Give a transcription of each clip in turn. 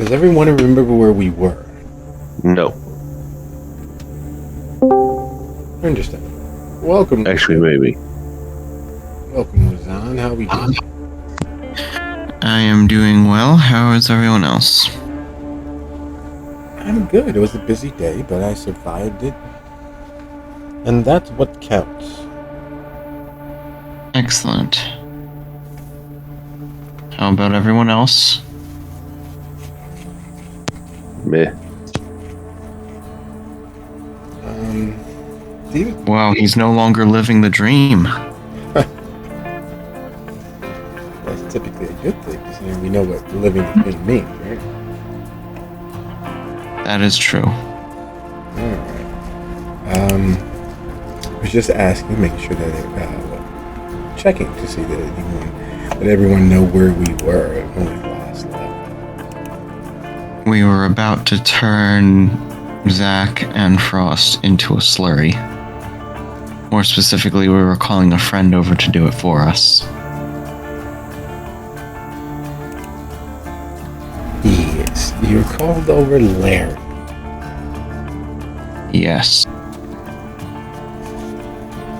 Does everyone remember where we were? No. Understand. Welcome. Actually, maybe. Welcome, Razan. How are we doing? I am doing well. How is everyone else? I'm good. It was a busy day, but I survived it. And that's what counts. Excellent. How about everyone else? Meh. Steven? Wow, he's no longer living the dream. That's typically a good thing, considering we know what living the dream means, right? That is true. Alright. I was just asking, making sure that checking to see that everyone know where we were when we last left. We were about to turn Zach and Frost into a slurry. More specifically, we were calling a friend over to do it for us. Yes, you called over Larry. Yes.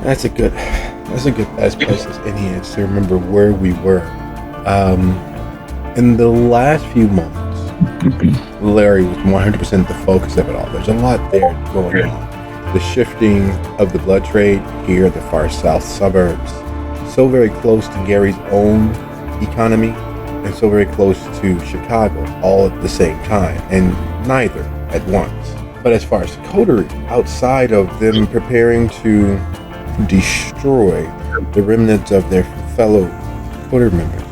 That's a good as place as any is to remember where we were. In the last few moments, Larry was 100% the focus of it all. There's a lot there going on. The shifting of the blood trade here in the far south suburbs, so very close to Gary's own economy, and so very close to Chicago, all at the same time, and neither at once. But as far as coterie, outside of them preparing to destroy the remnants of their fellow coterie members,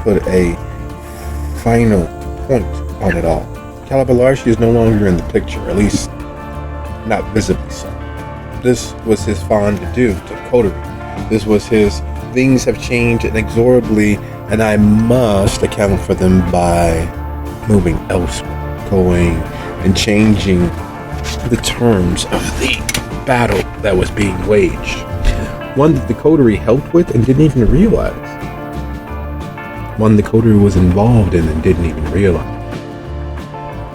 put a final point on it all. Calabalarshi is no longer in the picture, at least not visibly so. This was his fond to-do to coterie. This was his things have changed inexorably, and I must account for them by moving elsewhere, going and changing the terms of the battle that was being waged. One that the coterie helped with and didn't even realize. One the coterie was involved in and didn't even realize.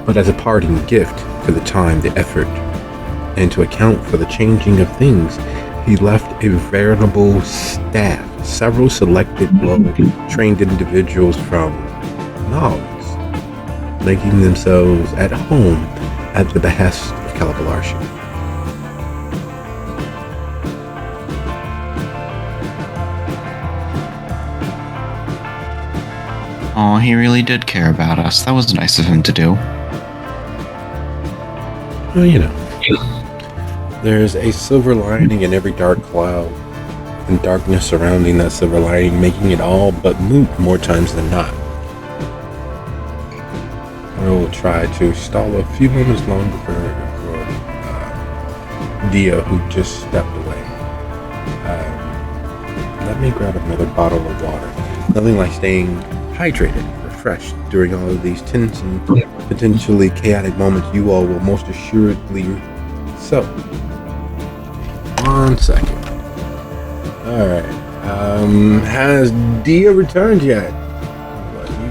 But as a parting gift for the time, the effort, and to account for the changing of things, he left a veritable staff, several selected well-trained individuals from Knowledge, making themselves at home at the behest of Calabalarshi. Oh, he really did care about us. That was nice of him to do. Well, you know, there's a silver lining in every dark cloud, and darkness surrounding that silver lining, making it all but moot more times than not. I will try to stall a few moments longer for Dia, who just stepped away. Let me grab another bottle of water. Nothing like staying hydrated, refreshed during all of these tense and potentially chaotic moments. You all will most assuredly so. 1 second. Alright. Has Dia returned yet?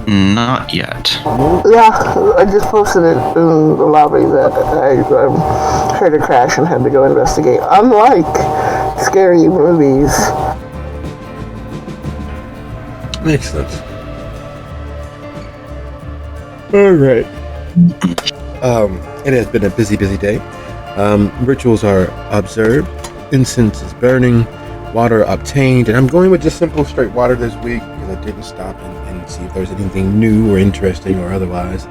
Not yet. Yeah, I just posted it in the lobby that I heard a crash and had to go investigate. Unlike scary movies. Excellent. Alright. It has been a busy day. Rituals are observed, incense is burning, water obtained, and I'm going with just simple straight water this week because I didn't stop and see if there's anything new or interesting or otherwise.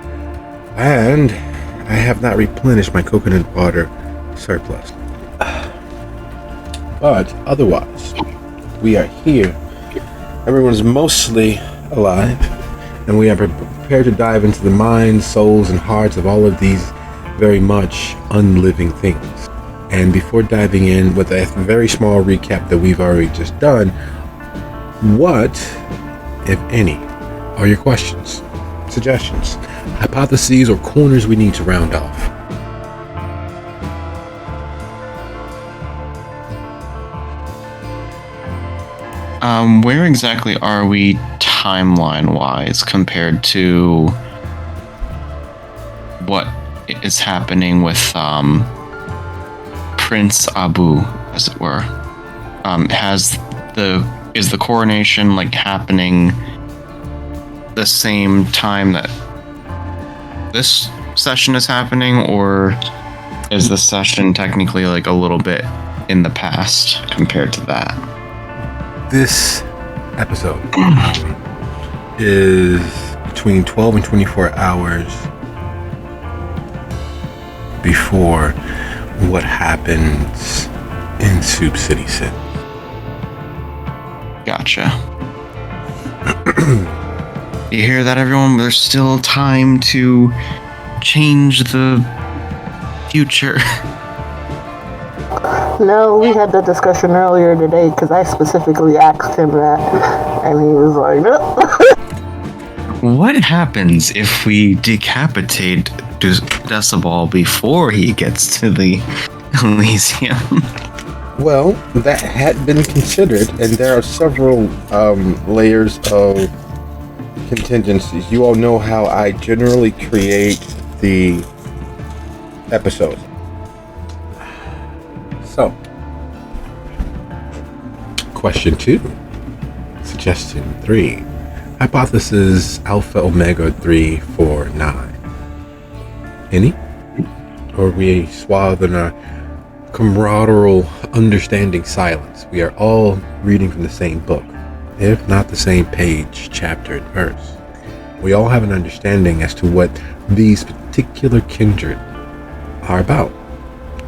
And I have not replenished my coconut water surplus. But otherwise, we are here. Everyone's mostly alive, and we are prepared to dive into the minds, souls, and hearts of all of these very much unliving things. And before diving in with a very small recap that we've already just done, what, if any, are your questions, suggestions, hypotheses, or corners we need to round off? Where exactly are we timeline-wise compared to what is happening with Prince Abu, as it were. Is the coronation like happening the same time that this session is happening, or is the session technically like a little bit in the past compared to that? This episode is between 12 and 24 hours before what happens in Soup City Sin. Gotcha. You hear that, everyone? There's still time to change the future. No, we had that discussion earlier today because I specifically asked him that, and he was like, no. What happens if we decapitate Decibel before he gets to the Elysium? Well, that had been considered, and there are several layers of contingencies. You all know how I generally create the episodes. So, question 2, suggestion 3, hypothesis Alpha Omega 3 4 9. Any? Or are we swathed in a camaraderie, understanding silence? We are all reading from the same book, if not the same page, chapter, and verse. We all have an understanding as to what these particular kindred are about,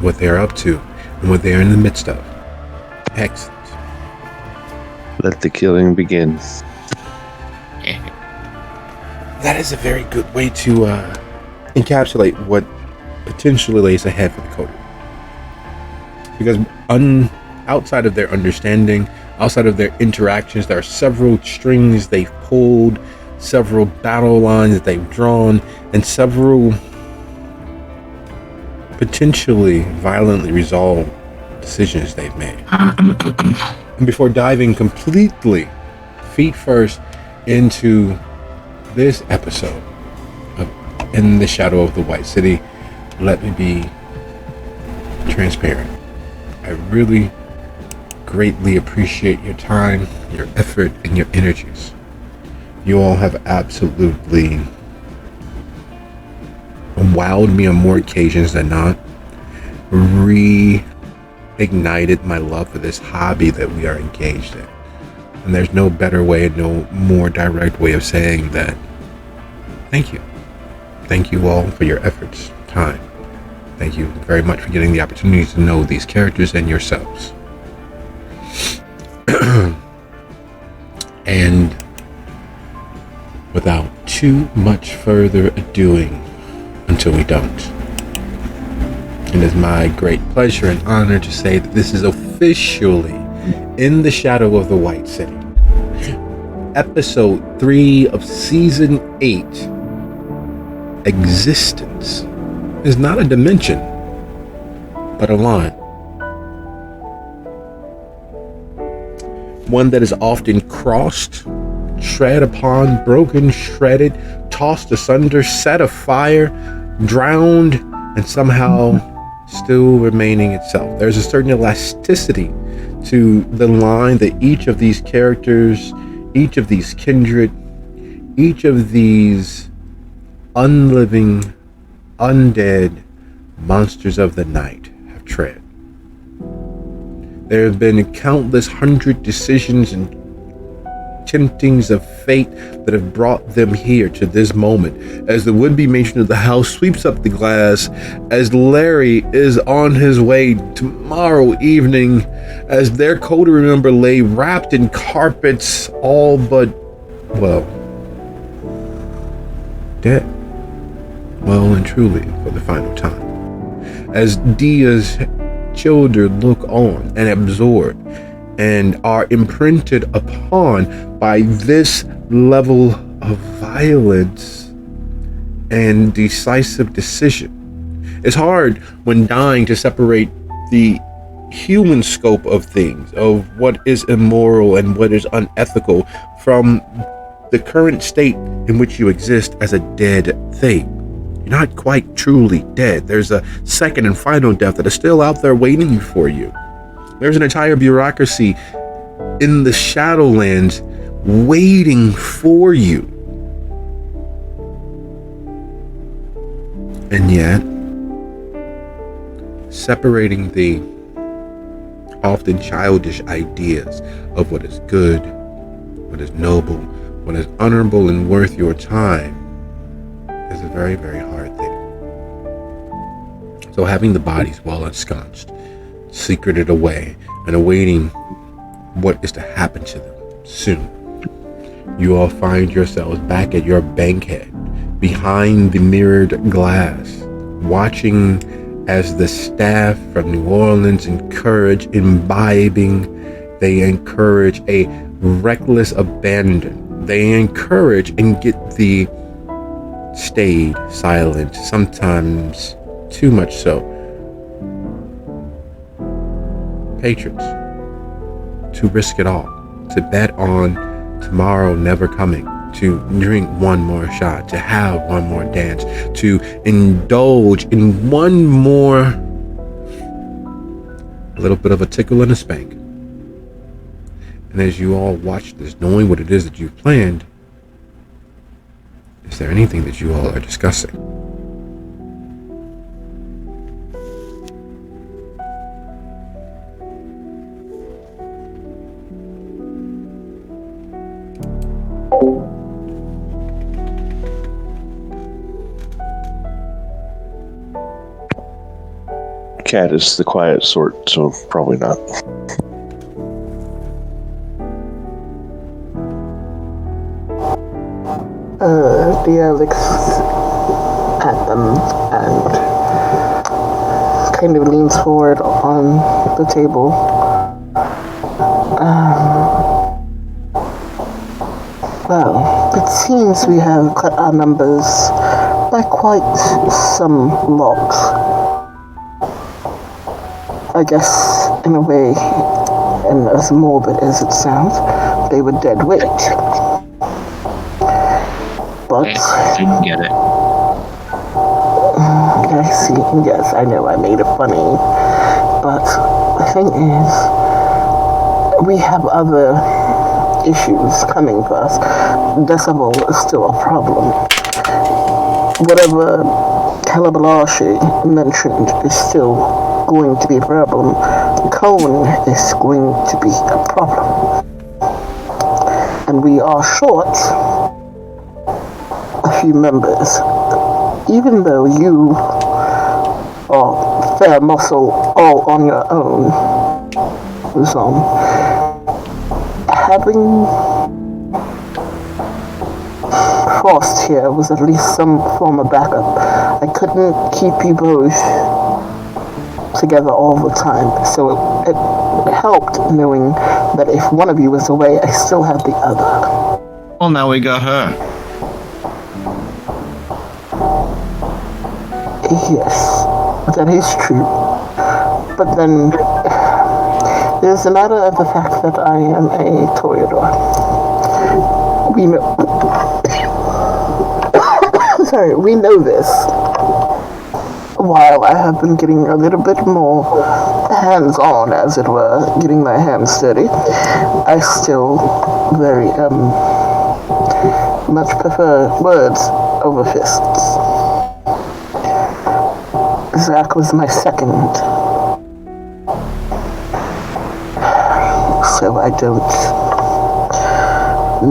what they are up to, and what they are in the midst of. Excellent. Let the killing begin. That is a very good way to encapsulate what potentially lays ahead for the coterie. Because outside of their understanding, outside of their interactions, there are several strings they've pulled, several battle lines that they've drawn, and several potentially violently resolved decisions they've made. And before diving completely feet first into this episode of In the Shadow of the White City, let me be transparent. I really greatly appreciate your time, your effort, and your energies. You all have absolutely wowed me on more occasions than not, reignited my love for this hobby that we are engaged in. And there's no better way and no more direct way of saying that. Thank you. Thank you all for your efforts, time. Thank you very much for getting the opportunity to know these characters and yourselves. And without too much further ado-ing, until we don't, it is my great pleasure and honor to say that this is officially In the Shadow of the White City, episode 3 of season 8. Existence is not a dimension, but a line. One that is often crossed, tread upon, broken, shredded, tossed asunder, set afire, drowned, and somehow still remaining itself. There's a certain elasticity to the line that each of these characters, each of these kindred, each of these unliving, undead monsters of the night have tread. There have been countless hundred decisions and temptings of fate that have brought them here to this moment, as the would-be matron of the house sweeps up the glass, as Larry is on his way tomorrow evening, as their coterie member lay wrapped in carpets, all but, well, dead. Well and truly for the final time. As Dia's children look on and absorb and are imprinted upon by this level of violence and decisive decision. It's hard when dying to separate the human scope of things, of what is immoral and what is unethical, from the current state in which you exist as a dead thing. You're not quite truly dead. There's a second and final death that is still out there waiting for you. There's an entire bureaucracy in the Shadowlands waiting for you. And yet, separating the often childish ideas of what is good, what is noble, what is honorable and worth your time is a very, very hard thing. So having the bodies well ensconced, secreted away, and awaiting what is to happen to them soon, you all find yourselves back at your bankhead, behind the mirrored glass, watching as the staff from New Orleans they encourage a reckless abandon. They encourage and get the staid, silent, sometimes too much so, patrons to risk it all, to bet on tomorrow never coming, to drink one more shot, to have one more dance, to indulge in one more, a little bit of a tickle and a spank. And as you all watch this, knowing what it is that you've planned, is there anything that you all are discussing? Cat is the quiet sort, so probably not. Dia looks at them and kind of leans forward on the table. Well, it seems we have cut our numbers by quite some lot. I guess, in a way, and as morbid as it sounds, they were dead weight. But I didn't get it. I see. Yes, I know I made it funny. But the thing is, we have other issues coming for us. Decibel is still a problem. Whatever Calabalashi mentioned is still going to be a problem. Cone is going to be a problem. And we are short a few members. Even though you are fair muscle all on your own, having Frost here was at least some form of backup. I couldn't keep you both together all the time, so it helped knowing that if one of you was away, I still had the other. Well, now we got her. Yes, that is true. But then, there's a matter of the fact that I am a Toreador. We know... Sorry, we know this. While I have been getting a little bit more hands-on, as it were, getting my hands dirty, I still very, much prefer words over fists. Zach was my second. So I don't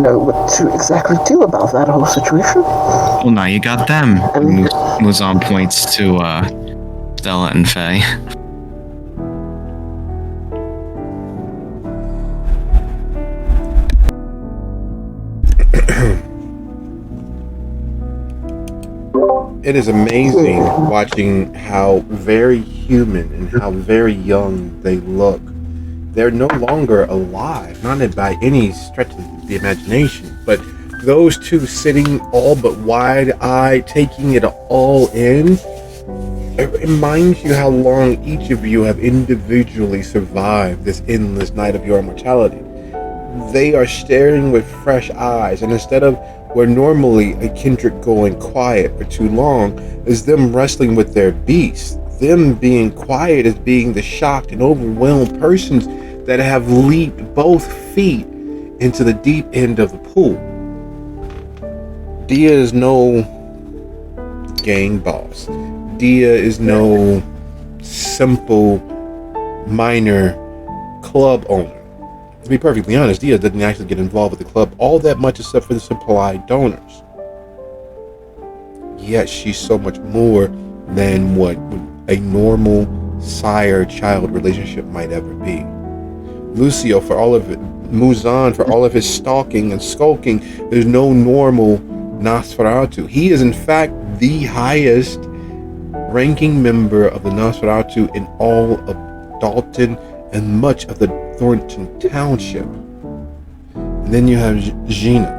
know what to exactly do about that whole situation. Well, now you got them. Muzan points to Stella and Faye. It is amazing watching how very human and how very young they look. They're no longer alive, not by any stretch of the imagination, but those two sitting all but wide-eyed, taking it all in, it reminds you how long each of you have individually survived this endless night of your immortality. They are staring with fresh eyes, and instead of where normally a kindred going quiet for too long is them wrestling with their beast. Them being quiet is being the shocked and overwhelmed persons that have leaped both feet into the deep end of the pool. Dia is no gang boss. Dia is no simple minor club owner. To be perfectly honest, Dia doesn't actually get involved with the club all that much except for the supply donors. Yet she's so much more than what a normal sire-child relationship might ever be. Lucio, for all of it, Muzan, for all of his stalking and skulking, there's no normal Nosferatu. He is in fact the highest ranking member of the Nosferatu in all of Dalton and much of the Thornton Township. And then you have Gina.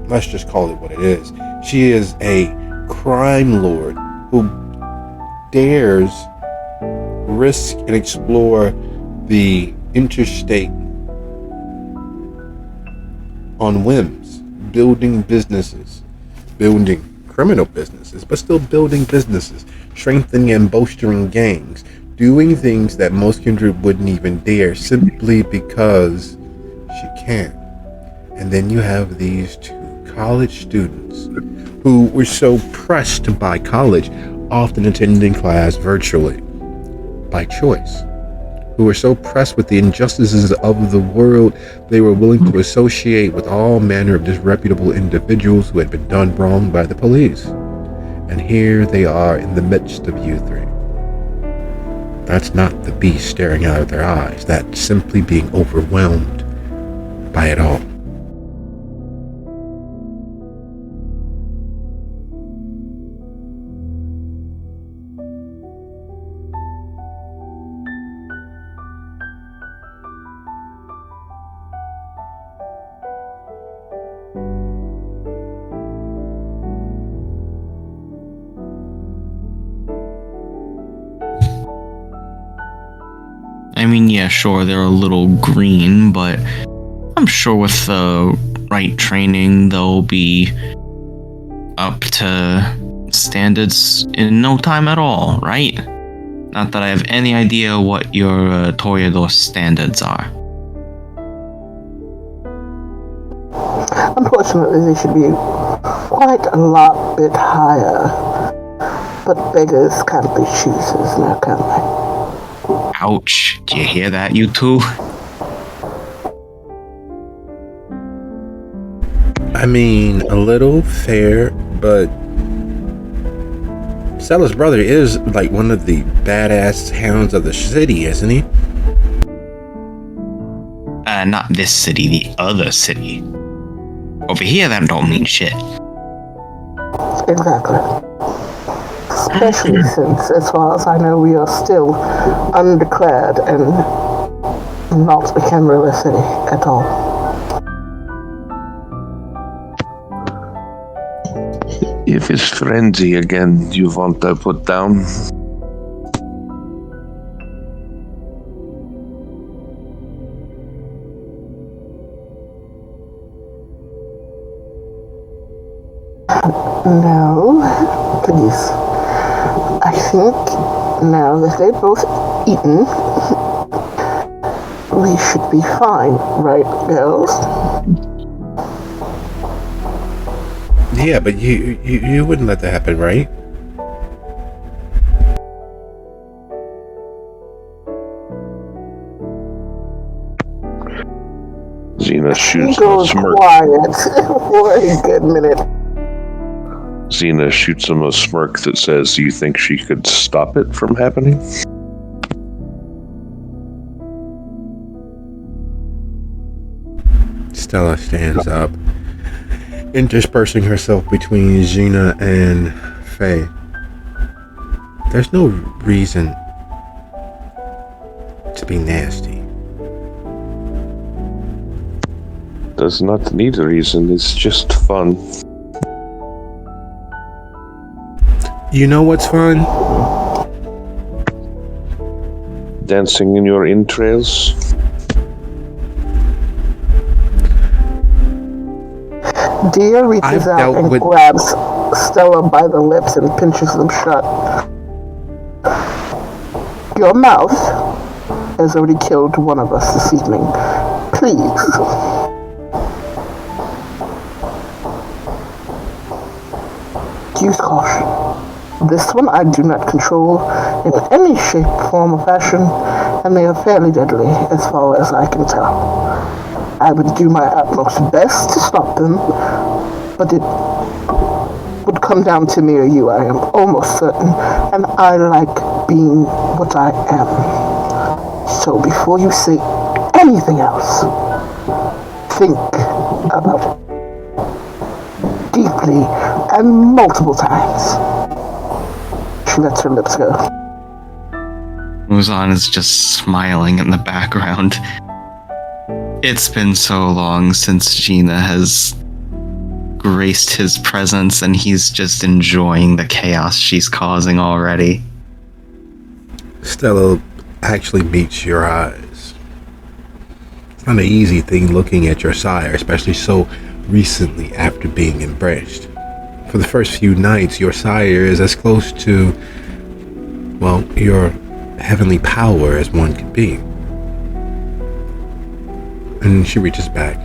Let's just call it what it is. She is a crime lord who dares risk and explore the interstate on whims, building businesses, building criminal businesses, but still building businesses, strengthening and bolstering gangs, doing things that most kindred wouldn't even dare simply because she can. And then you have these two college students who were so pressed by college, often attending class virtually by choice, who were so pressed with the injustices of the world they were willing to associate with all manner of disreputable individuals who had been done wrong by the police. And here they are in the midst of you three. That's not the beast staring out of their eyes. That's simply being overwhelmed by it all. I mean, yeah, sure, they're a little green, but I'm sure with the right training, they'll be up to standards in no time at all, right? Not that I have any idea what your Toreador standards are. Unfortunately, they should be quite a lot bit higher. But beggars can't be choosers now, can they? Ouch. Do you hear that, you two? I mean, a little fair, but Stella's brother is like one of the badass hounds of the city, isn't he? Not this city, the other city. Over here, that don't mean shit. Exactly. Especially since, as far as I know, we are still undeclared and not a Camarilla city at all. If it's frenzy again, you want to put down? No, please. I think now that they've both eaten, we should be fine, right, girls? Yeah, but you wouldn't let that happen, right? Xena shoots Go a smirk. quiet for a good minute. Xena shoots him a smirk that says, "You think she could stop it from happening?" Stella stands up, interspersing herself between Gina and Faye. There's no reason to be nasty. Does not need a reason, it's just fun. You know what's fun? Dancing in your entrails. Dia reaches I've out dealt and with- grabs Stella by the lips and pinches them shut. Your mouth has already killed one of us this evening. Please. Use caution. This one I do not control in any shape, form, or fashion, and they are fairly deadly as far as I can tell. I would do my utmost best to stop them, but it would come down to me or you, I am almost certain, and I like being what I am. So before you say anything else, think about it deeply and multiple times. She lets her lips go. Muzan is just smiling in the background. It's been so long since Gina has graced his presence, and he's just enjoying the chaos she's causing already. Stella actually meets your eyes. It's not an easy thing looking at your sire, especially so recently after being embraced. For the first few nights, your sire is as close to, well, your heavenly power as one could be. And she reaches back,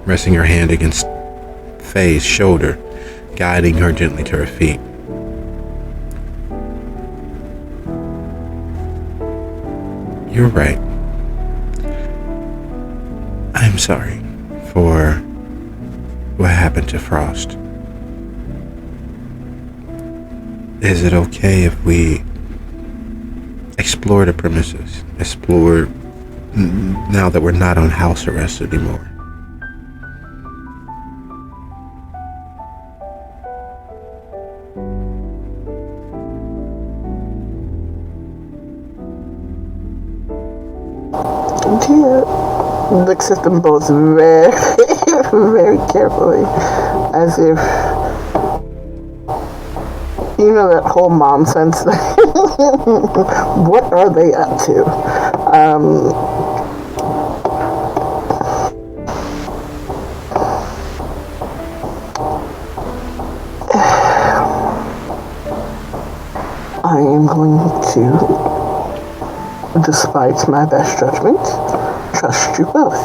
resting her hand against Faye's shoulder, guiding her gently to her feet. You're right. I'm sorry for what happened to Frost. Is it okay if we explore the premises? Explore now that we're not on house arrest anymore? Dia looks at them both very, very carefully, as if, you know, that whole mom sense. What are they up to? I am going to, despite my best judgment, trust you both.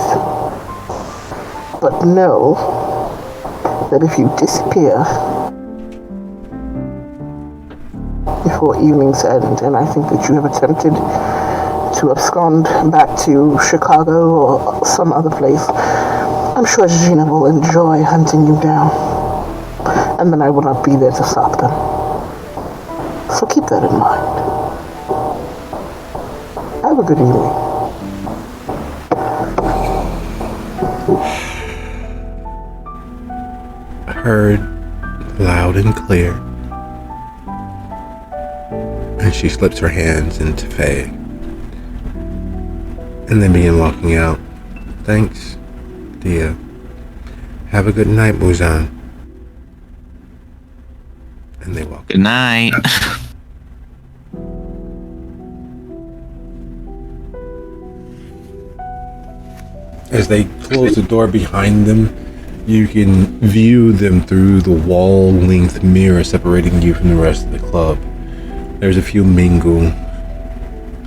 But know that if you disappear before evening's end, and I think that you have attempted to abscond back to Chicago or some other place, I'm sure Gina will enjoy hunting you down. And then I will not be there to stop them. So keep that in mind. Have a good evening. Heard loud and clear. And she slips her hands into Faye. And then began walking out. Thanks, Dia. Have a good night, Muzan. And they walk. Good night. As they close the door behind them, you can view them through the wall-length mirror separating you from the rest of the club. There's a few mingle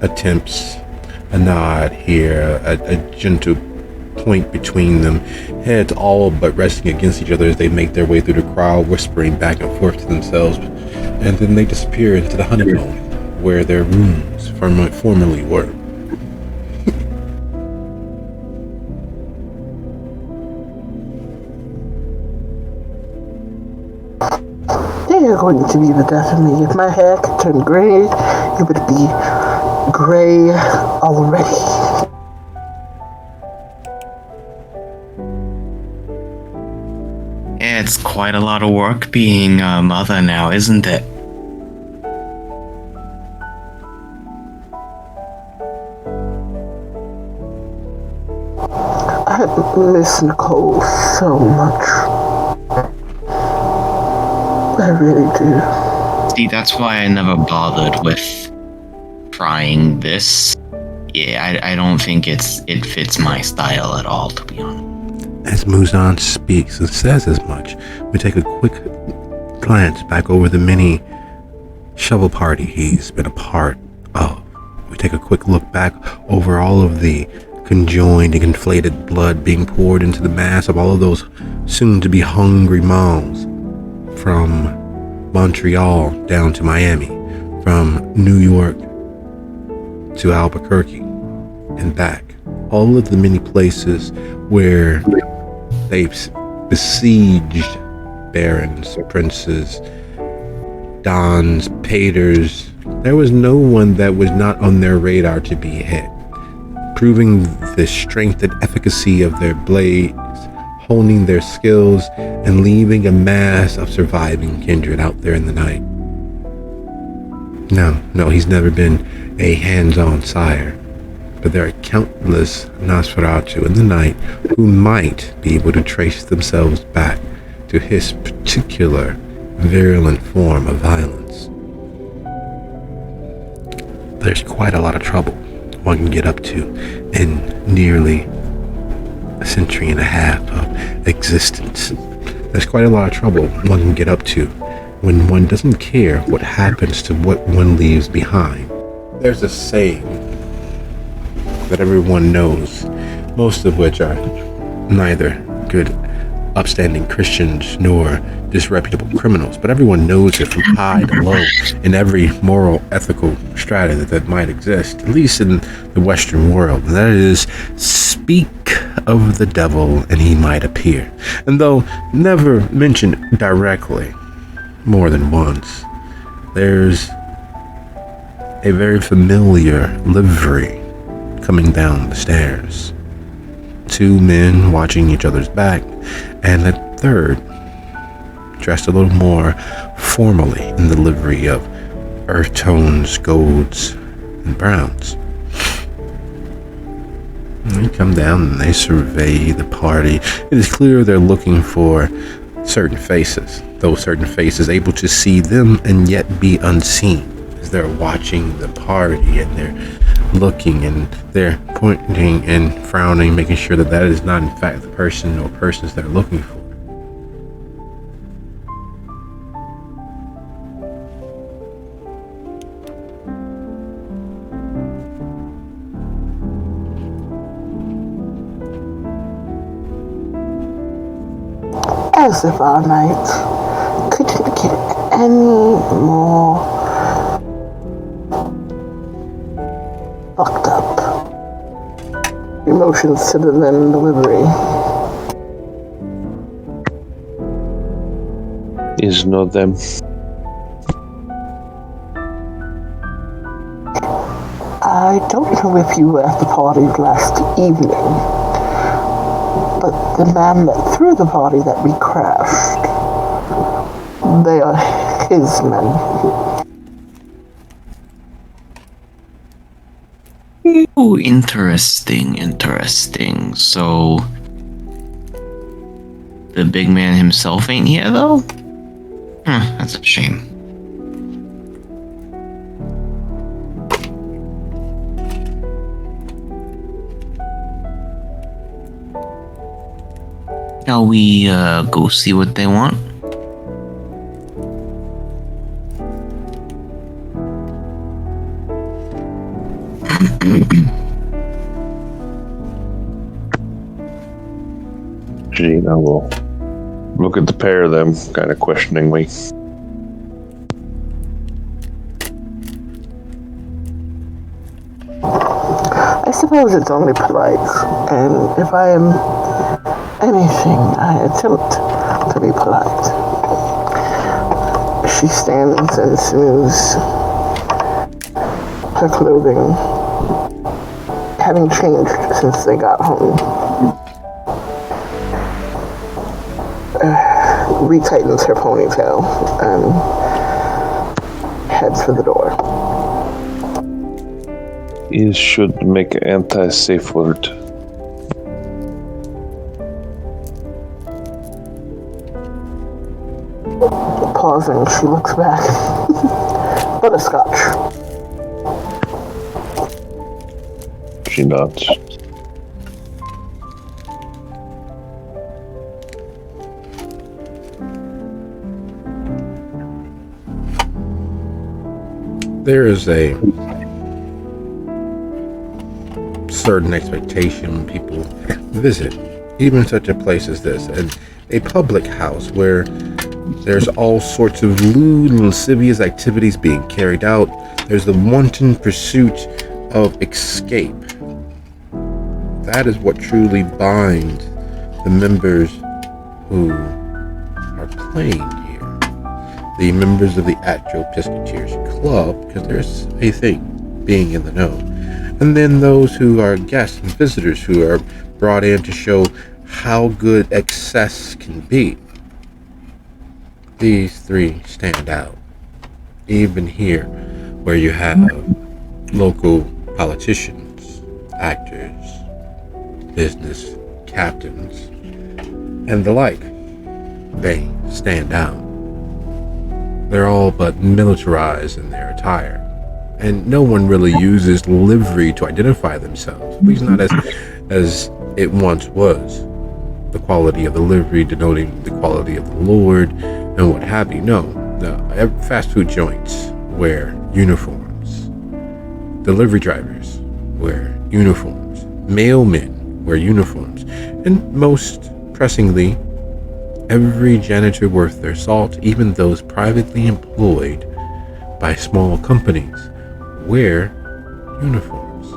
attempts, a nod here, a gentle point between them, heads all but resting against each other as they make their way through the crowd, whispering back and forth to themselves, and then they disappear into the honeycomb, where their rooms formerly were. You're going to be the death of me. If my hair could turn gray, it would be gray already. It's quite a lot of work being a mother now, isn't it? I miss Nicole so much. I really do. See, that's why I never bothered with trying this. Yeah, I don't think it fits my style at all, to be honest. As Muzan speaks and says as much, we take a quick glance back over the many shovel party he's been a part of. We take a quick look back over all of the conjoined and conflated blood being poured into the mass of all of those soon-to-be hungry mouths, from Montreal down to Miami, from New York to Albuquerque and back. All of the many places where they've besieged barons, princes, dons, paters. There was no one that was not on their radar to be hit, proving the strength and efficacy of their blades, honing their skills, and leaving a mass of surviving kindred out there in the night. No, he's never been a hands-on sire, but there are countless Nosferatu in the night who might be able to trace themselves back to his particular virulent form of violence. There's quite a lot of trouble one can get up to in nearly a century and a half of existence. There's quite a lot of trouble one can get up to when one doesn't care what happens to what one leaves behind. There's a saying that everyone knows, most of which are neither good, upstanding Christians nor disreputable criminals, but everyone knows it from high to low in every moral, ethical strata that might exist, at least in the Western world. And that is, speak of the devil and he might appear. And though never mentioned directly more than once, there's a very familiar livery coming down the stairs. Two men watching each other's back, and a third dressed a little more formally in the livery of earth tones, golds, and browns. And they come down and they survey the party. It is clear they're looking for certain faces, those certain faces able to see them and yet be unseen, as they're watching the party and they're looking and they're pointing and frowning, making sure that that is not in fact the person or persons they're looking for. As if our night couldn't get any more fucked up. Emotions to the then delivery. Is not them. I don't know if you were at the party last evening, but the man that threw the party that we crashed, they are his men. Oh, interesting. So, the big man himself ain't here, though? That's a shame. Shall we, go see what they want? Gina will look at the pair of them kind of questioningly. I suppose it's only polite, and if I am anything, I attempt to be polite. She stands and smooths her clothing, having changed since they got home. Retightens her ponytail and heads for the door. You should make an anti-safe word. Pausing, she looks back. Butterscotch. She nods. There is a certain expectation when people visit even such a place as this, and a public house where there's all sorts of lewd and lascivious activities being carried out. There's the wanton pursuit of escape. That is what truly binds the members who are playing here. The members of the Atro Pisketeers Club, because there's a thing, being in the know. And then those who are guests and visitors who are brought in to show how good excess can be. These three stand out. Even here, where you have local politicians, actors, business captains, and the like, they stand out. They're all but militarized in their attire, and no one really uses livery to identify themselves, at least not as it once was. The quality of the livery denoting the quality of the Lord and what have you. No, fast food joints wear uniforms. Delivery drivers wear uniforms. Mailmen wear uniforms. And most pressingly, every janitor worth their salt, even those privately employed by small companies, wear uniforms.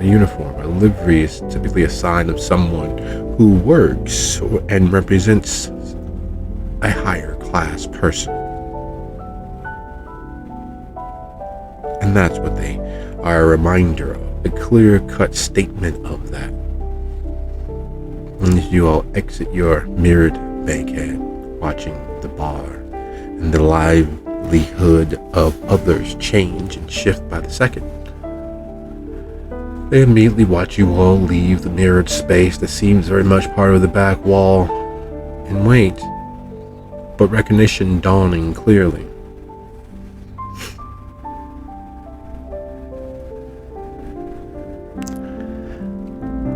A uniform, a livery, is typically a sign of someone who works and represents a higher class person. And that's what they are a reminder of, a clear-cut statement of that. And as you all exit your mirrored bankhead, watching the bar and the livelihood of others change and shift by the second, they immediately watch you all leave the mirrored space that seems very much part of the back wall and wait, but recognition dawning clearly.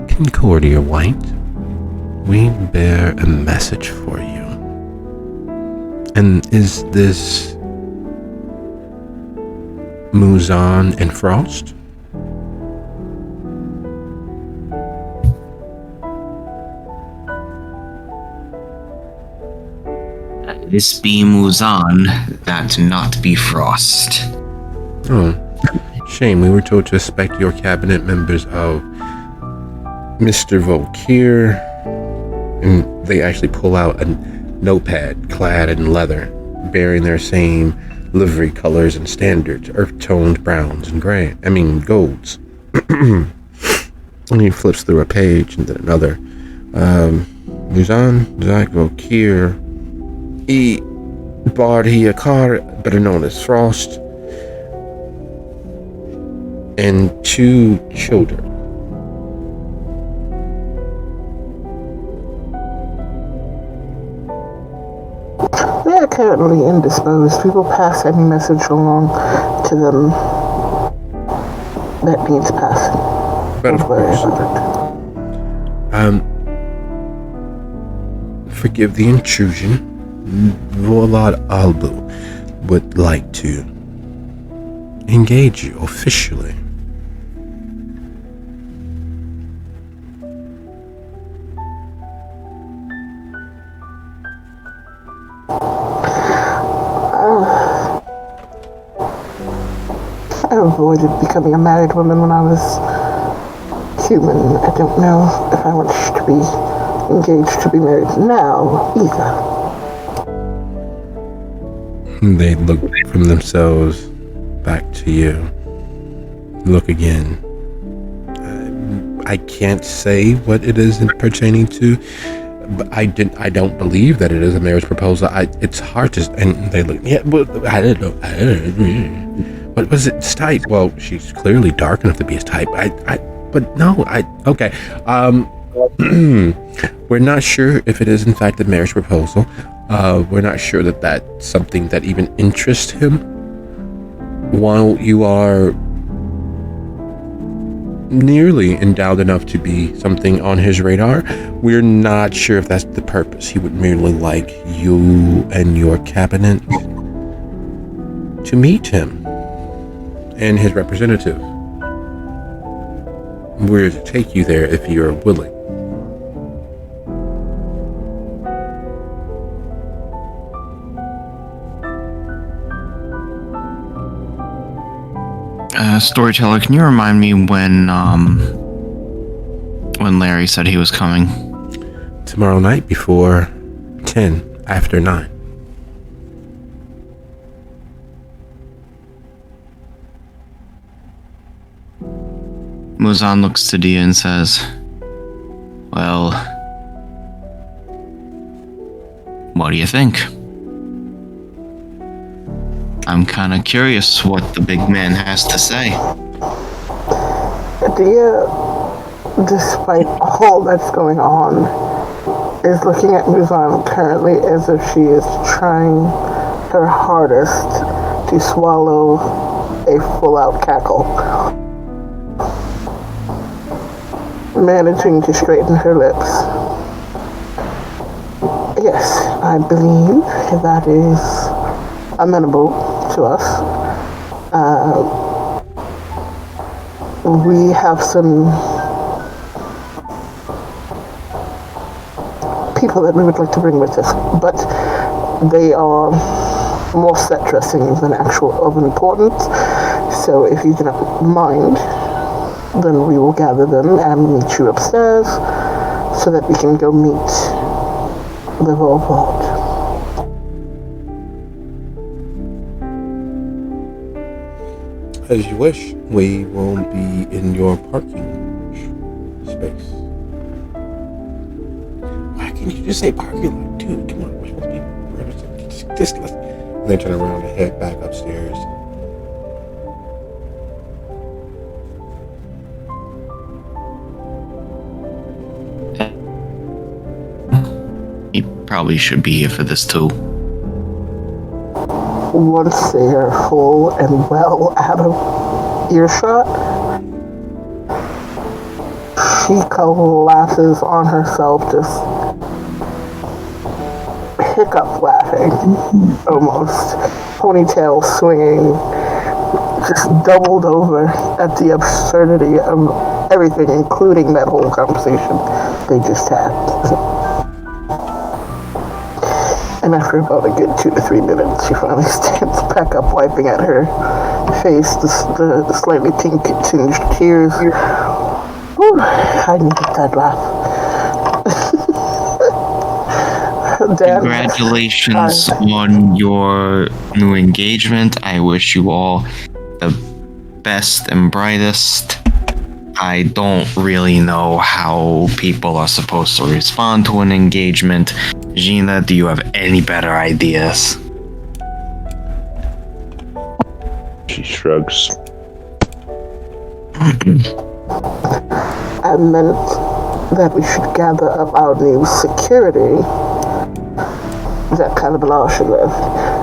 Concordia White, we bear a message for you. And is this Muzan and Frost? This be Muzan, that not be Frost. Oh, shame. We were told to expect your cabinet members of Mr. Volkir. And they actually pull out a notepad clad in leather, bearing their same livery colors and standards, earth-toned browns and golds. And he flips through a page and then another. Muzan, Zach Volkir, E. Bardhiakar, better known as Frost, and 2 children. They are currently indisposed. We will pass any message along to them that needs passing. But of course, forgive the intrusion. Volad Albu would like to engage you officially. I avoided becoming a married woman when I was human. I don't know if I want to be engaged to be married now either. They look from themselves back to you. Look again. I can't say what it is pertaining to, but I don't believe that it is a marriage proposal. It's hard to. And they look. Yeah, but I don't know. What was it? Type? Well, she's clearly dark enough to be his type. Okay. We're not sure if it is in fact a marriage proposal. We're not sure that that's something that even interests him. While you are nearly endowed enough to be something on his radar, we're not sure if that's the purpose. He would merely like you and your cabinet to meet him and his representative. We're to take you there if you're willing. Storyteller, can you remind me when Larry said he was coming? Tomorrow night before 10, after 9. Muzan looks to Dia and says, well, what do you think? I'm kind of curious what the big man has to say. Dia, despite all that's going on, is looking at Muzan currently as if she is trying her hardest to swallow a full-out cackle. Managing to straighten her lips. Yes, I believe that is amenable to us. We have some people that we would like to bring with us, but they are more set dressing than actual of importance. So if you do not mind, then we will gather them and meet you upstairs so that we can go meet the whole vault. As you wish, we will be in your parking space. Why can't you just say parking lot? Dude, come on, we're supposed to be discuss. And they turn around and head back upstairs. He probably should be here for this too. Once they are full and well out of earshot, she collapses on herself, just hiccup laughing, almost. Ponytail swinging, just doubled over at the absurdity of everything, including that whole conversation they just had. And after about a good 2 to 3 minutes, she finally stands back up, wiping at her face the slightly pink-tinged tears. Whew, I needed that laugh. Dan, congratulations on your new engagement. I wish you all the best and brightest. I don't really know how people are supposed to respond to an engagement. Gina, do you have any better ideas? She shrugs. I meant that we should gather up our new security that Cannibal should live,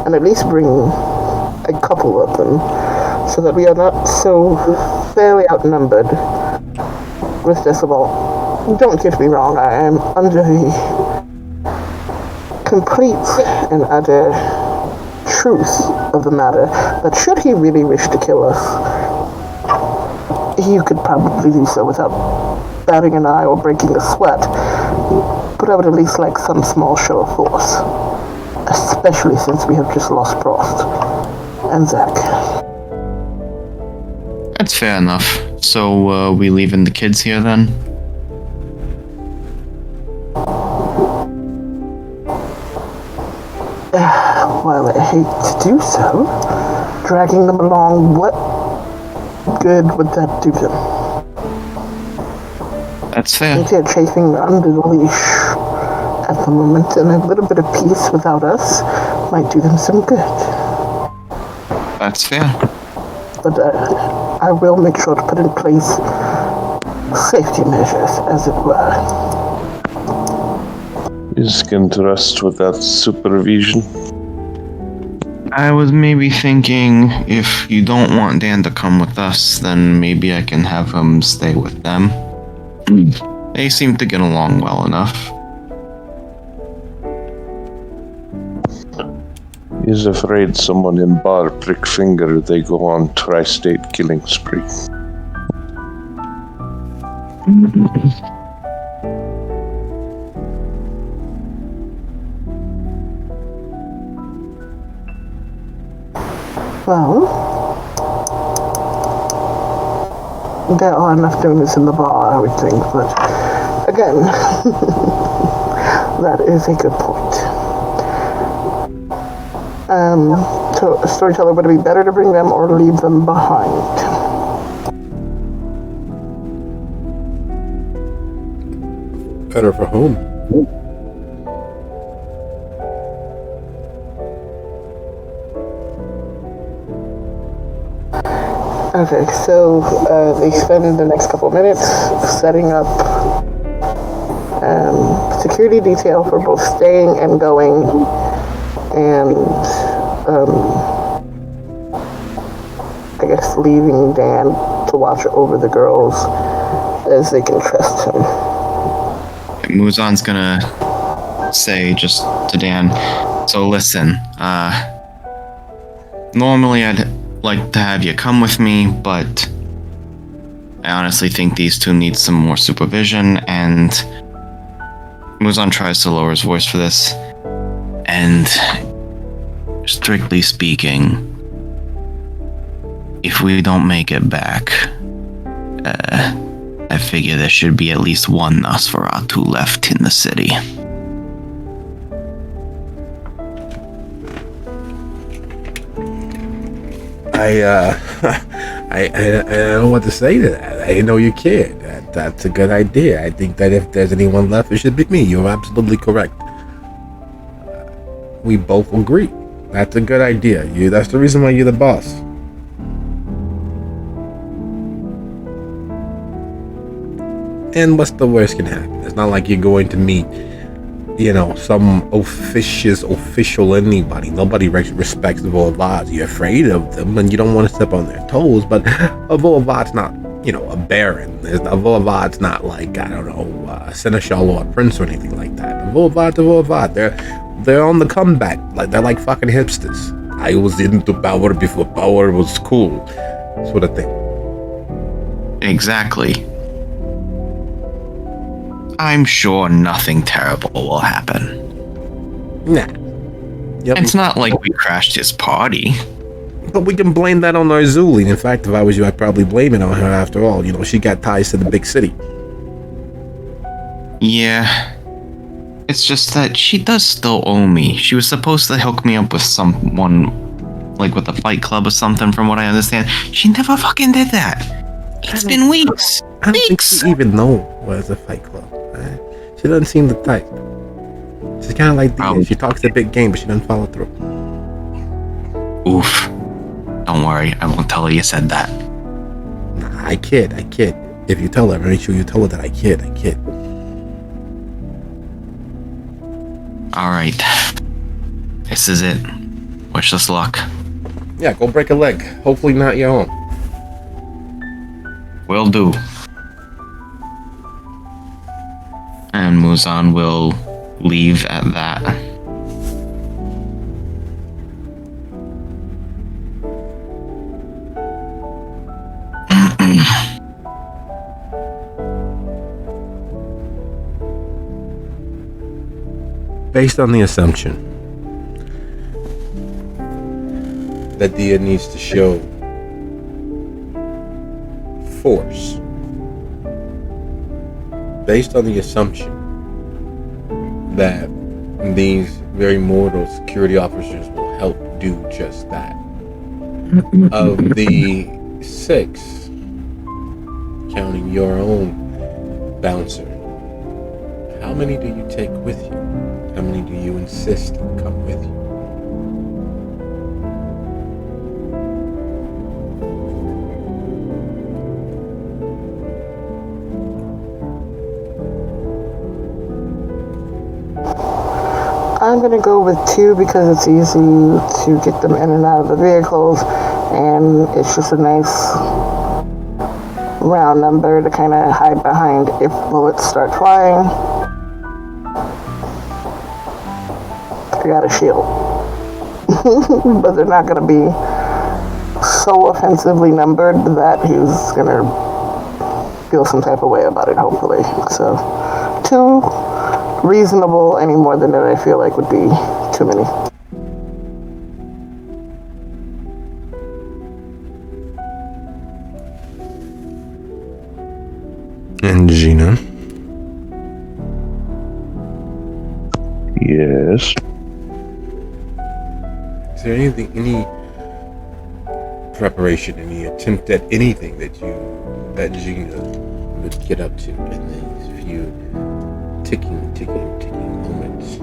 and at least bring a couple of them, so that we are not so fairly outnumbered with this vault. Don't get me wrong, I am under the complete and utter truth of the matter that should he really wish to kill us, you could probably do so without batting an eye or breaking a sweat, but I would at least like some small show of force, especially since we have just lost Frost and Zach. That's fair enough. So, we leaving the kids here then? While I hate to do so, dragging them along, what good would that do them? That's fair. They're chafing under the leash at the moment, and a little bit of peace without us might do them some good. That's fair. But I will make sure to put in place safety measures, as it were. You can trust without supervision. I was maybe thinking if you don't want Dan to come with us, then maybe I can have him stay with them. They seem to get along well enough. He's afraid someone in bar prick finger, they go on tri-state killing spree. Well, there are enough donors in the bar, I would think, but again, that is a good point. So, storyteller, would it be better to bring them or leave them behind? Better for whom? Okay, so they spend the next couple of minutes setting up security detail for both staying and going, and I guess leaving Dan to watch over the girls as they can trust him. Muzan's gonna say just to Dan, so listen, normally I'd like to have you come with me, but I honestly think these two need some more supervision, and Muzan tries to lower his voice for this, and strictly speaking, if we don't make it back, I figure there should be at least one Nosferatu left in the city. I don't know what to say to that. I know you cared. That's a good idea. I think that if there's anyone left, it should be me. You're absolutely correct. We both agree. That's a good idea. That's the reason why you're the boss. And what's the worst can happen? It's not like you're going to meet, some official anybody. Nobody respects the Voivod. You're afraid of them and you don't want to step on their toes, but a Voivod's not, a baron. A Voivod's not like, I don't know, a seneschal or a prince or anything like that. A Voivod's a Voivod. They're on the comeback. Like, they're like fucking hipsters. I was into power before power was cool. Sort of thing. Exactly. I'm sure nothing terrible will happen. Nah. Yep. It's not like we crashed his party. But we can blame that on our Zuli. In fact, if I was you, I'd probably blame it on her after all. She got ties to the big city. Yeah. It's just that she does still owe me. She was supposed to hook me up with someone, like with a fight club or something, from what I understand. She never fucking did that. It's been weeks. I don't think she even know what is a fight club. She doesn't seem the type. She's kind of like Dia. She talks a big game, but she doesn't follow through. Oof. Don't worry, I won't tell her you said that. Nah, I kid. If you tell her, make sure you tell her that I kid. Alright. This is it. Wish us luck. Yeah, go break a leg. Hopefully not your own. Will do. And Muzan will leave at that. Based on the assumption that Dia needs to show force, based on the assumption that these very mortal security officers will help do just that, of the 6, counting your own bouncer, how many do you take with you? How many do you insist come with you? I'm gonna go with 2 because it's easy to get them in and out of the vehicles, and it's just a nice round number to kind of hide behind if bullets start flying. I got a shield. but they're not going to be so offensively numbered that he's going to feel some type of way about it, hopefully. So, 2 reasonable, any more than that I feel like would be too many. And Gina? Yes. Is there anything, any preparation, any attempt at anything that Gina would get up to in these few ticking moments?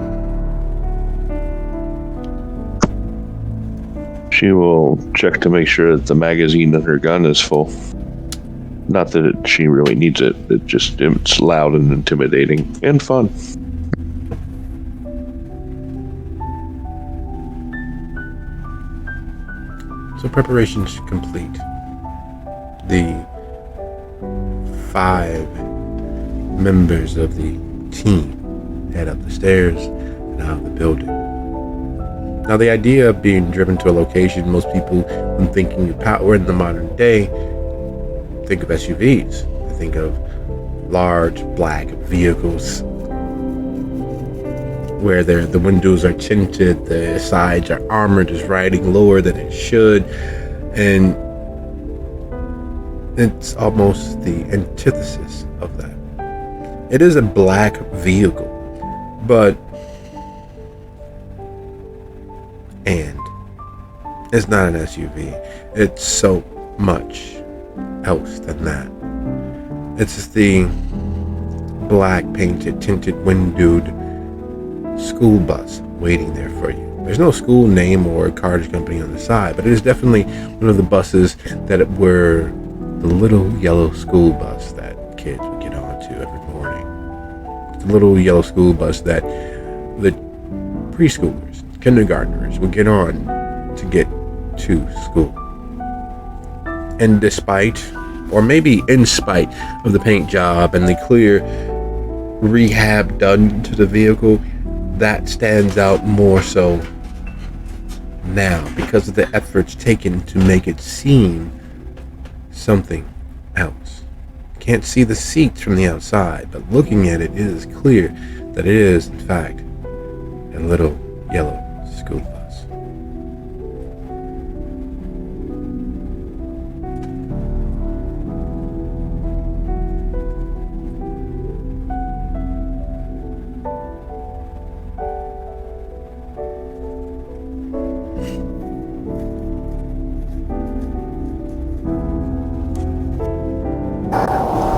She will check to make sure that the magazine in her gun is full. Not that she really needs it. It's loud and intimidating and fun. So preparations complete. The 5 members of the team head up the stairs and out of the building. Now, the idea of being driven to a location, most people, when thinking of power in the modern day, think of SUVs. They think of large black vehicles where the windows are tinted, the sides are armored, is riding lower than it should, and it's almost the antithesis of that. It is a black vehicle, but it's not an SUV. It's so much else than that. It's just the black painted, tinted, windowed school bus waiting there for you. There's no school name or cartage company on the side, but it is definitely one of the buses that were the little yellow school bus that kids would get onto every morning. The little yellow school bus that the preschoolers, kindergartners would get on to get to school. And despite, or maybe in spite of the paint job and the clear rehab done to the vehicle, that stands out more so now because of the efforts taken to make it seem something else. Can't see the seats from the outside, but looking at it, it is clear that it is, in fact, a little yellow school bus.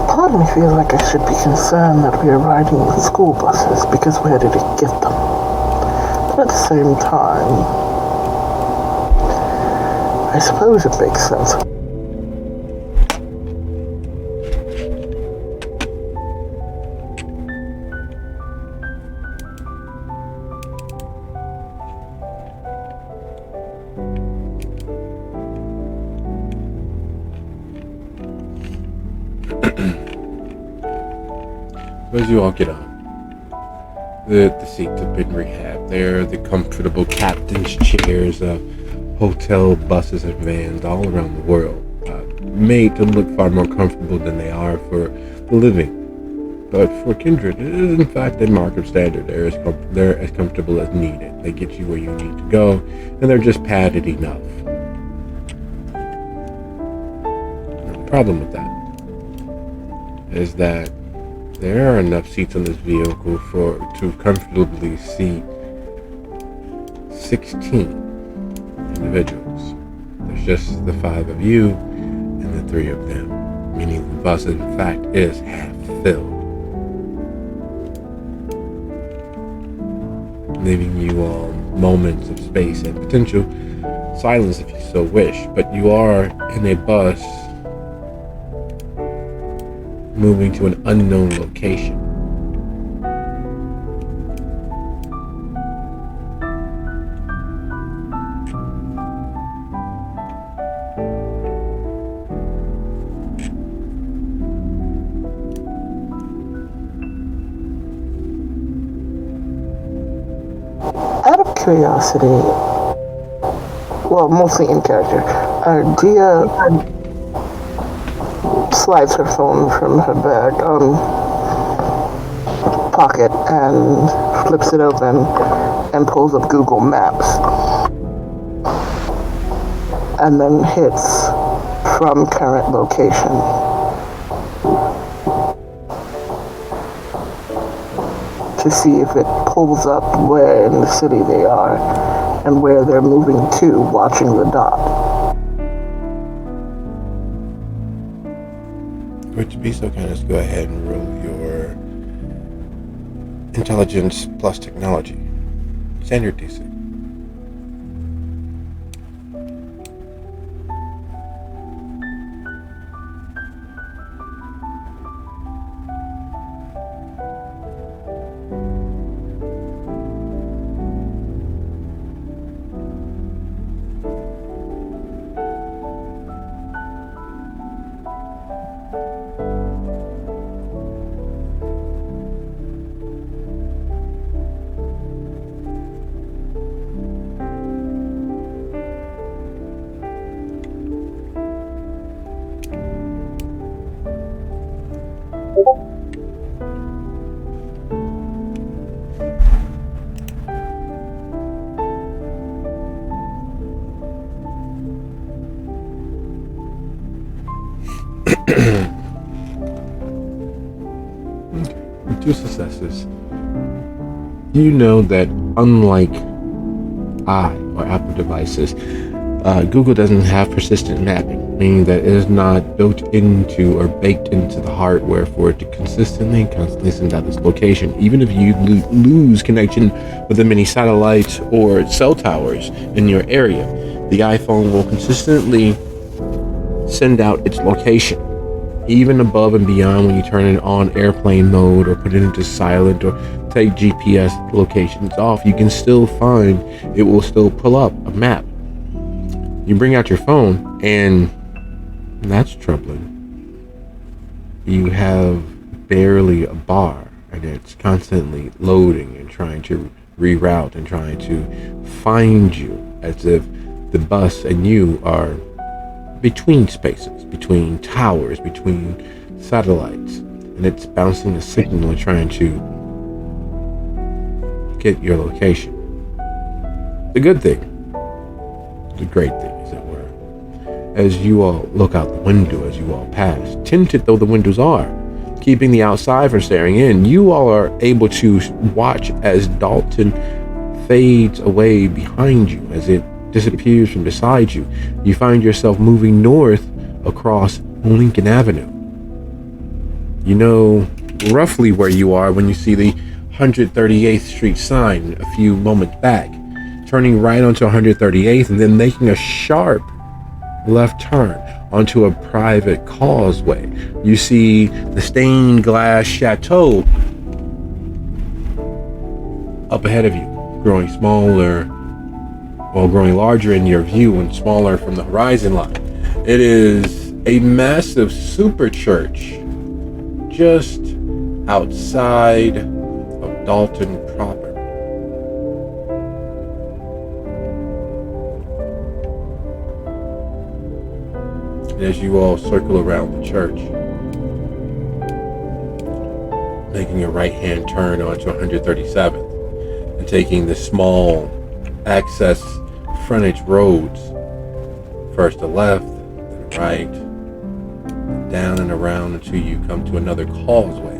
Part of me feels like I should be concerned that we are riding with school buses because where did it get them? But at the same time, I suppose it makes sense. As you all get up, the seats have been rehabbed. They're the comfortable captain's chairs of hotel buses and vans all around the world, made to look far more comfortable than they are for the living. But for Kindred, it is in fact a market standard. They're as comfortable as needed. They get you where you need to go, and they're just padded enough. The problem with that is that there are enough seats on this vehicle to comfortably seat 16 individuals. There's just the 5 of you and the 3 of them, meaning the bus in fact is half filled, leaving you all moments of space and potential silence if you so wish. But you are in a bus moving to an unknown location. Out of curiosity, well, mostly in character. Dia slides her phone from her bag pocket and flips it open and pulls up Google Maps and then hits from current location. To see if it pulls up where in the city they are and where they're moving to, watching the dot. Would you be so kind as to go ahead and roll your intelligence plus technology? Standard DC. Two successes. You know that unlike or Apple devices, Google doesn't have persistent mapping, meaning that it is not built into or baked into the hardware for it to constantly send out this location. Even if you lose connection with the many satellites or cell towers in your area, the iPhone will consistently send out its location, even above and beyond when you turn it on airplane mode or put it into silent or take GPS locations off. You can still find, it will still pull up a map. You bring out your phone and that's troubling. You have barely a bar and it's constantly loading and trying to reroute and trying to find you, as if the bus and you are between spaces, between towers, between satellites, and it's bouncing a signal and trying to get your location. The good thing, the great thing, as it were, as you all look out the window, as you all pass, tinted though the windows are, keeping the outside from staring in, you all are able to watch as Dalton fades away behind you, as it disappears from beside you. You find yourself moving north across Lincoln Avenue. You know roughly where you are when you see the 138th Street sign a few moments back, turning right onto 138th and then making a sharp left turn onto a private causeway. You see the stained glass chateau up ahead of you, growing smaller, while growing larger in your view and smaller from the horizon line. It is a massive super church just outside of Dalton proper. And as you all circle around the church, making a right-hand turn onto 137th and taking the small access frontage roads, first to left, then right, down and around until you come to another causeway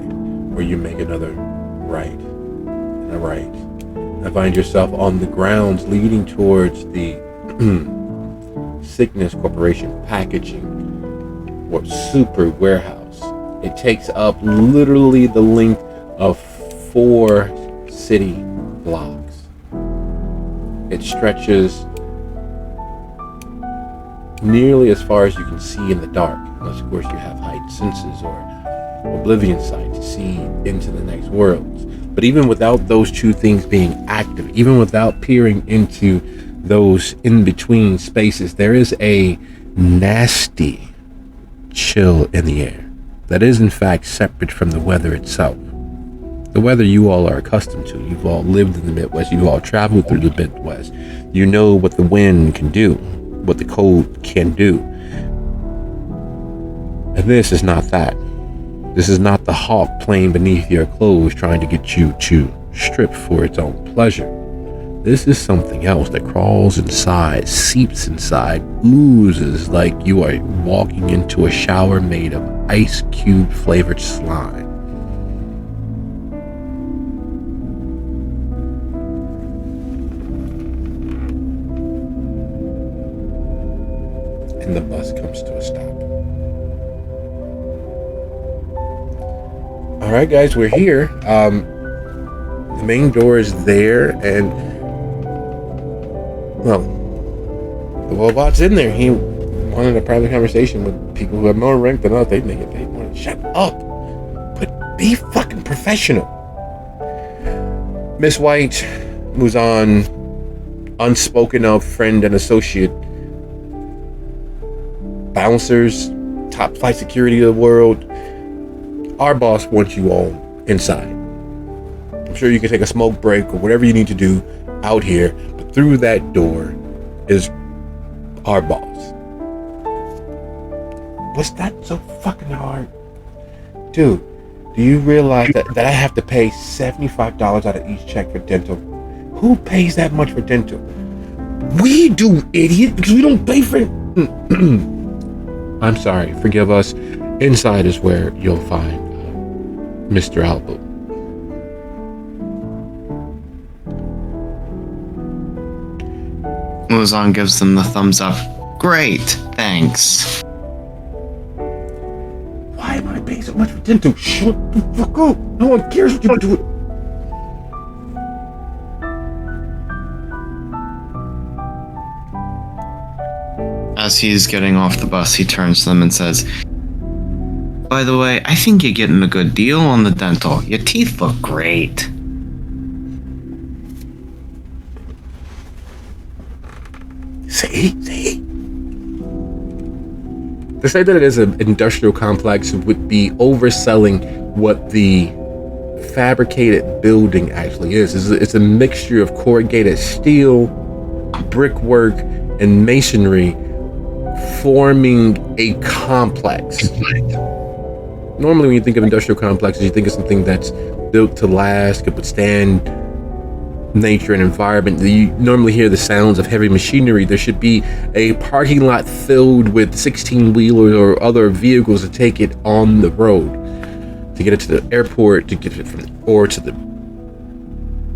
where you make another right and a right, and find yourself on the grounds leading towards the Sickness Corporation packaging or super warehouse. It takes up literally the length of 4 city blocks. It stretches nearly as far as you can see in the dark, unless of course you have heightened senses or oblivion sight to see into the next worlds. But even without those two things being active, even without peering into those in-between spaces, there is a nasty chill in the air that is in fact separate from the weather itself. The weather you all are accustomed to. You've all lived in the Midwest. You've all traveled through the Midwest. You know what the wind can do, what the cold can do. And this is not that. This is not the hawk playing beneath your clothes trying to get you to strip for its own pleasure. This is something else that crawls inside, seeps inside, oozes like you are walking into a shower made of ice cube flavored slime. And the bus comes to a stop. All right, guys, we're here. The main door is there, and well, the robot's in there. He wanted a private conversation with people who have more rank than us. They make it. They want to shut up, but be fucking professional. Miss White moves on, unspoken of friend and associate. Bouncers, top flight security of the world. Our boss wants you all inside. I'm sure you can take a smoke break or whatever you need to do out here, but through that door is our boss. Was that so fucking hard? Dude, do you realize that I have to pay $75 out of each check for dental? Who pays that much for dental? We do, idiot, because we don't pay for it. I'm sorry, forgive us. Inside is where you'll find Mr. Albo. Luzon gives them the thumbs up. Great, thanks. Why am I paying so much for dental? Shut the fuck up. No one cares what you do. As he's getting off the bus, he turns to them and says, "By the way, I think you're getting a good deal on the dental. Your teeth look great." See? To say that it is an industrial complex would be overselling what the fabricated building actually is. It's a mixture of corrugated steel, brickwork, and masonry forming a complex. Normally when you think of industrial complexes, you think of something that's built to last, could withstand nature and environment. You normally hear the sounds of heavy machinery. There should be a parking lot filled with 16-wheelers or other vehicles to take it on the road, to get it to the airport, to get it from or to the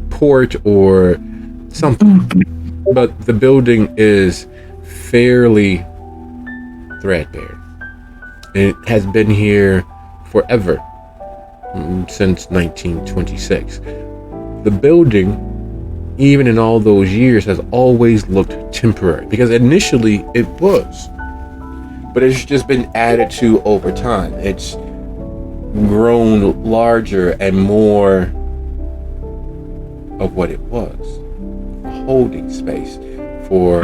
port or something. But the building is fairly threadbare. It has been here forever, since 1926. The building, even in all those years, has always looked temporary, because initially it was, but it's just been added to over time. It's grown larger and more of what it was, a holding space for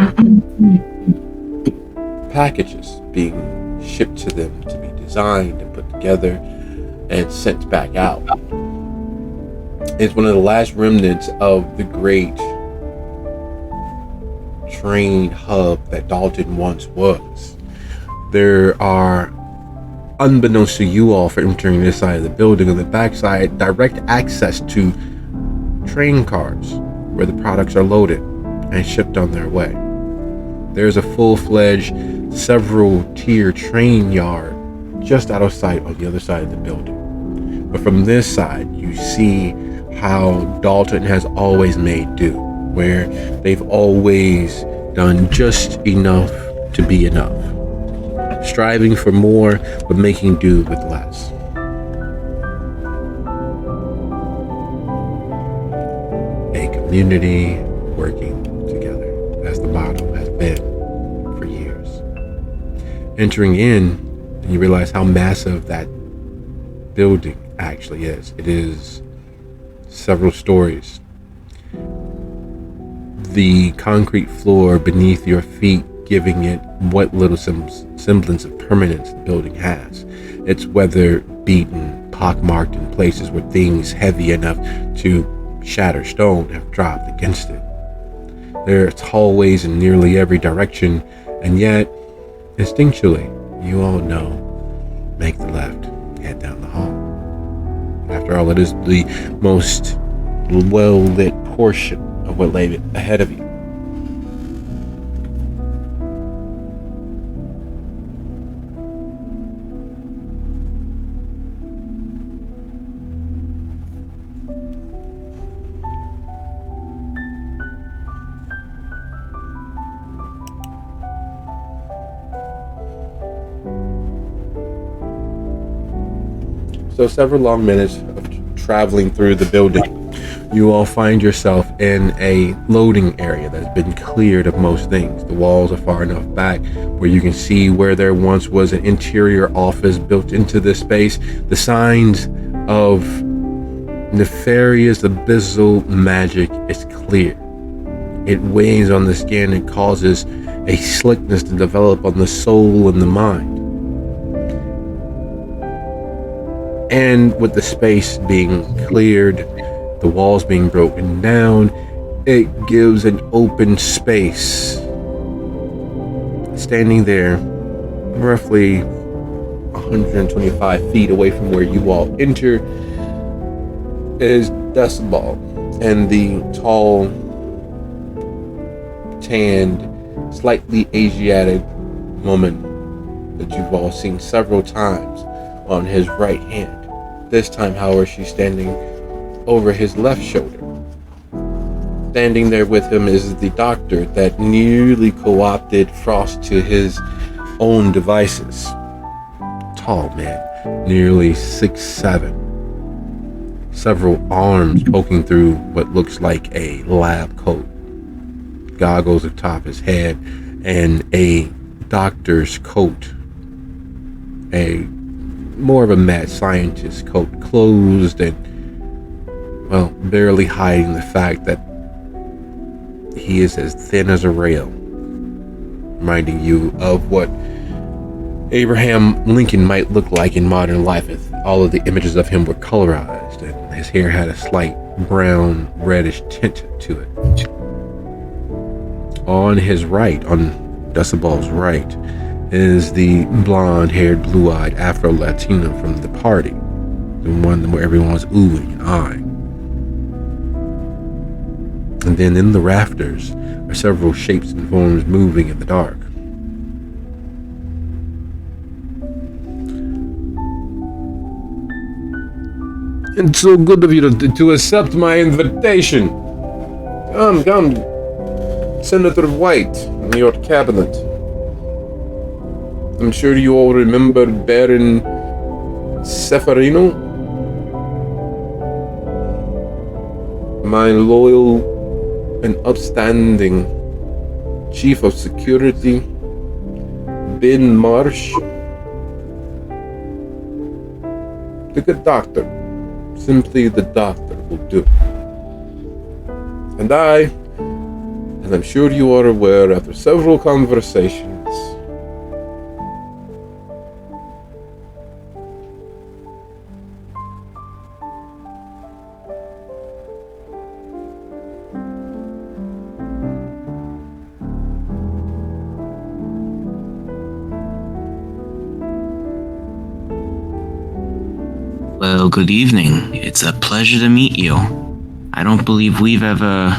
packages being shipped to them to be designed and put together and sent back out. It's one of the last remnants of the great train hub that Dalton once was. There are, unbeknownst to you all for entering this side of the building, on the back side, direct access to train cars where the products are loaded and shipped on their way. There's a full-fledged, several-tier train yard just out of sight on the other side of the building. But from this side, you see how Dalton has always made do, where they've always done just enough to be enough, striving for more but making do with less. A community working together, as the motto has been for years. Entering in, you realize how massive that building actually is. It is several stories. The concrete floor beneath your feet giving it what little semblance of permanence the building has. It's weather beaten, pockmarked in places where things heavy enough to shatter stone have dropped against it. There's hallways in nearly every direction, and yet, instinctually, you all know, make the left, head down the hall. After all, it is the most well-lit portion of what lay ahead of you. So several long minutes of traveling through the building, you all find yourself in a loading area that's been cleared of most things. The walls are far enough back where you can see where there once was an interior office built into this space. The signs of nefarious abyssal magic is clear. It weighs on the skin and causes a slickness to develop on the soul and the mind. And with the space being cleared, the walls being broken down, it gives an open space. Standing there, roughly 125 feet away from where you all enter, is Decibel, and the tall, tanned, slightly Asiatic woman that you've all seen several times on his right hand. This time, however, she's standing over his left shoulder. Standing there with him is the doctor that nearly co-opted Frost to his own devices. Tall man, nearly 6'7". Several arms poking through what looks like a lab coat. Goggles atop his head and a doctor's coat. A more of a mad scientist coat, closed and, well, barely hiding the fact that he is as thin as a rail, reminding you of what Abraham Lincoln might look like in modern life if all of the images of him were colorized and his hair had a slight brown reddish tint to it. On his right, on Decibel's right, is the blonde-haired, blue-eyed Afro-Latina from the party, the one where everyone was oohing and eyeing. And then in the rafters are several shapes and forms moving in the dark. It's so good of you to accept my invitation. Come, Senator White, in your cabinet. I'm sure you all remember Baron Ceferino, my loyal and upstanding Chief of Security, Ben Marsh. The good doctor, simply the doctor will do. And I, as I'm sure you are aware after several conversations, Well, good evening. It's a pleasure to meet you. I don't believe we've ever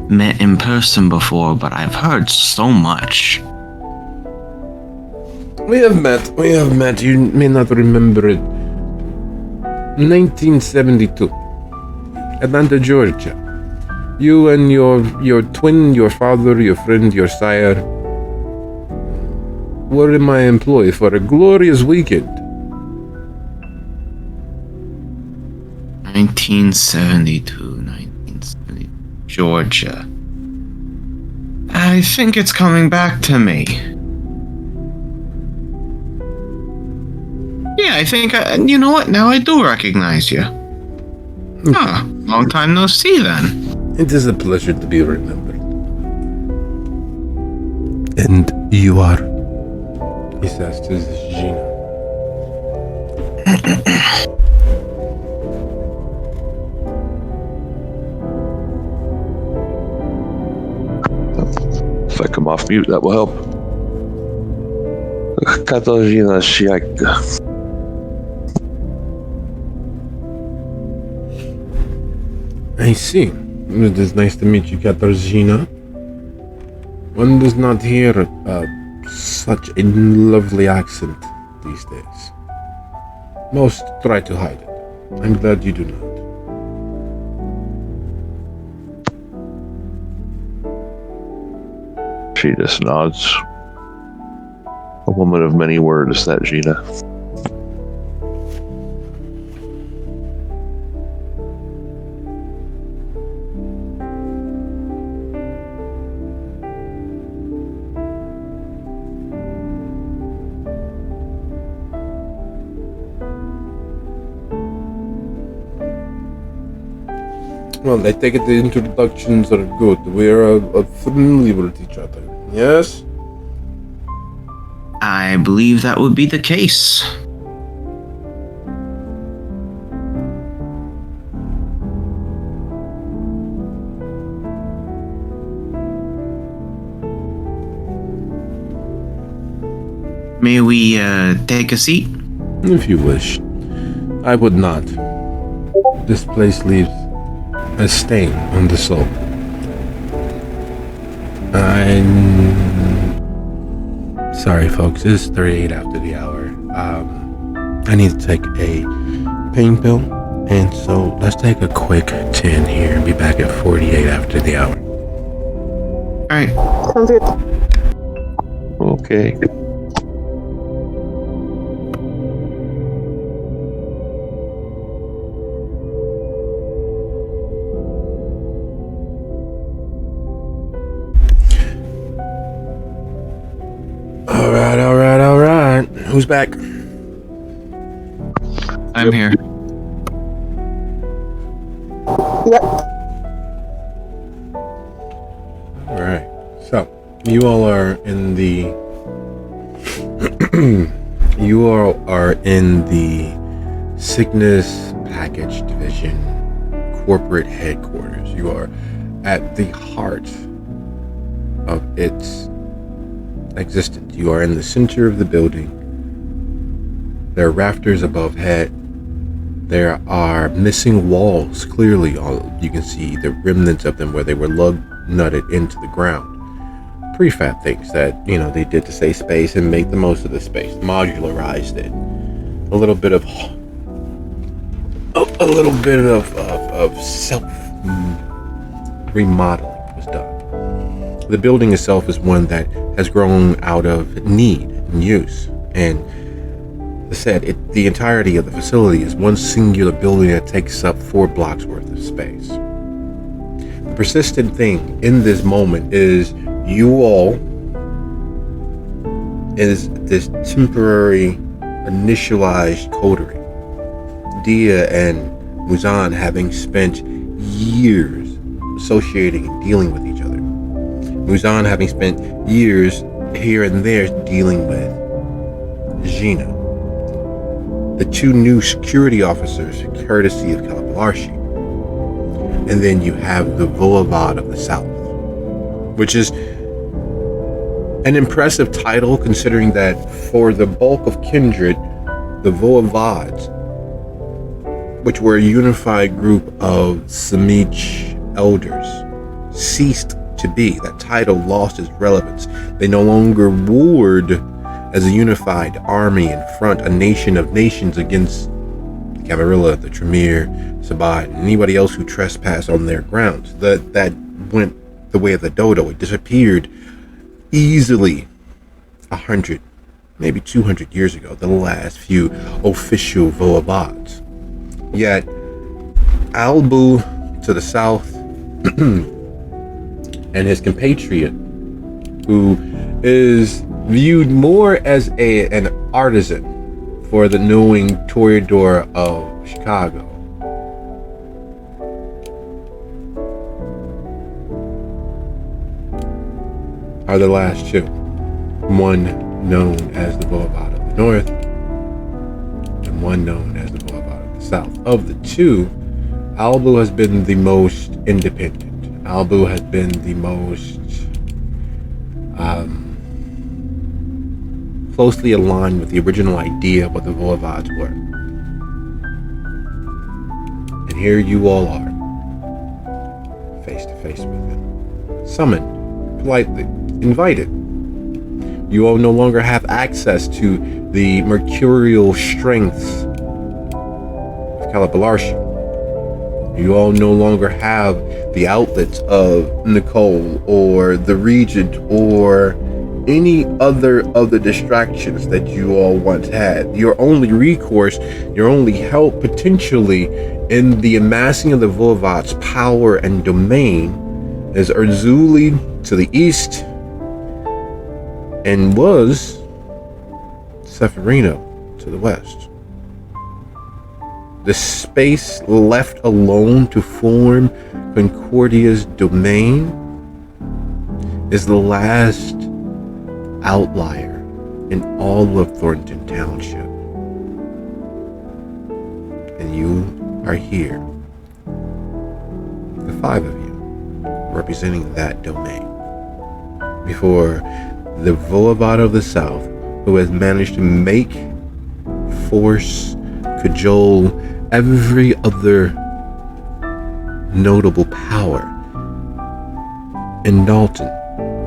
met in person before, but I've heard so much. We have met. You may not remember it. 1972. Atlanta, Georgia. You and your twin, your father, your friend, your sire were in my employ for a glorious weekend. 1972, Georgia. I think it's coming back to me. Yeah, I think, you know what? Now I do recognize you. Huh, long time no see then. It is a pleasure to be remembered. And you are, he says to Gina. I come off mute, that will help. Katarzyna Siaka. I see. It is nice to meet you, Katarzyna. One does not hear such a lovely accent these days. Most try to hide it. I'm glad you do not. She just nods. A woman of many words, that Gina. Well, I take it the introductions are good. We are familiar with each other. Yes? I believe that would be the case. May we take a seat? If you wish. I would not. This place leaves a stain on the soul. I'm sorry, folks. It's 38 after the hour. I need to take a pain pill, and so let's take a quick 10 here and be back at 48 after the hour. All right. Sounds good. Okay. All right. Who's back? I'm here. Yep. All right. So, you all are in the you all are in the Cygnus Package Division corporate headquarters. You are at the heart of its existence. You are in the center of the building. There are rafters above head. There are missing walls. Clearly, you can see the remnants of them where they were lug-nutted into the ground. Prefab things that, they did to save space and make the most of the space. Modularized it. A little bit of self remodeling was done. The building itself is one that has grown out of need and use. And as I said, the entirety of the facility is one singular building that takes up 4 blocks worth of space. The persistent thing in this moment is you all is this temporary initialized coterie. Dia and Muzan having spent years associating and dealing with each other. Muzan having spent years here and there dealing with Gina. The 2 new security officers, courtesy of Kalabalarshi. And then you have the Voivod of the South, which is an impressive title considering that for the bulk of Kindred, the Voivods, which were a unified group of Samich elders, ceased to be. That title lost its relevance. They no longer warred as a unified army in front a nation of nations against the Camarilla, the Tremere, Sabat, and anybody else who trespassed on their grounds. That went the way of the dodo. It disappeared easily 100, maybe 200 years ago, the last few official Voivods. Yet, Albu to the south and his compatriot, who is viewed more as an artisan for the knowing Toreador of Chicago, are the last 2. One known as the Voivod of the North, and one known as the Voivod of the South. Of the 2, Albu has been the most independent. Albu has been the most closely aligned with the original idea of what the Voivodes were. And here you all are, face to face with him, summoned, politely, invited. You all no longer have access to the mercurial strengths of Calabalarshi. You all no longer have the outlets of Nicole or the Regent or any other of the distractions that you all once had. Your only recourse, your only help potentially in the amassing of the Voivodes' power and domain is Erzuli to the east and was Seferino to the west. The space left alone to form Concordia's domain is the last outlier in all of Thornton Township. And you are here, the five of you, representing that domain, before the Voivode of the South, who has managed to make, force, cajole every other notable power in Dalton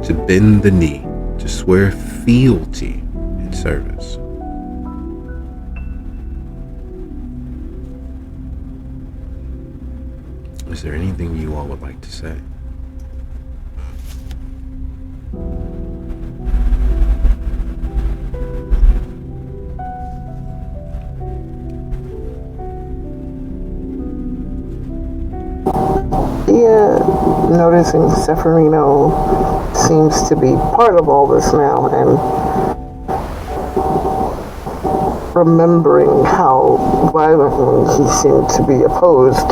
to bend the knee, to swear fealty and service. Is there anything you all would like to say? Yeah, noticing Seferino seems to be part of all this now, and remembering how violently he seemed to be opposed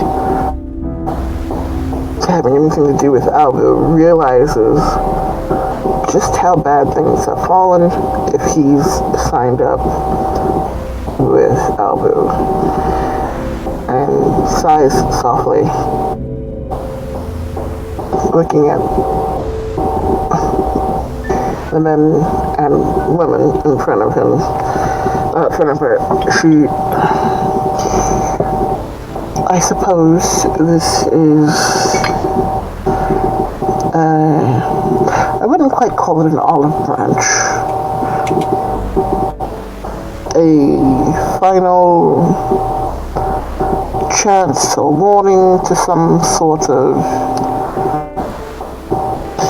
to having anything to do with Albu, realizes just how bad things have fallen if he's signed up with Albu, and sighs softly, looking at the men and women in front of him, in front of her. I suppose this is, I wouldn't quite call it an olive branch. A final chance or warning to some sort of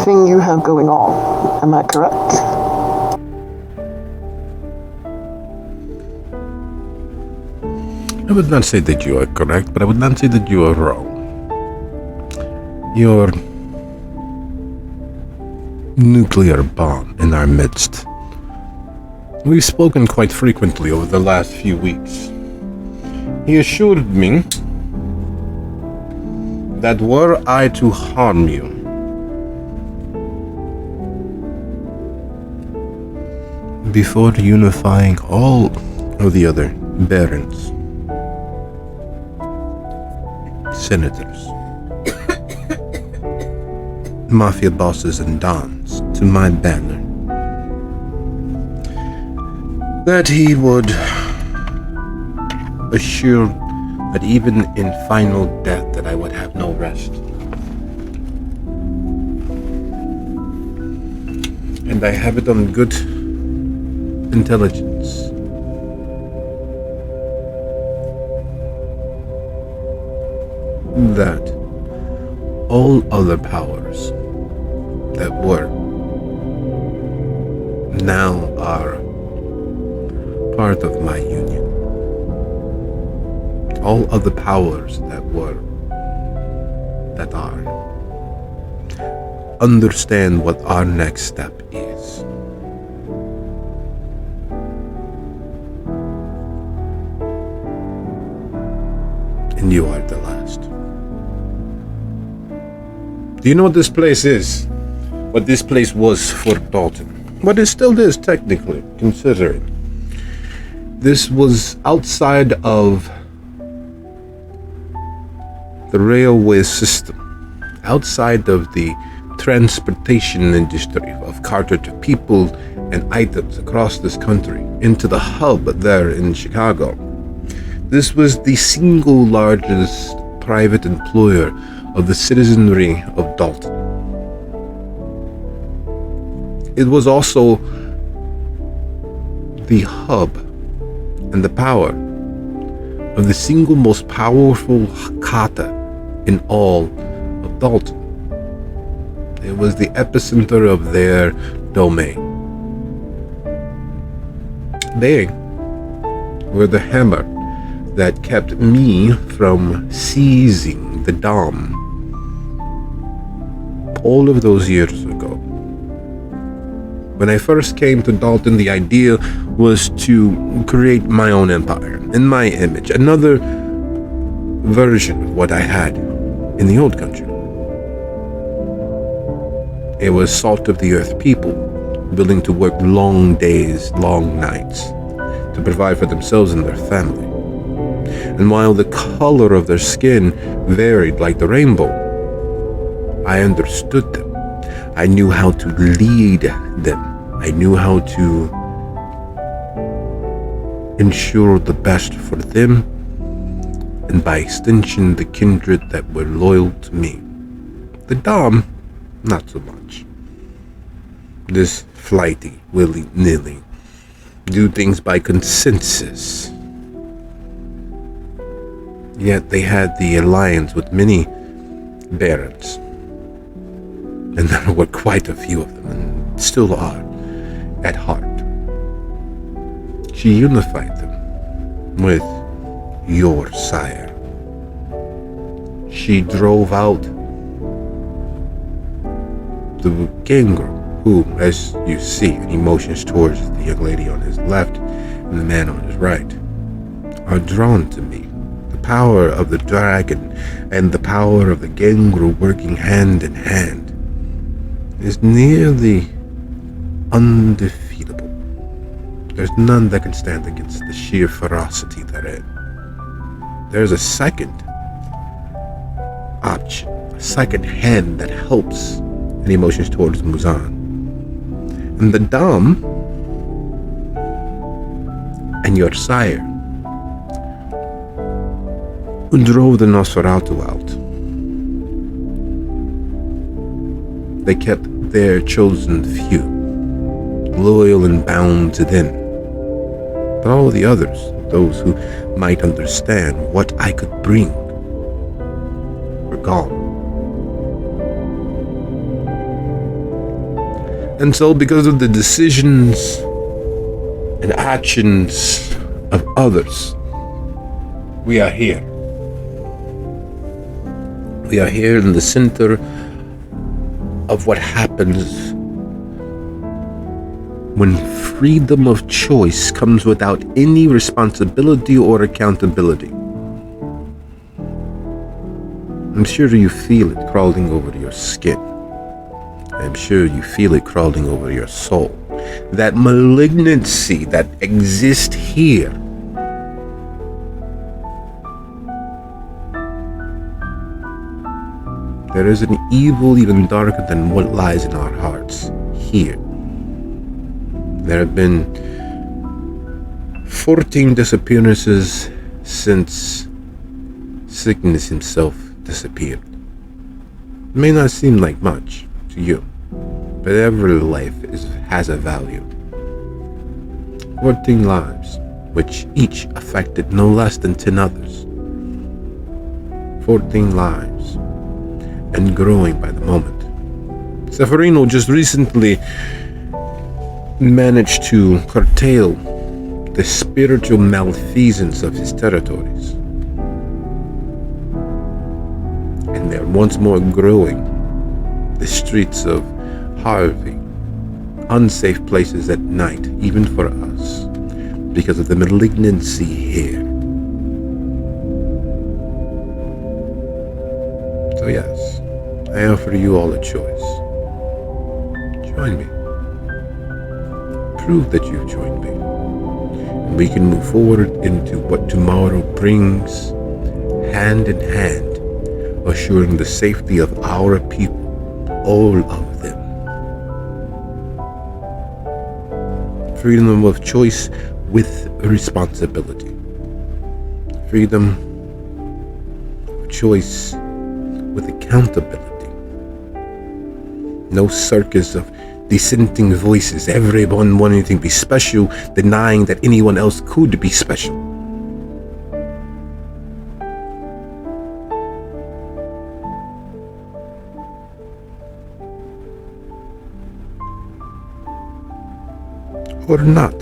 thing you have going on. Am I correct? I would not say that you are correct, but I would not say that you are wrong. Your nuclear bomb in our midst. We've spoken quite frequently over the last few weeks. He assured me that were I to harm you, before unifying all of the other barons, senators, mafia bosses and dons to my banner, that he would assure that even in final death that I would have no rest. And I have it on good intelligence that all other powers that were now are part of my union. All other powers that were, that are, understand what our next step is. And you are the last. Do you know what this place is? What this place was for Dalton? What it still is, technically, considering. This was outside of the railway system, outside of the transportation industry of carted people and items across this country into the hub there in Chicago. This was the single largest private employer of the citizenry of Dalton. It was also the hub and the power of the single most powerful kata in all of Dalton. It was the epicenter of their domain. They were the hammer that kept me from seizing the Dom all of those years ago. When I first came to Dalton, the idea was to create my own empire, in my image, another version of what I had in the old country. It was salt of the earth people, willing to work long days, long nights, to provide for themselves and their family. And while the color of their skin varied like the rainbow, I understood them. I knew how to lead them. I knew how to ensure the best for them, and by extension, the kindred that were loyal to me. The Dom, not so much. This flighty, willy-nilly, do things by consensus. Yet they had the alliance with many barons. And there were quite a few of them, and still are, at heart. She unified them with your sire. She drove out the gangrel, who, as you see, and he motions towards the young lady on his left and the man on his right, are drawn to me. The power of the dragon and the power of the gangrel working hand in hand is nearly undefeatable. There's none that can stand against the sheer ferocity therein. There's a second option, a second hand that helps, and he motions towards Muzan. And the Dom and your sire, who drove the Nosferatu out, they kept their chosen few, loyal and bound to them. But all the others, those who might understand what I could bring, were gone. And so, because of the decisions and actions of others, we are here. We are here in the center of what happens when freedom of choice comes without any responsibility or accountability. I'm sure you feel it crawling over your skin. I'm sure you feel it crawling over your soul. That malignancy that exists here. There is an evil even darker than what lies in our hearts here. There have been 14 disappearances since Sickness himself disappeared. It may not seem like much to you, but every life has a value. 14 lives, which each affected no less than 10 others. 14 lives, and growing by the moment. Severino just recently managed to curtail the spiritual malfeasance of his territories. And they're once more growing the streets of Harvey, unsafe places at night, even for us, because of the malignancy here. So yes, I offer you all a choice. Join me. Prove that you've joined me. And we can move forward into what tomorrow brings, hand in hand, assuring the safety of our people all of them. Freedom of choice with responsibility. Freedom of choice with accountability. No circus of dissenting voices, everyone wanting to be special, denying that anyone else could be special. Or not.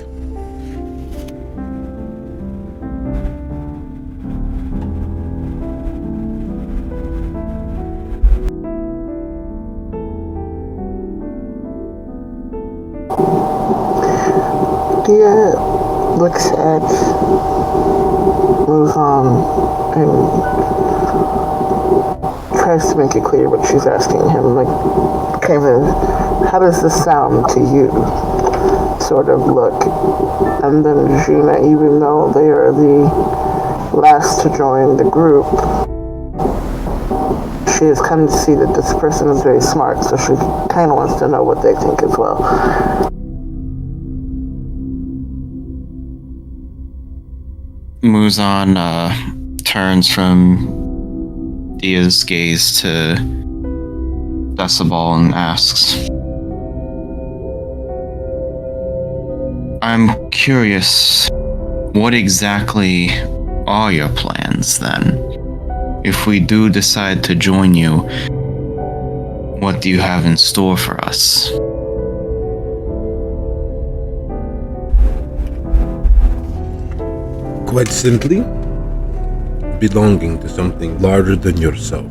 Dia looks at Muzan and tries to make it clear what she's asking him, like, kind of, how does this sound to you? Sort of look. And then Gina, even though they are the last to join the group, she has come to see that this person is very smart, so she kind of wants to know what they think as well. Muzan turns from Dia's gaze to Decibel and asks, I'm curious, what exactly are your plans then? If we do decide to join you, what do you have in store for us? Quite simply, belonging to something larger than yourself.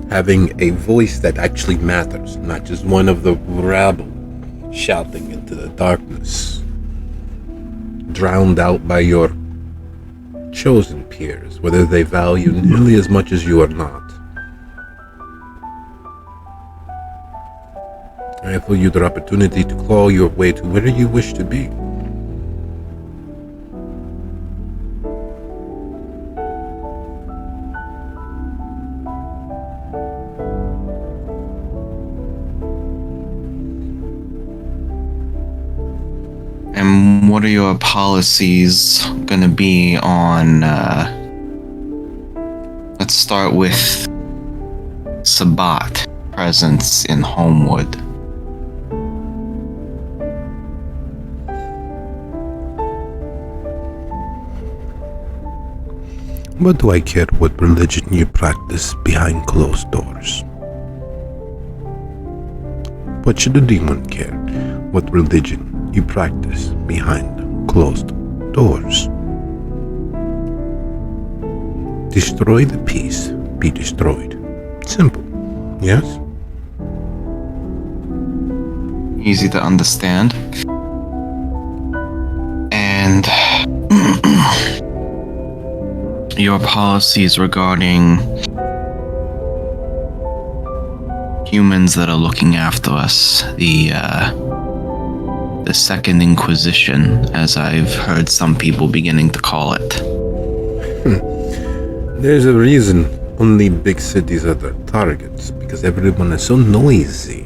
Having a voice that actually matters, not just one of the rabble shouting into the darkness, drowned out by your chosen peers, whether they value nearly as much as you or not. I offer you the opportunity to claw your way to where you wish to be. And what are your policies gonna be on, let's start with Sabat presence in Homewood. What do I care what religion you practice behind closed doors? What should a demon care what religion you practice behind closed doors? Destroy the peace, be destroyed. Simple, yes? Easy to understand. And your policies regarding humans that are looking after us, the Second Inquisition, as I've heard some people beginning to call it. There's a reason only big cities are the targets, because everyone is so noisy.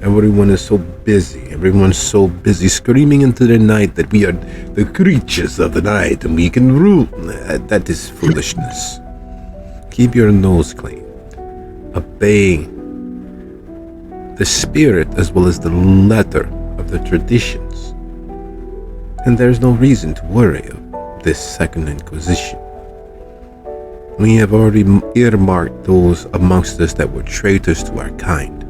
Everyone is so busy. Everyone's so busy screaming into the night that we are the creatures of the night and we can rule. That is foolishness. Keep your nose clean. Obey the spirit as well as the letter of the traditions. And there's no reason to worry of this Second Inquisition. We have already earmarked those amongst us that were traitors to our kind.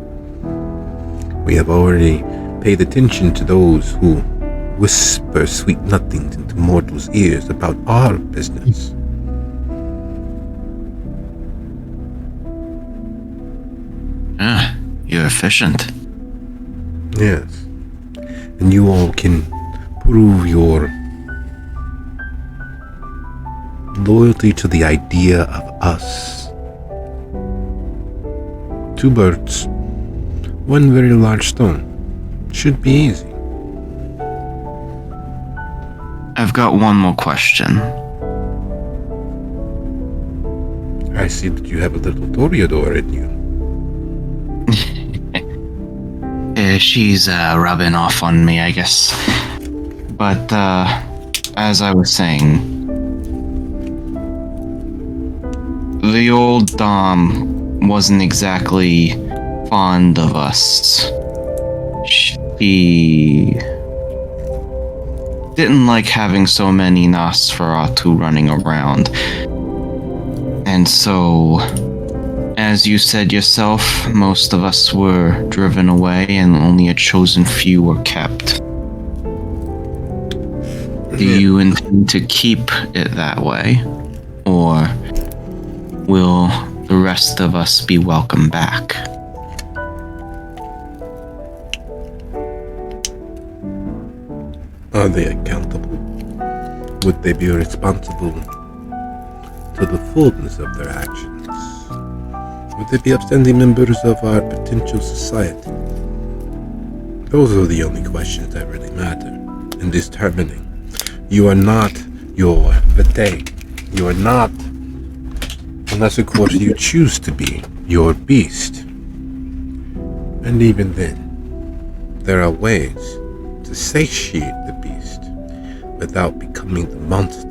We have already paid attention to those who whisper sweet nothings into mortals' ears about our business. You're efficient. Yes. And you all can prove your loyalty to the idea of us. Two birds, one very large stone. Should be easy. I've got one more question. I see that you have a little Toreador in you. she's rubbing off on me, I guess. But as I was saying, the old Dom wasn't exactly fond of us. She didn't like having so many Nosferatu running around. And so, as you said yourself, most of us were driven away and only a chosen few were kept. Do you intend to keep it that way? Or will the rest of us be welcome back? Are they accountable? Would they be responsible to the fullness of their actions? Would they be upstanding members of our potential society? Those are the only questions that really matter in determining. You are not your vete. You are not, unless of course you choose to be, your beast. And even then, there are ways to satiate the beast without becoming the monster.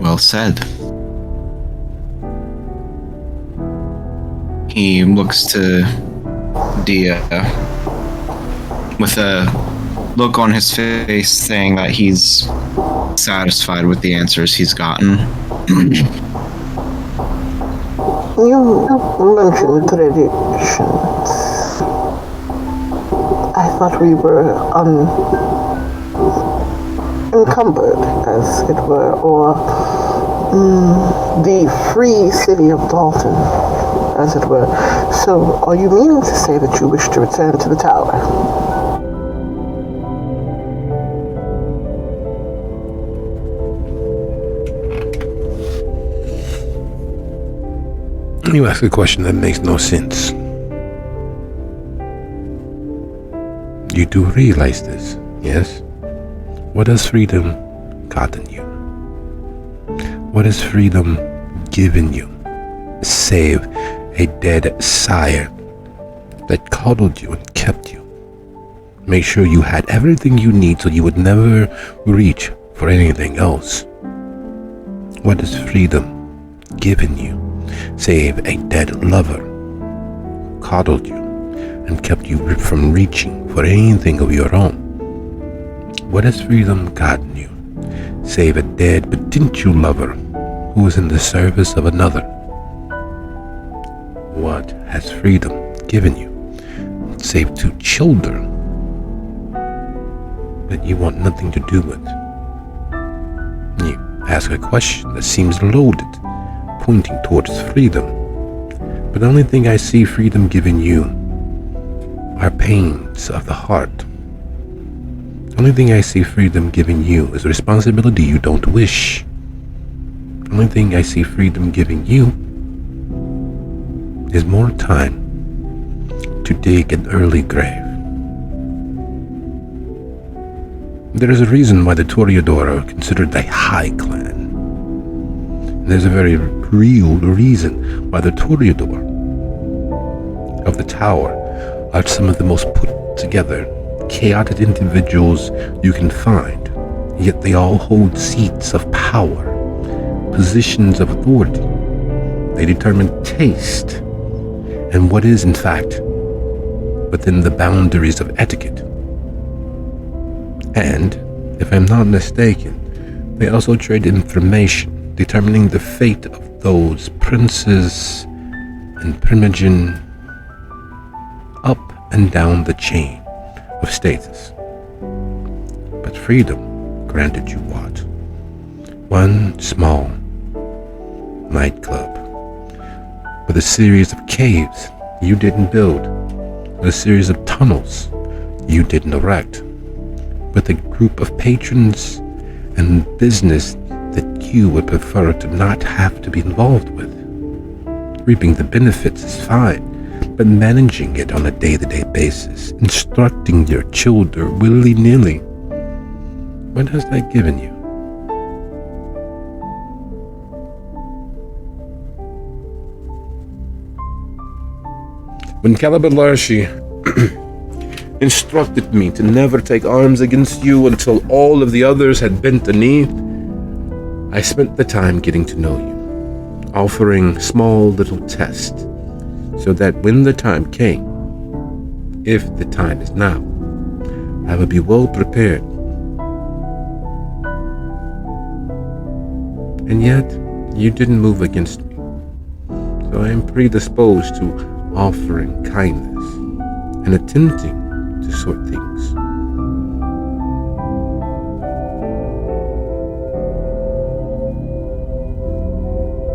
Well said. He looks to Dia with a look on his face saying that he's satisfied with the answers he's gotten. You mentioned traditions. I thought we were encumbered, as it were, or the free city of Dalton, as it were. So, are you meaning to say that you wish to return to the tower? You ask a question that makes no sense. You do realize this, yes? What has freedom gotten you? What has freedom given you? Save a dead sire that coddled you and kept you. Make sure you had everything you need so you would never reach for anything else. What has freedom given you? Save a dead lover who coddled you and kept you from reaching for anything of your own. What has freedom gotten you? Save a dead potential lover who was in the service of another. What has freedom given you? Save 2 children that you want nothing to do with. You ask a question that seems loaded, pointing towards freedom. But the only thing I see freedom giving you are pains of the heart. The only thing I see freedom giving you is a responsibility you don't wish. The only thing I see freedom giving you is more time to dig an early grave. There is a reason why the Toreador are considered a high clan. And there's a very real reason why the Toreador of the tower are some of the most put together, chaotic individuals you can find, yet they all hold seats of power, positions of authority. They determine taste and what is, in fact, within the boundaries of etiquette. And, if I'm not mistaken, they also trade information, determining the fate of those princes and primogen up and down the chain of status. But freedom granted you what? One small nightclub with a series of caves you didn't build, with a series of tunnels you didn't erect, with a group of patrons and business that you would prefer to not have to be involved with. Reaping the benefits is fine, but managing it on a day-to-day basis, instructing your children willy-nilly. What has that given you? When Calabalarshi instructed me to never take arms against you until all of the others had bent the knee, I spent the time getting to know you, offering small little tests, so that when the time came, if the time is now, I would be well prepared. And yet, you didn't move against me, so I am predisposed to offering kindness and attempting to sort things.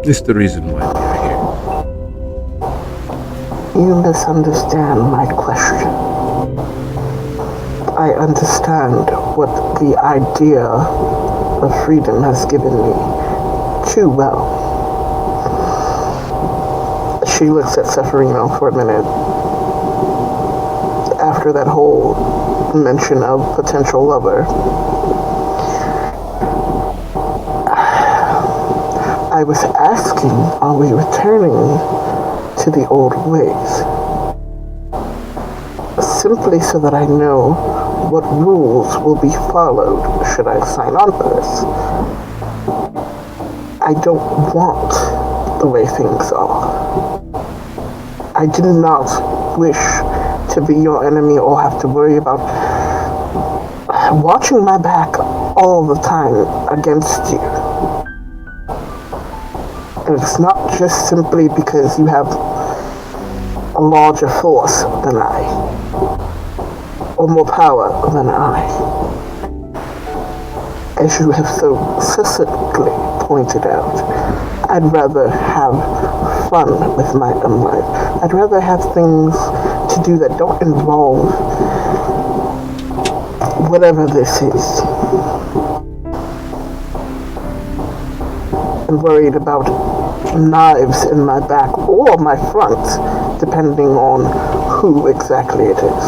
It's the reason why we are here. You misunderstand my question. I understand what the idea of freedom has given me too well. She looks at Seferino for a minute. After that whole mention of potential lover, I was asking, are we returning to the old ways? Simply so that I know what rules will be followed should I sign on for this. I don't want the way things are. I do not wish to be your enemy or have to worry about watching my back all the time against you. And it's not just simply because you have a larger force than I, or more power than I. As you have so succinctly pointed out, I'd rather have fun with my own life. I'd rather have things to do that don't involve whatever this is. I'm worried about knives in my back or my front, depending on who exactly it is.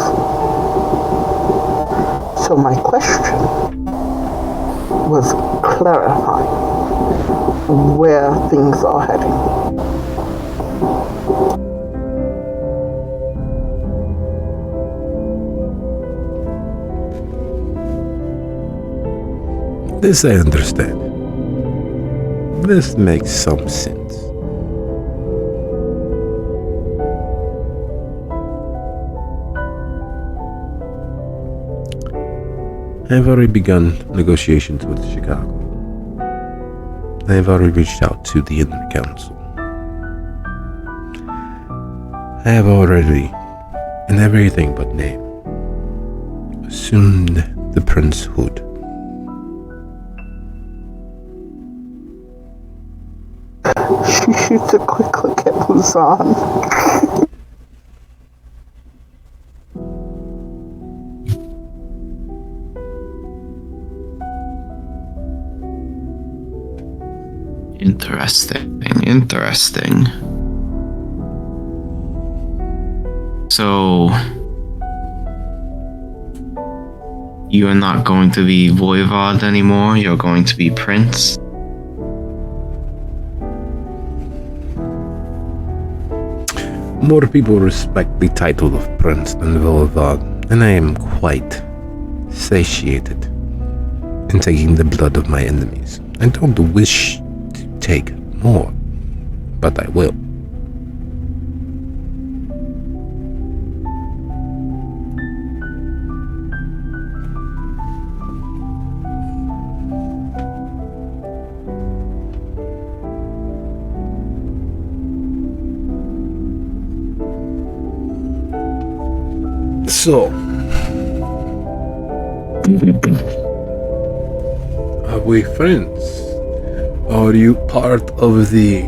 So my question was clarifying where things are heading. This I understand. This makes some sense. I've already begun negotiations with Chicago. I've already reached out to the Inner Council. I have already, in everything but name, assumed the princehood. She shoots a quick look at Luzon. Interesting. So, you are not going to be Voivod anymore, you're going to be Prince? More people respect the title of Prince than Voivod, and I am quite satiated in taking the blood of my enemies. I don't wish to take more, but I will. So, are we friends? Are you part of the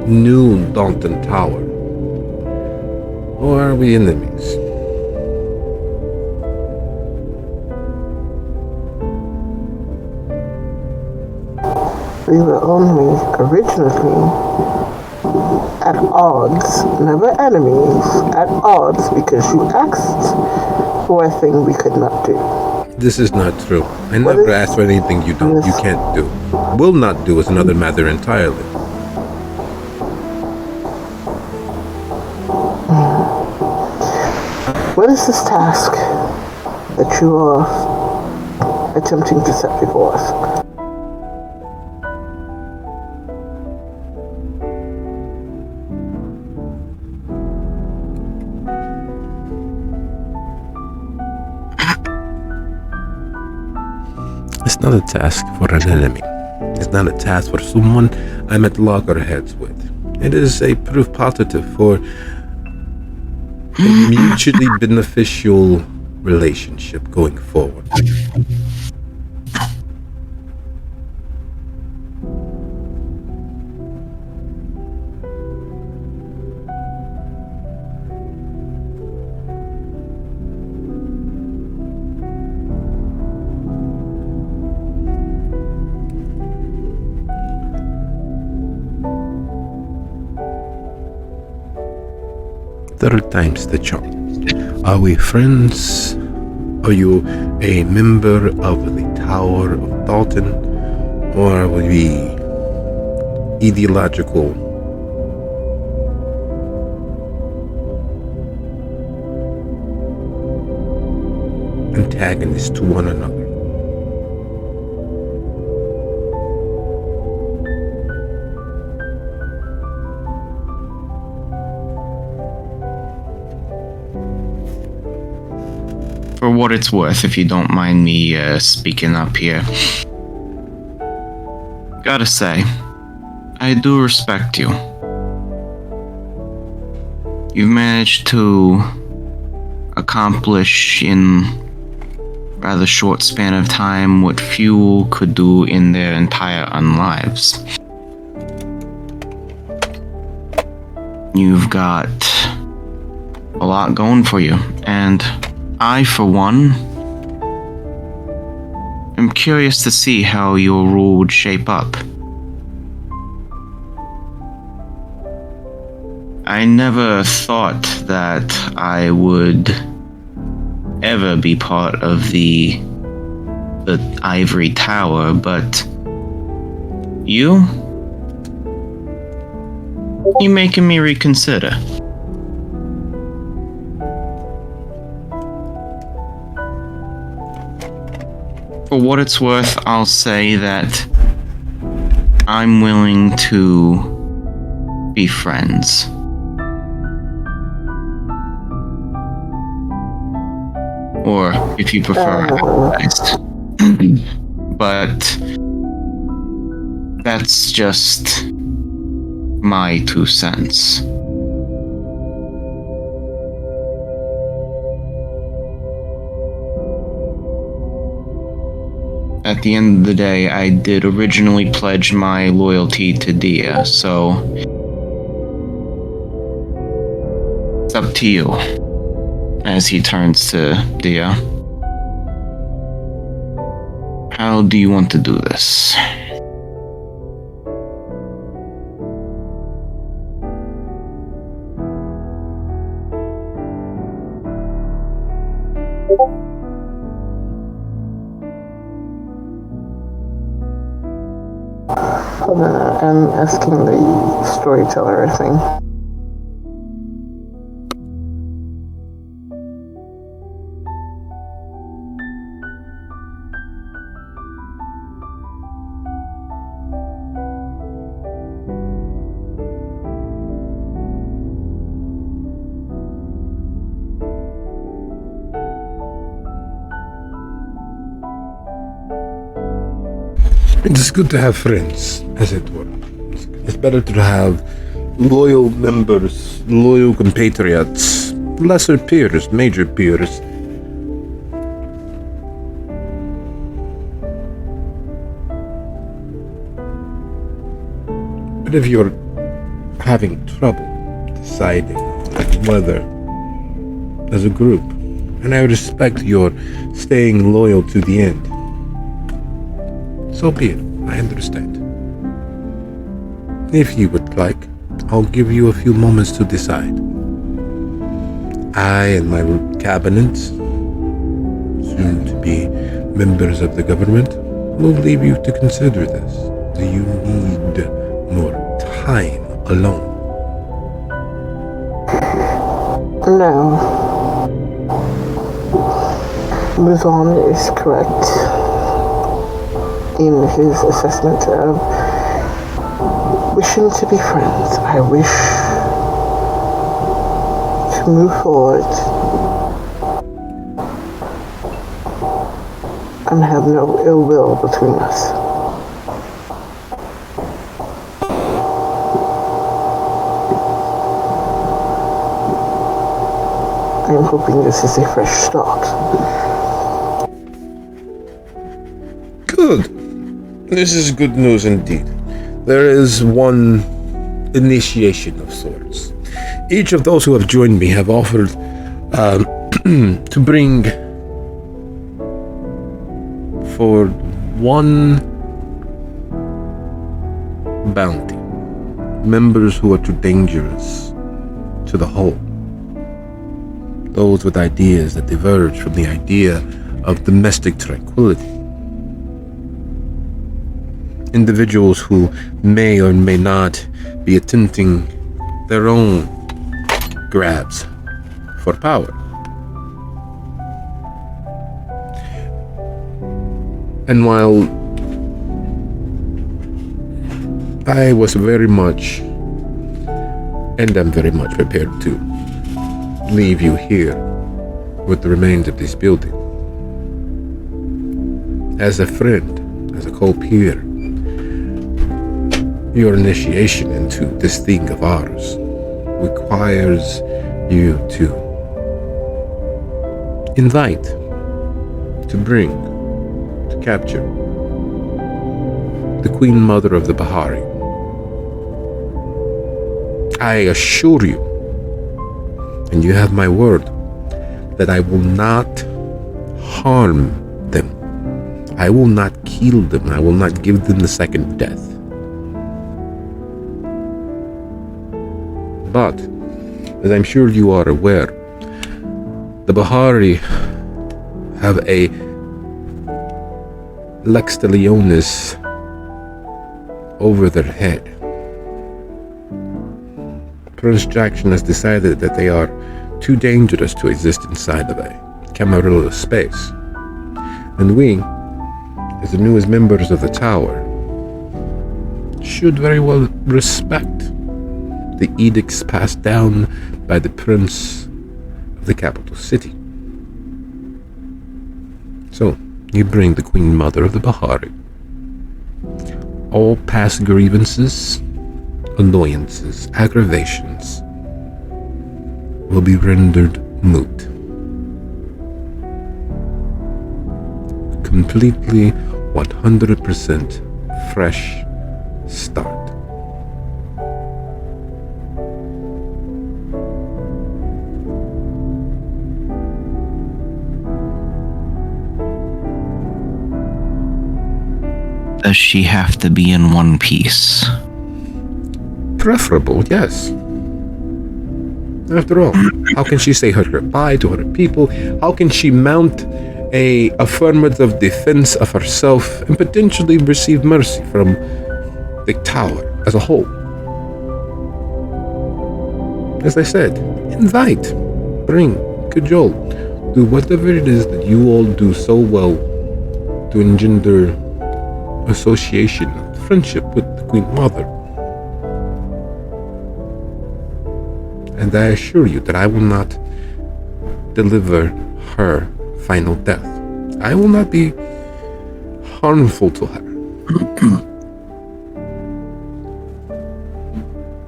new Daunton Tower? Or are we enemies? We were only originally at odds, never enemies, at odds because you asked for a thing we could not do. This is not true. I never asked for anything you can't do. Will not do is another matter entirely. What is this task that you are attempting to set before us? It's not a task for an enemy. It's not a task for someone I'm at loggerheads with. It is a proof positive for a mutually beneficial relationship going forward. Third time's the charm. Are we friends? Are you a member of the Tower of Dalton? Or are we ideological antagonists to one another? For what it's worth, if you don't mind me speaking up here, gotta say, I do respect you. You've managed to accomplish in rather short span of time what few could do in their entire unlives. You've got a lot going for you, and I, for one, am curious to see how your rule would shape up. I never thought that I would ever be part of the Ivory Tower, but you're making me reconsider. For what it's worth, I'll say that I'm willing to be friends. Or, if you prefer, allies. But that's just my 2 cents. At the end of the day, I did originally pledge my loyalty to Dia, so it's up to you. As he turns to Dia, how do you want to do this? I'm asking the storyteller, I think. It's good to have friends, as it were. It's better to have loyal members, loyal compatriots, lesser peers, major peers. But if you're having trouble deciding on whether, as a group, and I respect your staying loyal to the end, so be it. I understand. If you would like, I'll give you a few moments to decide. I and my cabinet, soon to be members of the government, will leave you to consider this. Do you need more time alone? No. Muzon is correct in his assessment of wishing to be friends. I wish to move forward and have no ill will between us. I'm hoping this is a fresh start. Good. This is good news indeed. There is one initiation of sorts. Each of those who have joined me have offered to bring for one bounty members who are too dangerous to the whole. Those with ideas that diverge from the idea of domestic tranquility. Individuals who may or may not be attempting their own grabs for power. And while I was very much, and am very much prepared to leave you here with the remains of this building, as a friend, as a co-peer, your initiation into this thing of ours requires you to invite, to bring, to capture the Queen Mother of the Bahari. I assure you, and you have my word, that I will not harm them. I will not kill them. I will not give them the second death. But, as I'm sure you are aware, the Bahari have a lex talionis over their head. Prince Jackson has decided that they are too dangerous to exist inside of a Camarilla space. And we, as the newest members of the Tower, should very well respect the edicts passed down by the Prince of the capital city. So, you bring the Queen Mother of the Bahari. All past grievances, annoyances, aggravations will be rendered moot. Completely 100% fresh start. Does she have to be in one piece? Preferable, yes. After all, how can she say her goodbye to her people? How can she mount a affirmative defense of herself and potentially receive mercy from the Tower as a whole? As I said, invite, bring, cajole, do whatever it is that you all do so well to engender association, friendship with the Queen Mother. And I assure you that I will not deliver her final death. I will not be harmful to her.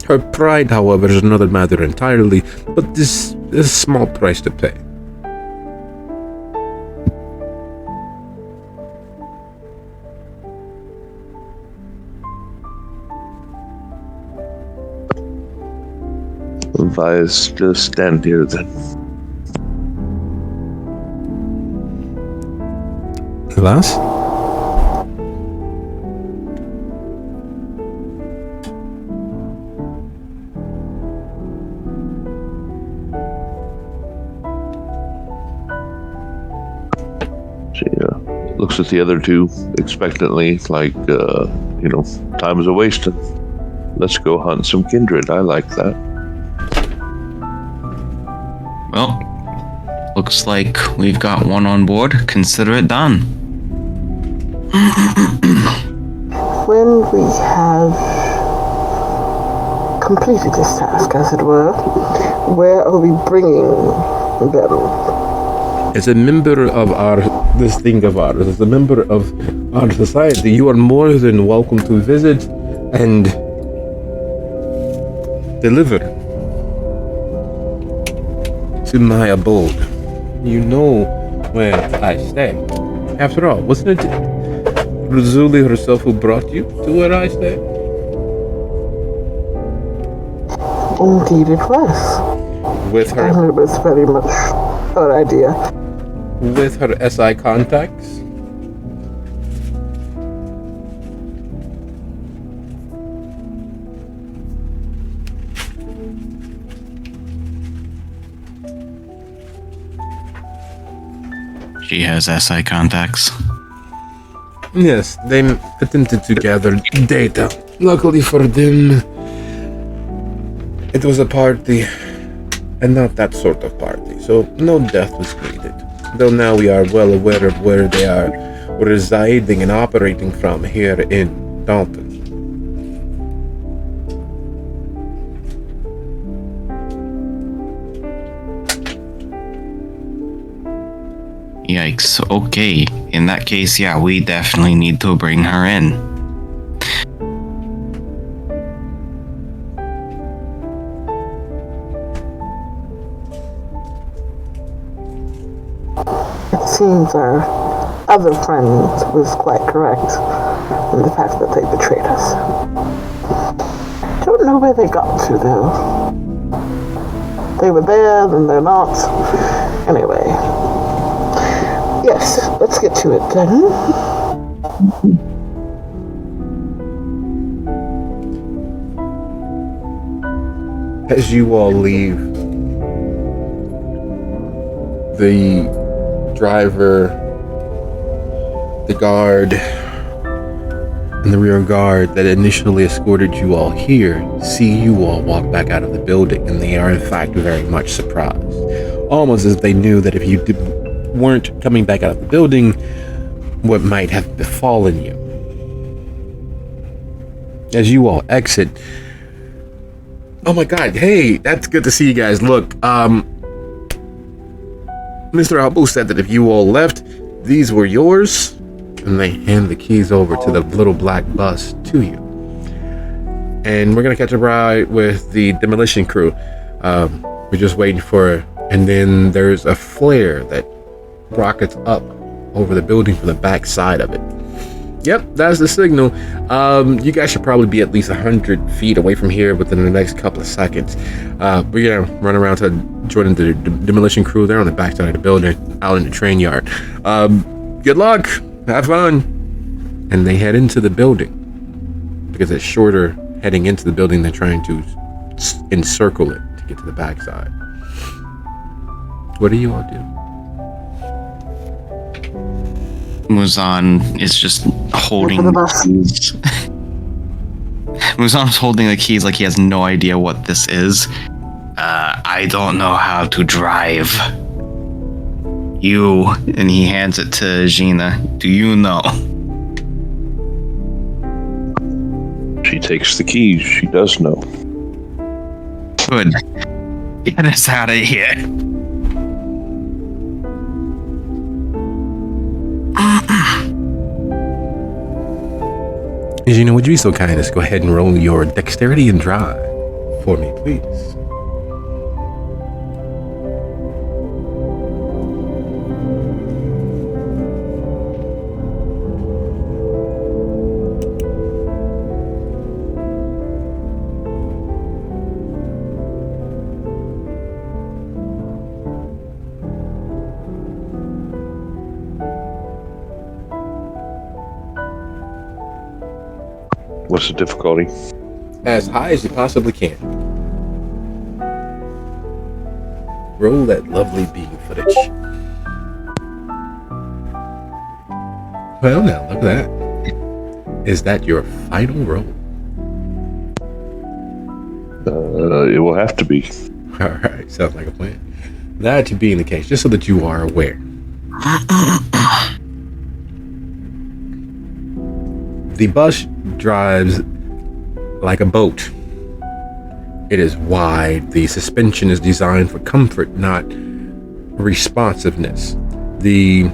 Her pride, however, is another matter entirely, but this is a small price to pay. Vi's just stand here then. Alas? at the other two expectantly, like, time is a wasting. Let's go hunt some kindred. I like that. Well, looks like we've got one on board. Consider it done. When we have completed this task, as it were, where are we bringing them? As a member of this thing of ours, as a member of our society, you are more than welcome to visit and deliver to my abode. You know where I stay. After all, wasn't it Razuli herself who brought you to where I stay? Indeed it was. With her, And it was very much her idea. with her SI contacts? She has SI contacts. Yes, they attempted to gather data. Luckily for them, it was a party, and not that sort of party, so no death was needed. Though now we are well aware of where they are residing and operating from here in Dalton. Yikes. Okay. In that case, yeah, we definitely need to bring her in. It seems our other friend was quite correct in the fact that they betrayed us. Don't know where they got to, though. They were there, then they're not. Anyway. Yes, let's get to it then. As you all leave, the driver, the guard, and the rear guard that initially escorted you all here see you all walk back out of the building, and they are in fact very much surprised. Almost as if they knew that if you weren't coming back out of the building, what might have befallen you. As you all exit, oh my god, hey, that's good to see you guys. Look, Mr. Abu said that if you all left, these were yours, and they hand the keys over to the little black bus to you. And we're gonna catch a ride with the demolition crew. We're just waiting for, and then there's a flare that rockets up over the building from the back side of it. Yep, that's the signal. You guys should probably be at least 100 feet away from here within the next couple of seconds. We're gonna run around to join the demolition crew. They're on the back side of the building, out in the train yard. Good luck, have fun. And they head into the building because it's shorter heading into the building than trying to encircle it to get to the back side. What do you all do? Muzan is just holding the keys. Muzan's holding the keys like he has no idea what this is. I don't know how to drive. You, and he hands it to Gina. Do you know? She takes the keys. She does know. Good. Get us out of here. Gina, would you be so kind as to go ahead and roll your dexterity and drive for me, please? What's the difficulty? As high as you possibly can. Roll that lovely beam footage. Well, now look at that. Is that your final roll? It will have to be. All right, sounds like a plan. That being the case, just so that you are aware, the bus drives like a boat. It is wide. The suspension is designed for comfort, not responsiveness. The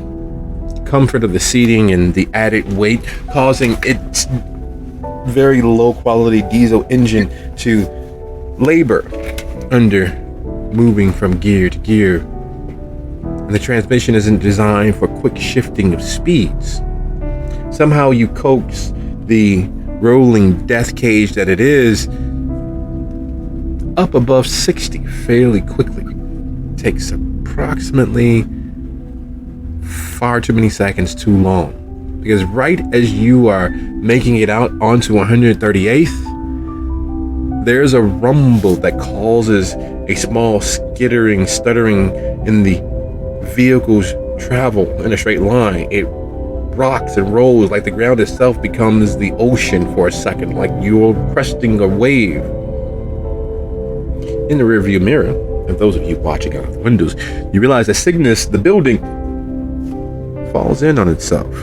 comfort of the seating and the added weight causing its very low quality diesel engine to labor under moving from gear to gear. And the transmission isn't designed for quick shifting of speeds. Somehow you coax the rolling death cage that it is up above 60 fairly quickly. It takes approximately far too many seconds too long, because right as you are making it out onto 138th, there's a rumble that causes a small skittering, stuttering in the vehicle's travel in a straight line. It rocks and rolls like the ground itself becomes the ocean for a second, like you're cresting a wave. In the rearview mirror, and those of you watching out of the windows, you realize that Cygnus, the building, falls in on itself.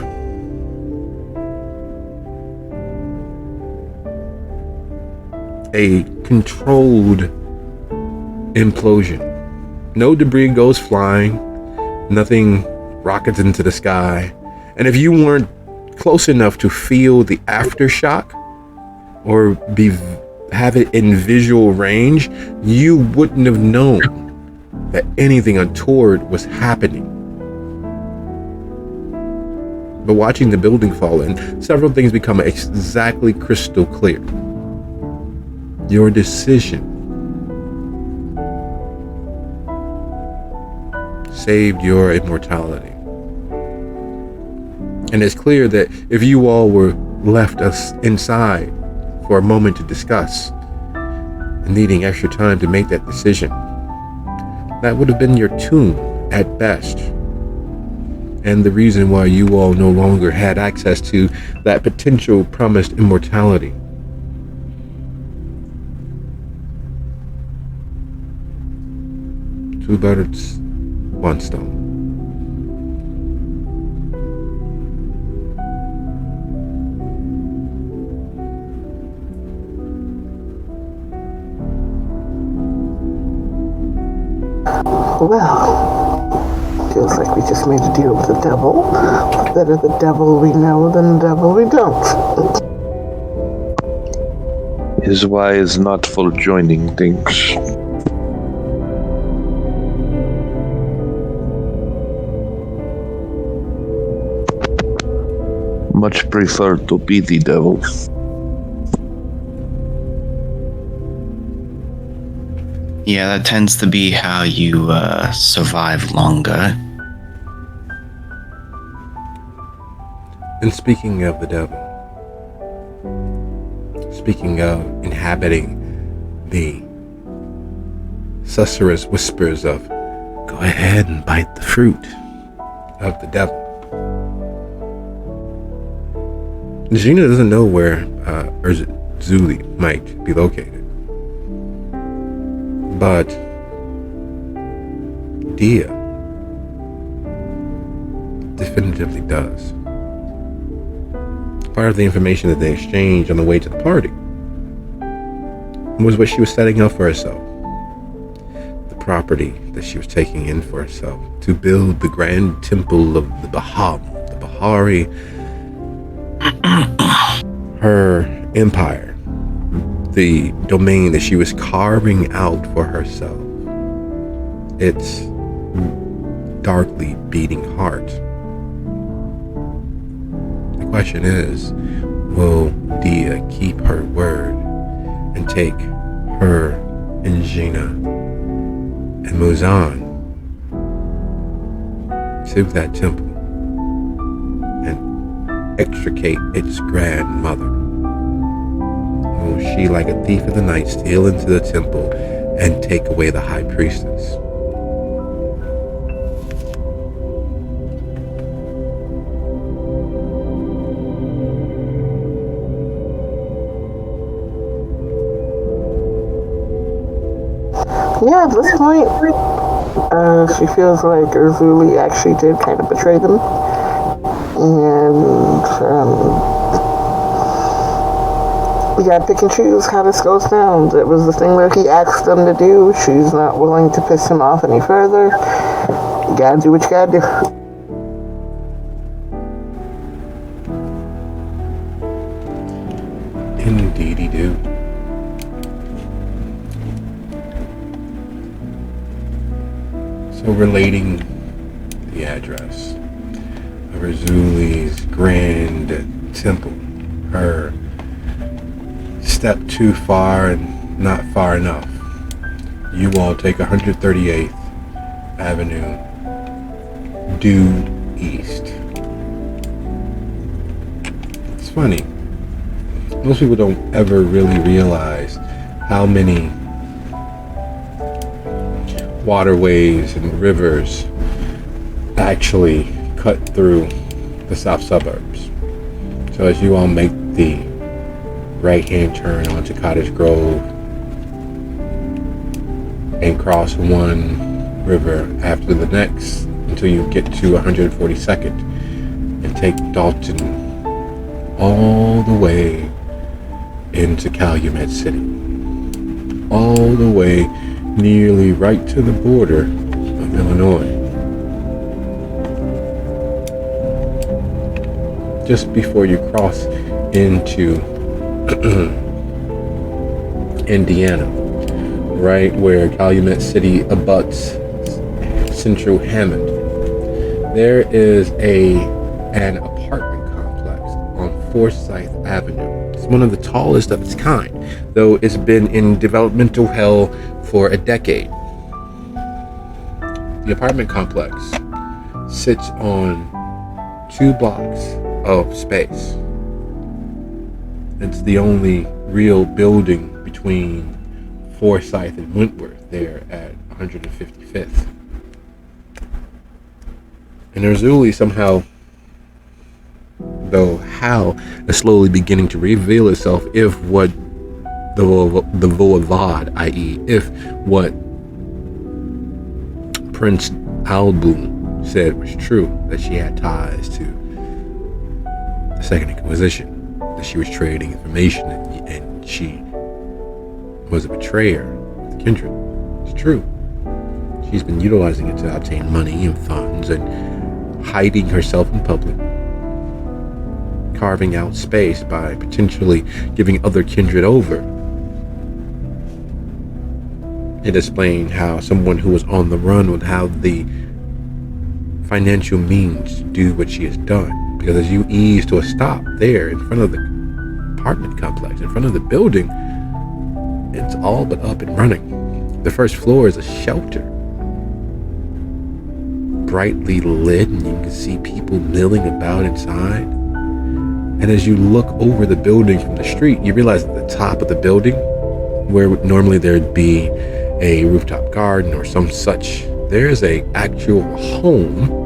A controlled implosion. No debris goes flying, nothing rockets into the sky. And if you weren't close enough to feel the aftershock or have it in visual range, you wouldn't have known that anything untoward was happening. But watching the building fall in, several things become exactly crystal clear. Your decision saved your immortality. And it's clear that if you all were left us inside for a moment to discuss and needing extra time to make that decision, that would have been your tomb at best. And the reason why you all no longer had access to that potential promised immortality. Two birds, one stone. Well, feels like we just made a deal with the devil. Better the devil we know than the devil we don't. His way is not for joining things. Much prefer to be the devil. Yeah, that tends to be how you survive longer. And speaking of the devil, speaking of inhabiting the susurrus whispers of, go ahead and bite the fruit of the devil. Gina doesn't know where Zuli might be located. But Dia definitively does. Part of the information that they exchanged on the way to the party was what she was setting up for herself. The property that she was taking in for herself to build the grand temple of the Bahari, her empire. The domain that she was carving out for herself. Its darkly beating heart. The question is, will Dia keep her word and take her and Gina and Muzan to that temple and extricate its grandmother? Will she, like a thief in the night, steal into the temple and take away the high priestess? Yeah, at this point, she feels like Urzuli actually did kind of betray them. And, we gotta pick and choose how this goes down. It was the thing that he asked them to do. She's not willing to piss him off any further. You gotta do what you gotta do. Indeedy do. So relating the address of Urzuli's grand temple, her step too far and not far enough. You all take 138th Avenue due east. It's funny. Most people don't ever really realize how many waterways and rivers actually cut through the south suburbs. So as you all make the right-hand turn onto Cottage Grove and cross one river after the next until you get to 142nd and take Dalton all the way into Calumet City, all the way nearly right to the border of Illinois. Just before you cross into Indiana, right where Calumet City abuts Central Hammond, there is an apartment complex on Forsyth Avenue. It's one of the tallest of its kind, though it's been in developmental hell for a decade. The apartment complex sits on 2 blocks of space. It's the only real building between Forsyth and Wentworth there at 155th. And Urzuli somehow, though how, is slowly beginning to reveal itself if what the Voivod, i.e., if what Prince Album said was true, that she had ties to the Second Inquisition, that she was trading information and she was a betrayer of the kindred. It's true. She's been utilizing it to obtain money and funds and hiding herself in public, carving out space by potentially giving other kindred over, and explain how someone who was on the run would have the financial means to do what she has done. Because as you ease to a stop there in front of the apartment complex, in front of the building, it's all but up and running. The first floor is a shelter, brightly lit, and you can see people milling about inside. And as you look over the building from the street, you realize at the top of the building, where normally there'd be a rooftop garden or some such, there's a actual home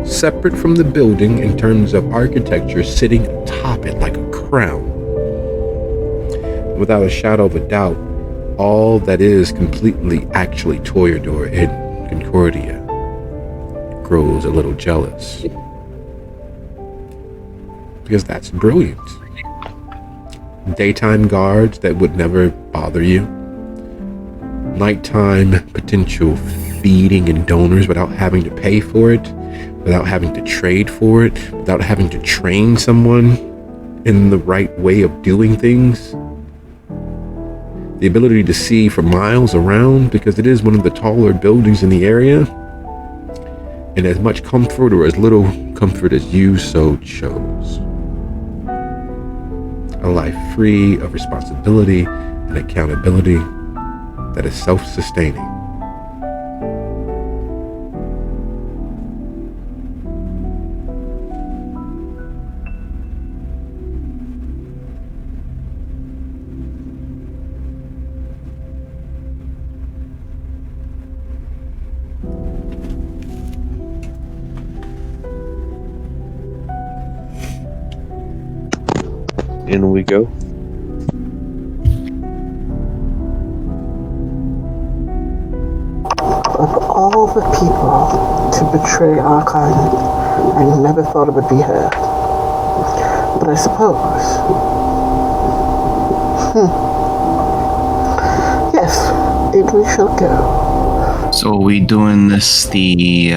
separate from the building in terms of architecture, sitting atop it like a crown. Without a shadow of a doubt, all that is completely actually Toreador in Concordia grows a little jealous. Because that's brilliant. Daytime guards that would never bother you. Nighttime potential feeding and donors without having to pay for it, without having to trade for it, without having to train someone in the right way of doing things. The ability to see for miles around, because it is one of the taller buildings in the area, and as much comfort or as little comfort as you so chose. A life free of responsibility and accountability that is self-sustaining. In we go. the people to betray our kind. I never thought it would be her. But I suppose. Yes, it we shall go. So are we doing this the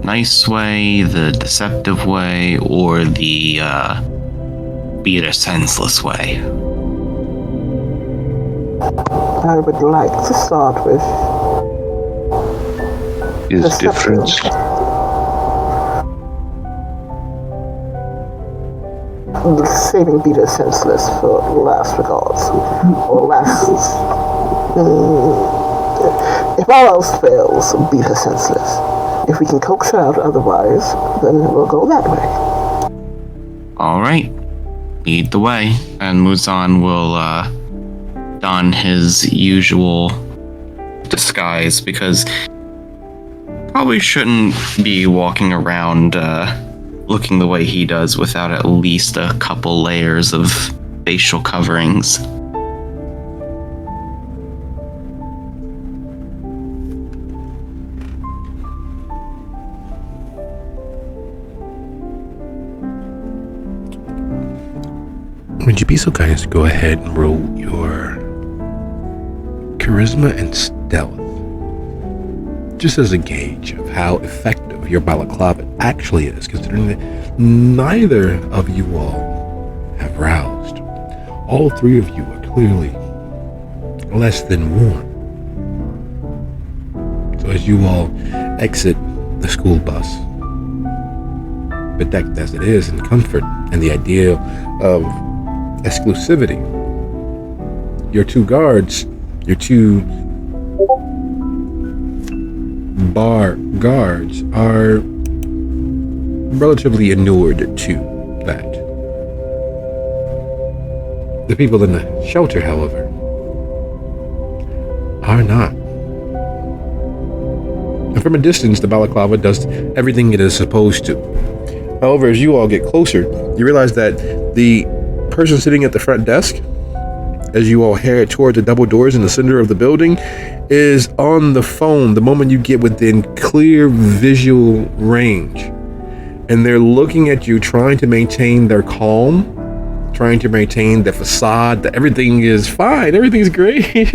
nice way, the deceptive way, or the beat her senseless way? I would like to start with Is deception. difference. Saving Peter senseless for last regards. Or last. If all else fails, beat her senseless. If we can coax her out otherwise, then we'll go that way. Alright. Lead the way. And Muzan will don his usual disguise because probably shouldn't be walking around looking the way he does without at least a couple layers of facial coverings. Would you be so kind as to go ahead and roll your charisma and stealth? Just as a gauge of how effective your balaclava actually is, considering that neither of you all have roused. All three of you are clearly less than warm. So as you all exit the school bus, bedecked as it is in comfort and the idea of exclusivity, your two guards, your two bar guards are relatively inured to that. The people in the shelter, however, are not. And from a distance, the balaclava does everything it is supposed to. However, as you all get closer, you realize that the person sitting at the front desk, as you all head toward the double doors in the center of the building, is on the phone the moment you get within clear visual range. And they're looking at you, trying to maintain their calm, trying to maintain the facade that everything is fine, everything's great. Hey,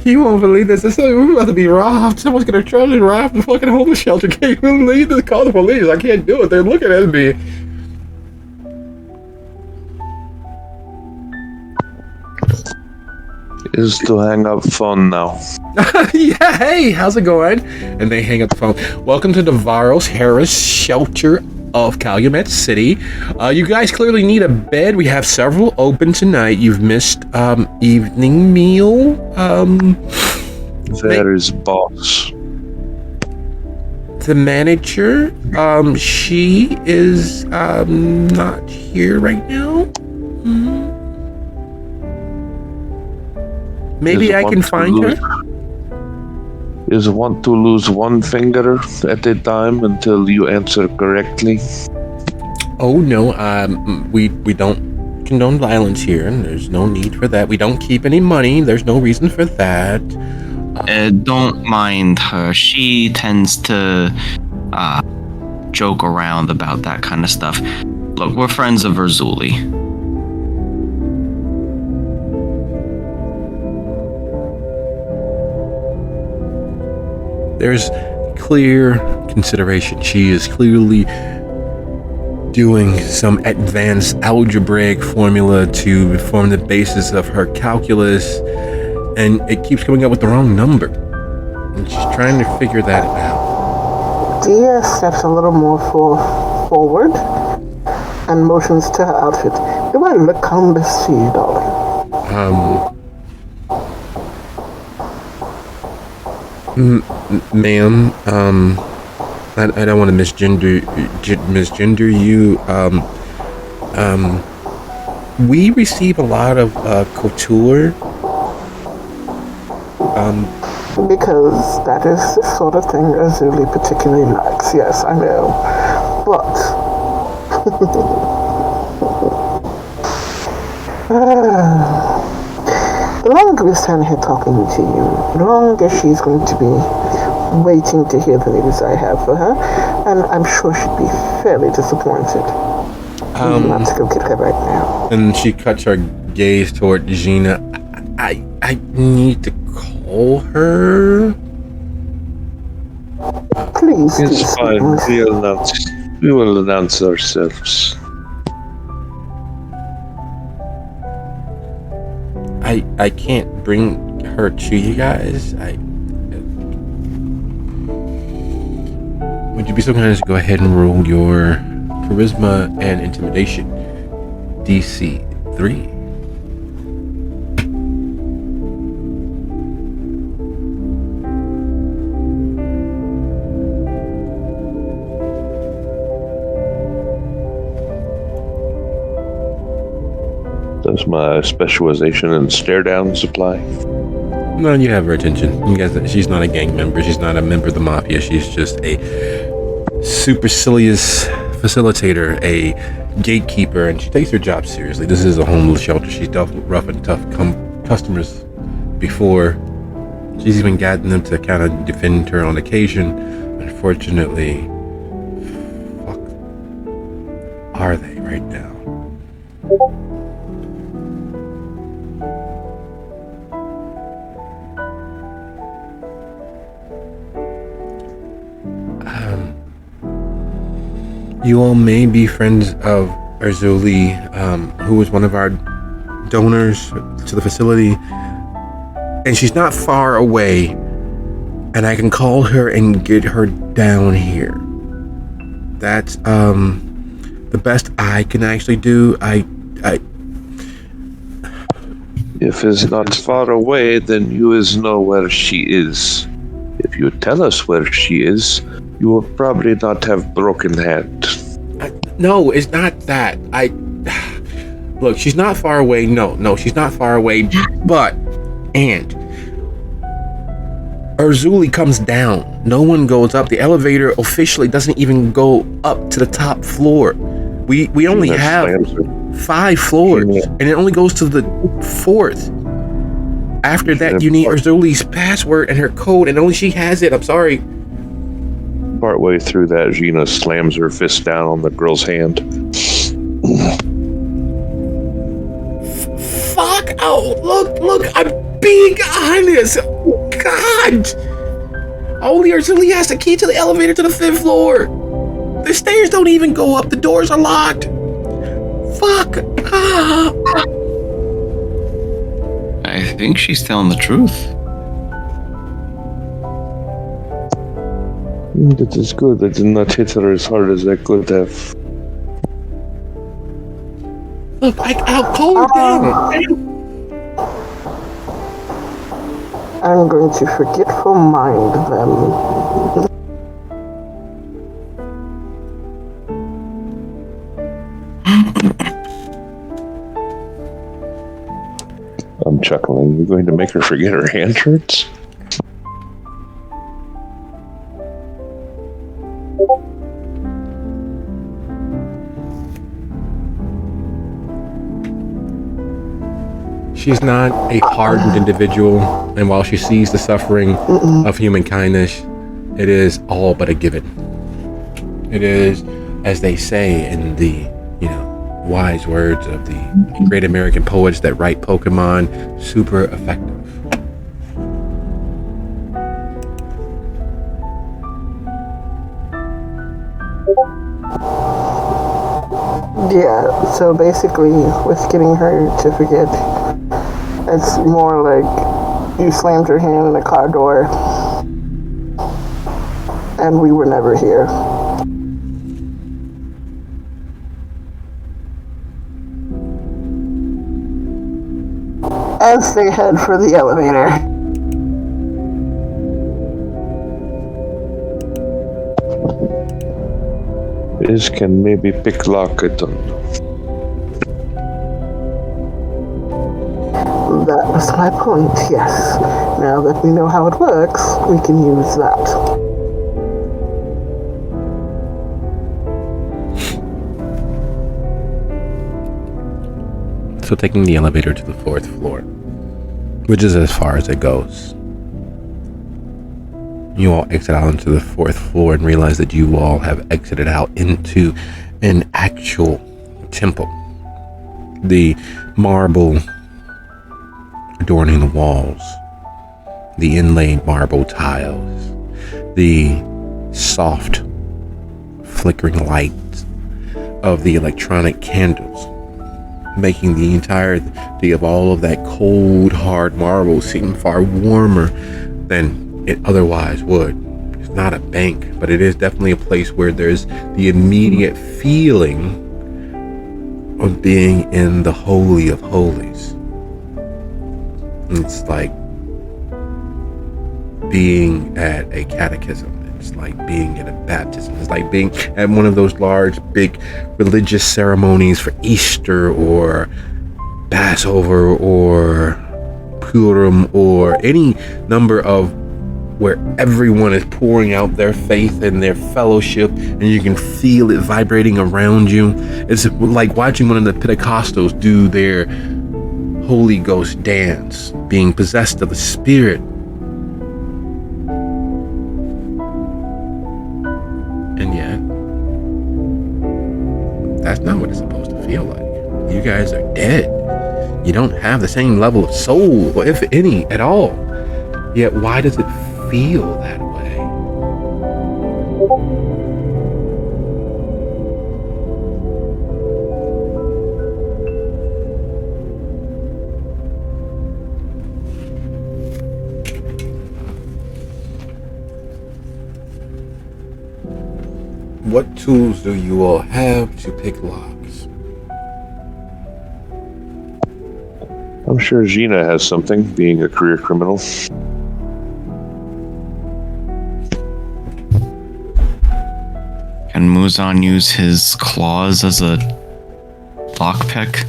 you won't believe this. We're about to be robbed. Someone's gonna try to rob the fucking homeless shelter. Can't even leave to call the police. I can't do it. They're looking at me. Is to hang up phone now. Yeah, hey, how's it going? And they hang up the phone. Welcome to the Varos Harris shelter of Calumet City. You guys clearly need a bed. We have several open tonight. You've missed evening meal. There's boss. The manager. She is not here right now. Maybe I can find her. Is want to lose one finger at a time until you answer correctly. Oh no, we don't condone violence here, and there's no need for that. We don't keep any money. There's no reason for that. Don't mind her. She tends to joke around about that kind of stuff. Look, we're friends of Verzuli. There's clear consideration. She is clearly doing some advanced algebraic formula to form the basis of her calculus, and it keeps coming up with the wrong number. And she's trying to figure that out. Dia steps a little more forward and motions to her outfit. Do I look calmness to you, darling? Ma'am, I don't want to misgender you. We receive a lot of couture. Because that is the sort of thing Azuli particularly likes. Yes, I know. But the longer we stand here talking to you, the longer she's going to be waiting to hear the news I have for her, and I'm sure she'd be fairly disappointed. I'm not to go get her right now. And she cuts her gaze toward Gina. I need to call her. Please. It's fine. We will announce ourselves. I can't bring her to you guys. Would you be so kind as to go ahead and roll your charisma and intimidation? DC 3. Does my specialization in stare downs apply? No, you have her attention. You guys, she's not a gang member. She's not a member of the mafia. She's just a supercilious facilitator, a gatekeeper, and she takes her job seriously. This is a homeless shelter. She's dealt with rough and tough customers before. She's even gotten them to kind of defend her on occasion. Unfortunately, fuck are they right now? You all may be friends of Arzuli, who was one of our donors to the facility, and she's not far away, and I can call her and get her down here. That's the best I can actually do. If it's not far away, then you is know where she is. If you tell us where she is, you will probably not have broken hand. No, it's not that. Look, she's not far away. No, she's not far away. But, and Arzuli comes down. No one goes up. The elevator officially doesn't even go up to the top floor. We only have 5 floors, and it only goes to the 4th. After that, you need Arzuli's password and her code, and only she has it. I'm sorry. Partway through that, Gina slams her fist down on the girl's hand. Fuck! Oh, look! I'm being honest. God! Only Arzuli has the key to the elevator to the 5th floor. The stairs don't even go up. The doors are locked. Fuck! I think she's telling the truth. That is good. I did not hit her as hard as I could have. Look, I'll calm her down. I'm going to forgetful mind them. I'm chuckling. You're going to make her forget her hand hurts? She's not a hardened individual, and while she sees the suffering of human kindness, it is all but a given. It is, as they say in the, wise words of the great American poets that write Pokemon, super effective. Yeah, so basically, with getting her to forget, it's more like you slammed her hand in a car door, and we were never here. As they head for the elevator. This can maybe pick lock, I don't know. That was my point, yes. Now that we know how it works, we can use that. So taking the elevator to the 4th floor. which is as far as it goes. You all exit out into the 4th floor and realize that you all have exited out into an actual temple. The marble adorning the walls, the inlaid marble tiles, the soft flickering lights of the electronic candles, making the entirety of all of that cold, hard marble seem far warmer than it otherwise would. It's not a bank, but it is definitely a place where there's the immediate feeling of being in the Holy of Holies. It's like being at a catechism. It's like being at a baptism. It's like being at one of those large, big religious ceremonies for Easter or Passover or Purim or any number of where everyone is pouring out their faith and their fellowship, and you can feel it vibrating around you. It's like watching one of the Pentecostals do their Holy Ghost dance, being possessed of the Spirit. And yet, that's not what it's supposed to feel like. You guys are dead. You don't have the same level of soul, if any, at all. Yet, why does it feel that way? What tools do you all have to pick locks? I'm sure Gina has something, being a career criminal. Can Muzan use his claws as a lockpick?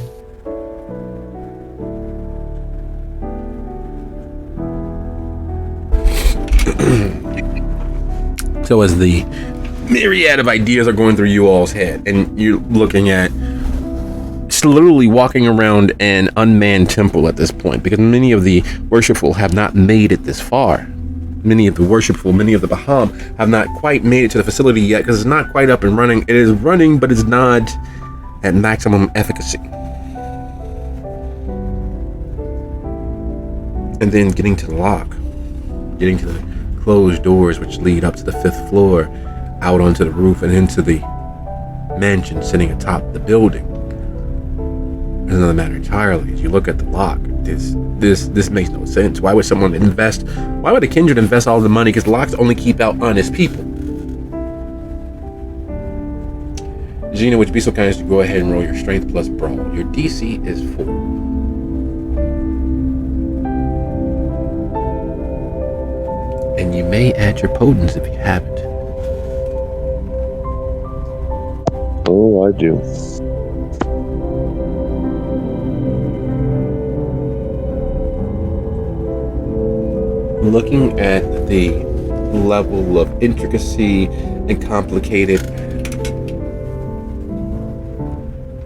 So as the myriad of ideas are going through you all's head, and you're looking at it's literally walking around an unmanned temple at this point, because many of the worshipful have not made it this far. Many of the worshipful, many of the Baham have not quite made it to the facility yet, because it's not quite up and running. It is running, but it's not at maximum efficacy. And then getting to the lock, getting to the closed doors which lead up to the 5th floor, out onto the roof and into the mansion sitting atop the building is another matter entirely. As you look at the lock, this makes no sense. Why would someone invest? Why would a kindred invest all the money? Because locks only keep out honest people. Gina, would you be so kind as to go ahead and roll your strength plus brawl? Your DC is 4. And you may add your potence if you haven't. Oh, I do. Looking at the level of intricacy and complicated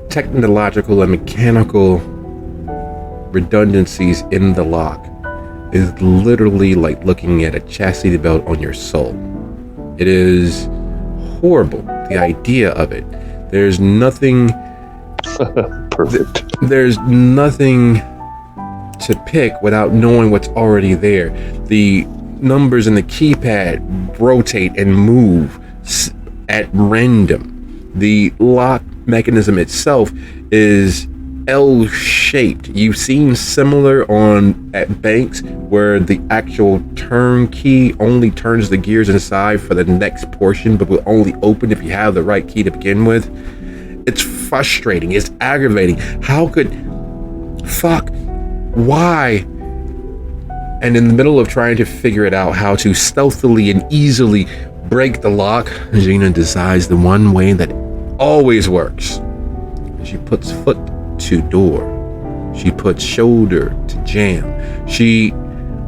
technological and mechanical redundancies in the lock is literally like looking at a chastity belt on your soul. It is horrible, the idea of it. There's nothing Perfect. There's nothing to pick without knowing what's already there. The numbers in the keypad rotate and move at random. The lock mechanism itself is L-shaped. You've seen similar at banks where the actual turn key only turns the gears inside for the next portion, but will only open if you have the right key to begin with. It's frustrating. It's aggravating. Why? And in the middle of trying to figure it out, how to stealthily and easily break the lock, Gina decides the one way that always works. She puts foot to door. She puts shoulder to jam. She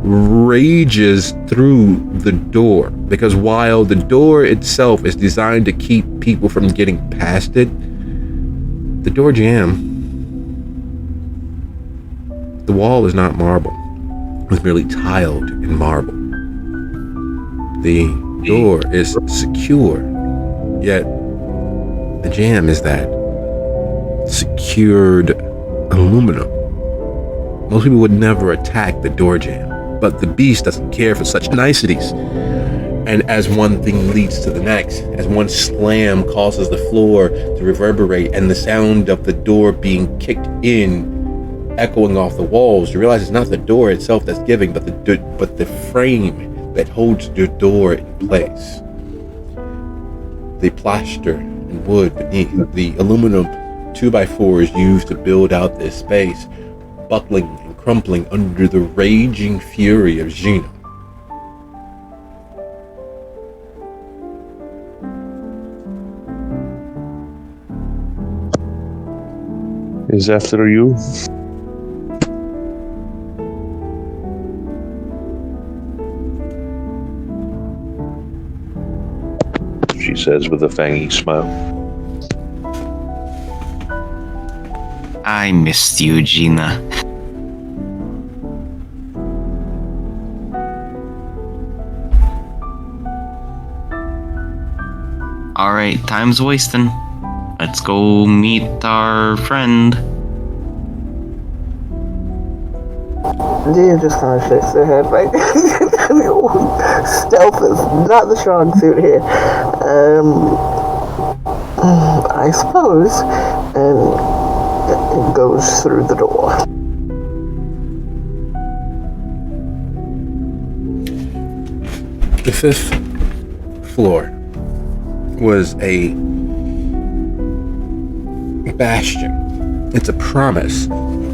rages through the door, because while the door itself is designed to keep people from getting past it, the door jam, the wall is not marble. was merely tiled in marble. The door is secure, yet the jam is that secured aluminum. Most people would never attack the door jam, but the beast doesn't care for such niceties. And as one thing leads to the next, as one slam causes the floor to reverberate and the sound of the door being kicked in echoing off the walls, you realize it's not the door itself that's giving, but the frame that holds the door in place. The plaster and wood beneath, the aluminum 2x4s used to build out this space, buckling and crumpling under the raging fury of Gina. Is after you. She says with a fangy smile. I missed you, Gina. Alright, time's wasting. Let's go meet our friend. Gina just kind of shakes her head like, stealth is not the strong suit here. I suppose, and it goes through the door. The 5th floor was a bastion. It's a promise.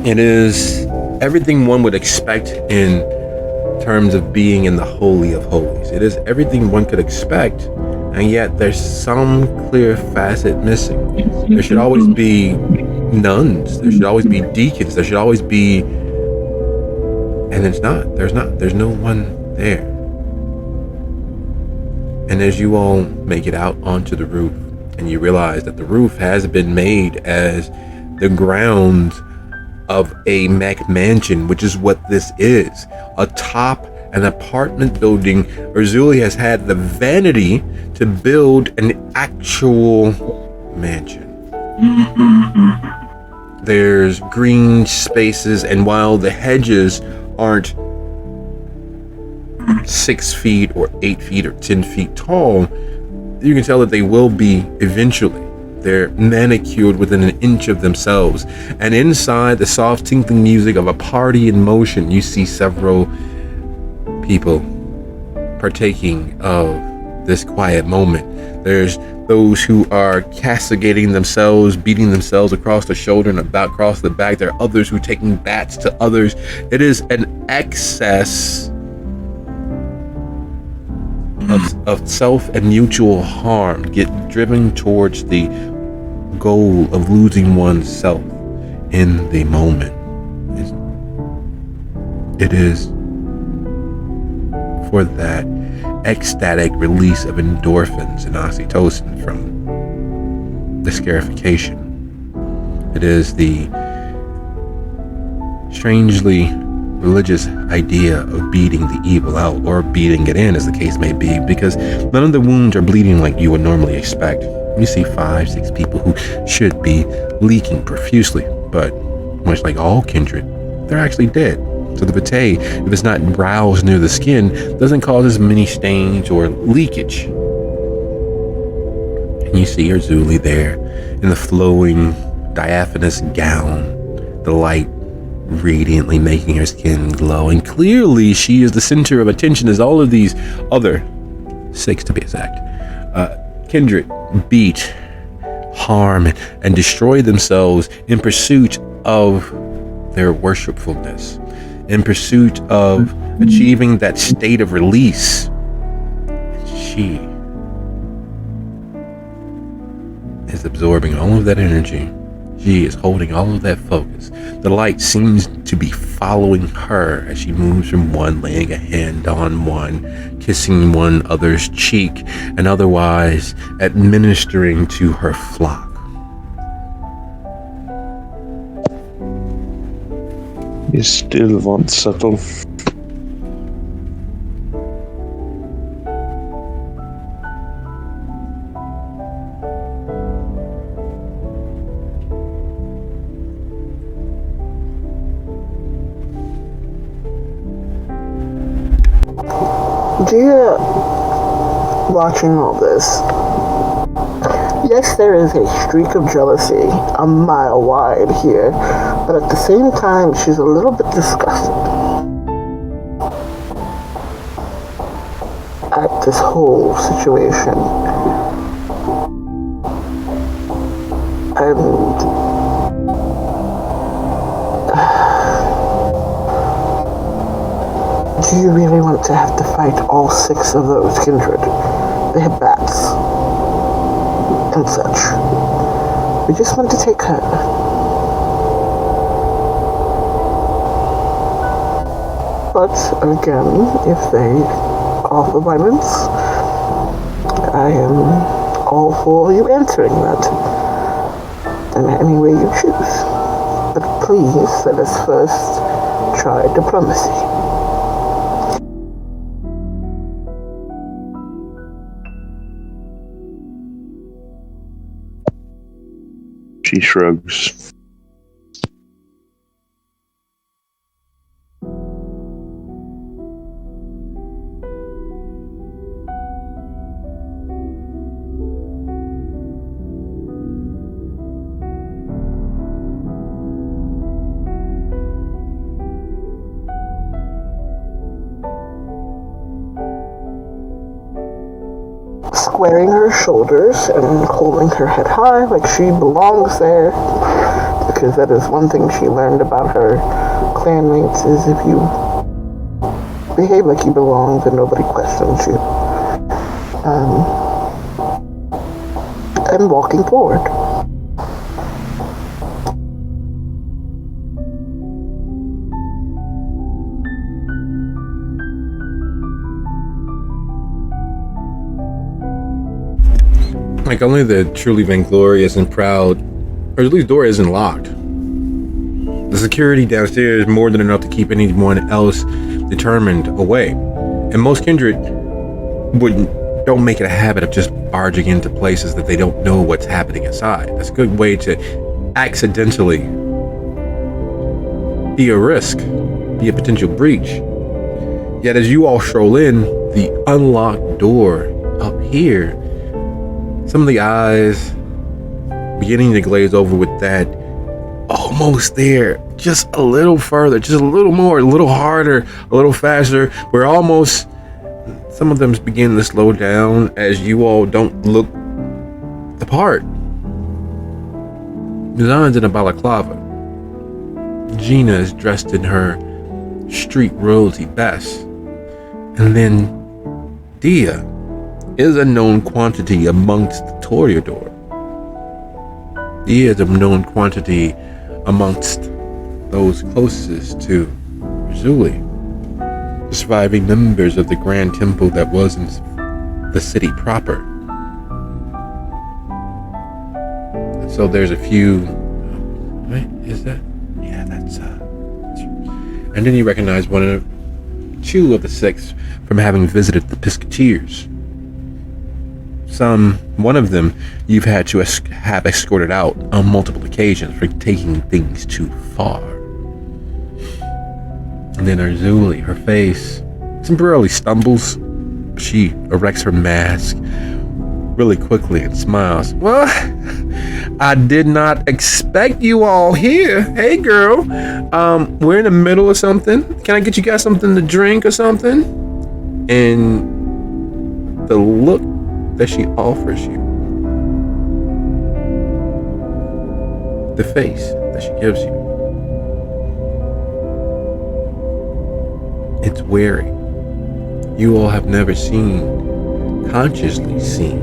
It is everything one would expect in terms of being in the Holy of Holies. It is everything one could expect, and yet there's some clear facet missing. There should always be nuns. There should always be deacons. There should always be... And it's not. There's not. There's no one there. And as you all make it out onto the roof, and you realize that the roof has been made as the grounds of a mech mansion, which is what this is, atop an apartment building. Urzuli has had the vanity to build an actual mansion. There's green spaces, and while the hedges aren't 6 feet or 8 feet or 10 feet tall, you can tell that they will be eventually. They're manicured within an inch of themselves. And inside the soft tinkling music of a party in motion, you see several people partaking of this quiet moment. There's those who are castigating themselves, beating themselves across the shoulder and about across the back. There are others who are taking bats to others. It is an excess of self and mutual harm get driven towards the goal of losing oneself in the moment. It is for that ecstatic release of endorphins and oxytocin from the scarification. It is the strangely religious idea of beating the evil out, or beating it in, as the case may be, because none of the wounds are bleeding like you would normally expect. You see 5-6 people who should be leaking profusely, but much like all kindred, they're actually dead. So the vitae, if it's not roused near the skin, doesn't cause as many stains or leakage. And you see Urzuli there in the flowing diaphanous gown, the light radiantly making her skin glow, and clearly she is the center of attention as all of these other 6 to be exact kindred beat, harm, and destroy themselves in pursuit of their worshipfulness, in pursuit of achieving that state of release. And she is absorbing all of that energy. She is holding all of that focus. The light seems to be following her as she moves from one, laying a hand on one, kissing one other's cheek, and otherwise administering to her flock. You still want subtle? Dear, watching all this, yes, there is a streak of jealousy a mile wide here, but at the same time, she's a little bit disgusted at this whole situation. And do you really want to have to fight all 6 of those kindred? They have bats and such. We just want to take her. But again, if they offer violence, I am all for you answering that in any way you choose. But please, let us first try diplomacy. She shrugs. Squaring her shoulders and holding her head high like she belongs there, because that is one thing she learned about her clanmates, is if you behave like you belong, then nobody questions you. And walking forward. Like only the truly vainglorious and proud, or at least door isn't locked. The security downstairs is more than enough to keep anyone else determined away. And most kindred don't make it a habit of just barging into places that they don't know what's happening inside. That's a good way to accidentally be a risk, be a potential breach. Yet as you all stroll in, the unlocked door up here, some of the eyes beginning to glaze over with that almost there, just a little further, just a little more, a little harder, a little faster. We're almost, some of them begin to slow down as you all don't look the part. Mizan's in a balaclava. Gina is dressed in her street royalty best. And then Dia is a known quantity amongst the Toreador. He is a known quantity amongst those closest to Razuli, the surviving members of the Grand Temple that was in the city proper. So there's a few. Wait, is that? Yeah, that's. And then you recognize two of the 6 from having visited the Pisketeers. One of them you've had to have escorted out on multiple occasions for taking things too far. And then Arzuli, her face temporarily stumbles. She erects her mask really quickly and smiles. Well, I did not expect you all here. Hey girl, we're in the middle of something. Can I get you guys something to drink or something? And the look that she offers you, the face that she gives you, it's wary. You all have never consciously seen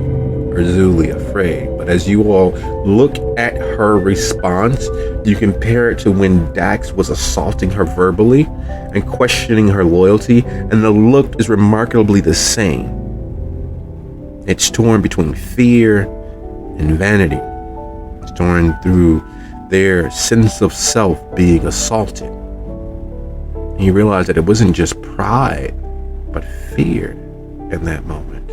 Arzuli afraid, but as you all look at her response, you compare it to when Dax was assaulting her verbally and questioning her loyalty, and the look is remarkably the same. It's torn between fear and vanity. It's torn through their sense of self being assaulted. And you realize that it wasn't just pride, but fear in that moment.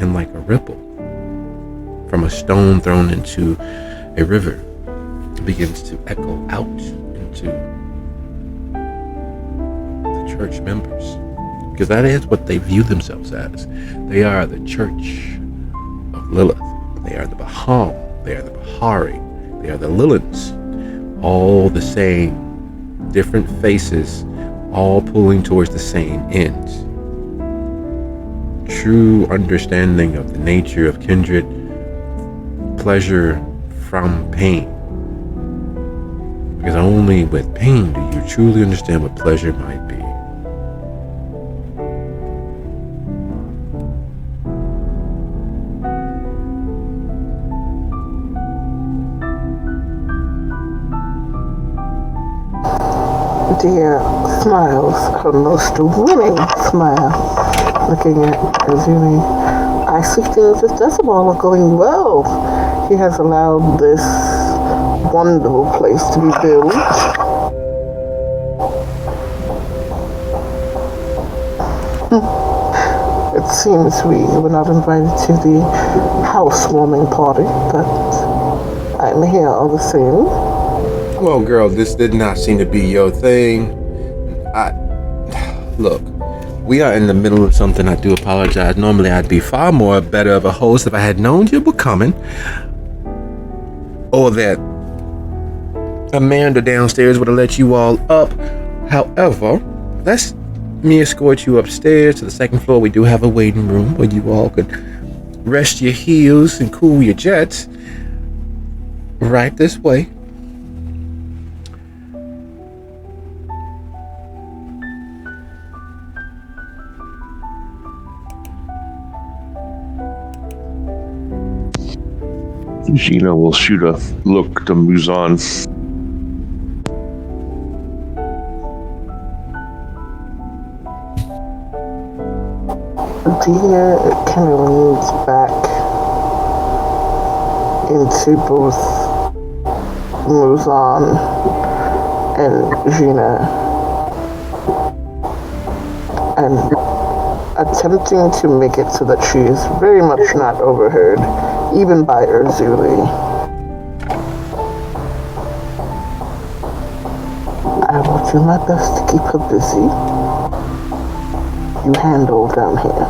And like a ripple from a stone thrown into a river, it begins to echo out into church members, because that is what they view themselves as. They are the Church of Lilith. They are the Baham. They are the Bahari. They are the Lilins. All the same, different faces, all pulling towards the same end. True understanding of the nature of kindred, pleasure from pain. Because only with pain do you truly understand what pleasure might be. Dear smiles, her most winning smile, looking at Azumi. I see things with Decibel are going well. He has allowed this wonderful place to be built. It seems we were not invited to the housewarming party, but I'm here all the same. Well, girl, this did not seem to be your thing. Look, we are in the middle of something. I do apologize. Normally, I'd be far more better of a host if I had known you were coming, or that Amanda downstairs would have let you all up. However, let's me escort you upstairs to the second floor. We do have a waiting room where you all could rest your heels and cool your jets. Right this way. Gina will shoot a look to Muzan. Dia kind of leans back into both Muzan and Gina and attempting to make it so that she is very much not overheard, even by Urzuli. I will do my best to keep her busy. You handle down here.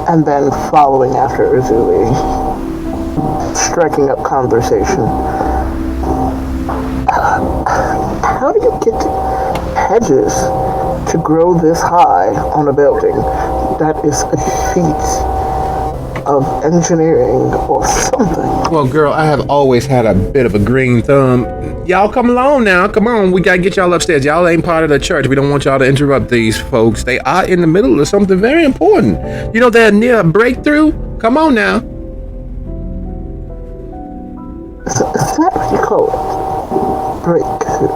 And then following after Urzuli, striking up conversation. How do you get hedges to grow this high on a building? That is a feat of engineering or something. Well, girl, I have always had a bit of a green thumb. Y'all come along now. Come on. We got to get y'all upstairs. Y'all ain't part of the church. We don't want y'all to interrupt these folks. They are in the middle of something very important. You know, they're near a breakthrough. Come on now. Is that what you call it? Breakthrough.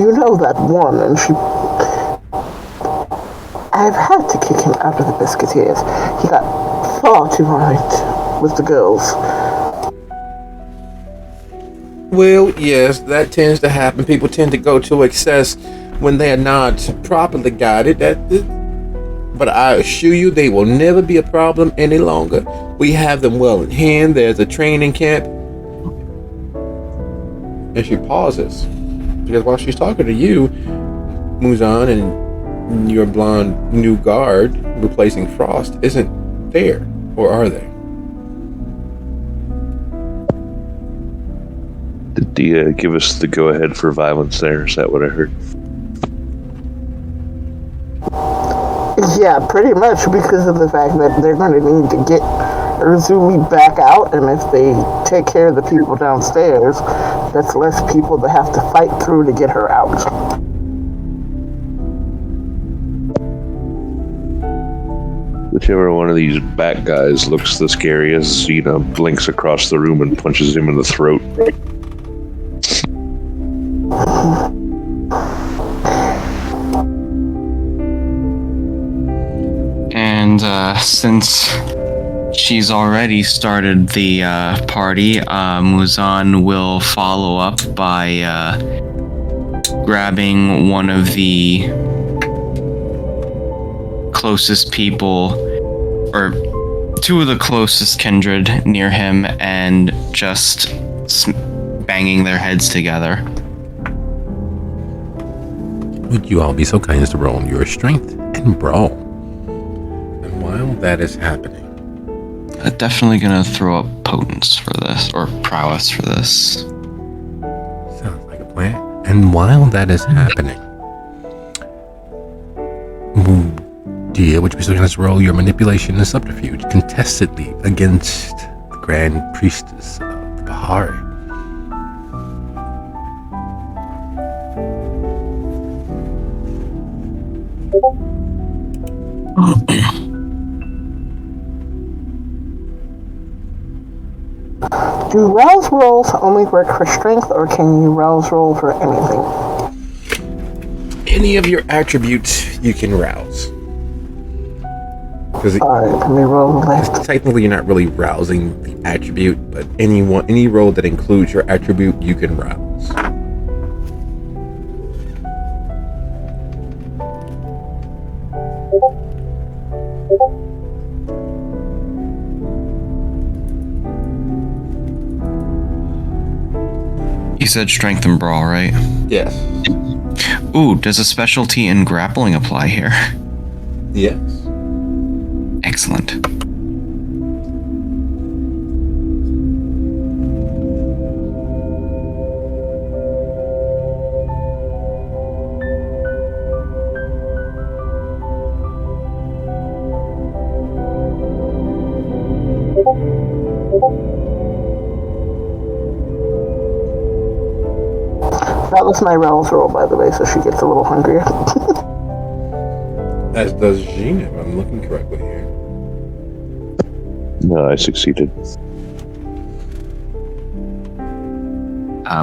You know that one, and she... I've had to kick him out of the Biscuiteers. He got far too right with the girls. Well, yes, that tends to happen. People tend to go to excess when they are not properly guided. But I assure you, they will never be a problem any longer. We have them well in hand. There's a training camp. And she pauses. Because while she's talking to you, Muzan, and your blonde new guard replacing Frost isn't there. Or are they? Did Dia give us the go-ahead for violence there? Is that what I heard? Yeah, pretty much, because of the fact that they're going to need to get Urzuli back out, and if they take care of the people downstairs, that's less people that have to fight through to get her out. Whichever one of these bat guys looks the scariest, blinks across the room and punches him in the throat. And since she's already started the party, Muzan will follow up by grabbing one of the closest people, or two of the closest kindred near him, and just banging their heads together. Would you all be so kind as to roll your strength and brawl? And while that is happening, Definitely gonna throw up potence for this, or prowess for this. sounds like a plan. And while that is happening, Dia, would you be so kind as to roll your manipulation and subterfuge contestedly against the Grand Priestess of the Bahari? Do rouse rolls only work for strength, or can you rouse roll for anything? Any of your attributes you can rouse. Because Alright, let me roll the list. technically you're not really rousing the attribute, but any roll that includes your attribute you can rouse. You said strength and brawl, right? Yes. Ooh, does a specialty in grappling apply here? Yes. Excellent. That was my rouse roll, by the way, so she gets a little hungrier. As does Jean, if I'm looking correctly here. No, I succeeded.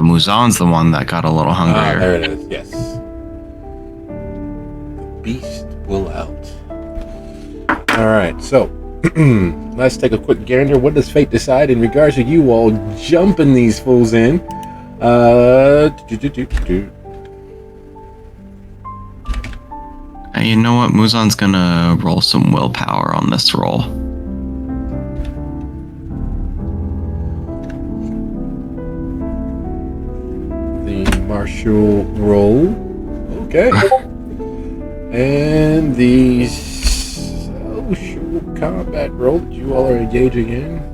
Muzan's the one that got a little hungrier. There it is, yes. The beast will out. Alright, so let's take a quick gander. What does fate decide in regards to you all jumping these fools in? You know what? Muzan's gonna roll some willpower on this roll. The martial roll. Okay. And the social combat roll that you all are engaging in.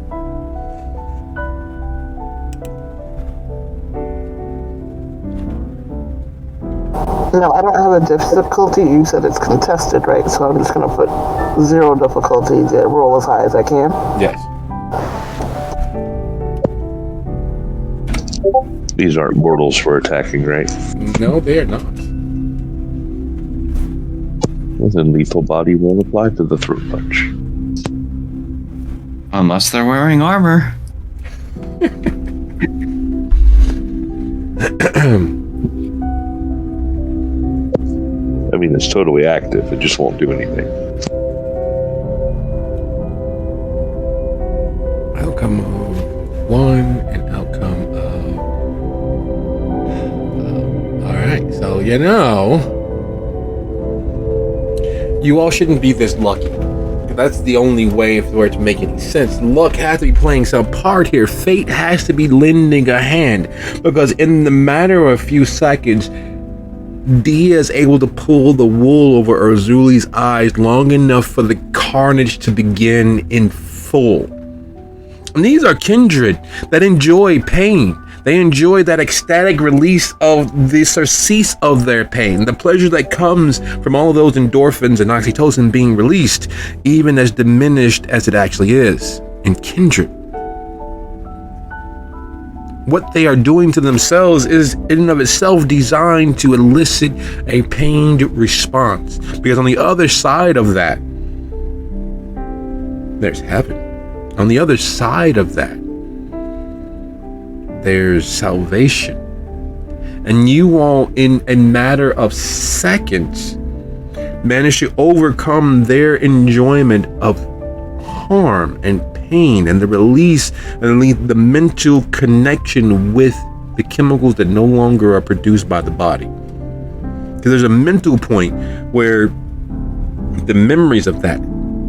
No, I don't have a difficulty. You said it's contested, right? So I'm just going to put 0 difficulty to roll as high as I can. Yes. These aren't mortals for attacking, right? No, they are not. Well, then lethal body will apply to the throat punch. Unless they're wearing armor. I mean, it's totally active. It just won't do anything. Outcome of 1 and outcome of... Alright, so you all shouldn't be this lucky. That's the only way for it to make any sense. Luck has to be playing some part here. Fate has to be lending a hand. Because in the matter of a few seconds, Dia is able to pull the wool over Urzuli's eyes long enough for the carnage to begin in full. And these are kindred that enjoy pain. They enjoy that ecstatic release of the surcease of their pain, the pleasure that comes from all of those endorphins and oxytocin being released, even as diminished as it actually is. And kindred, what they are doing to themselves is in and of itself designed to elicit a pained response. Because on the other side of that, there's heaven. On the other side of that, there's salvation. And you all, in a matter of seconds, manage to overcome their enjoyment of harm and pain and the release and the mental connection with the chemicals that no longer are produced by the body. Because there's a mental point where the memories of that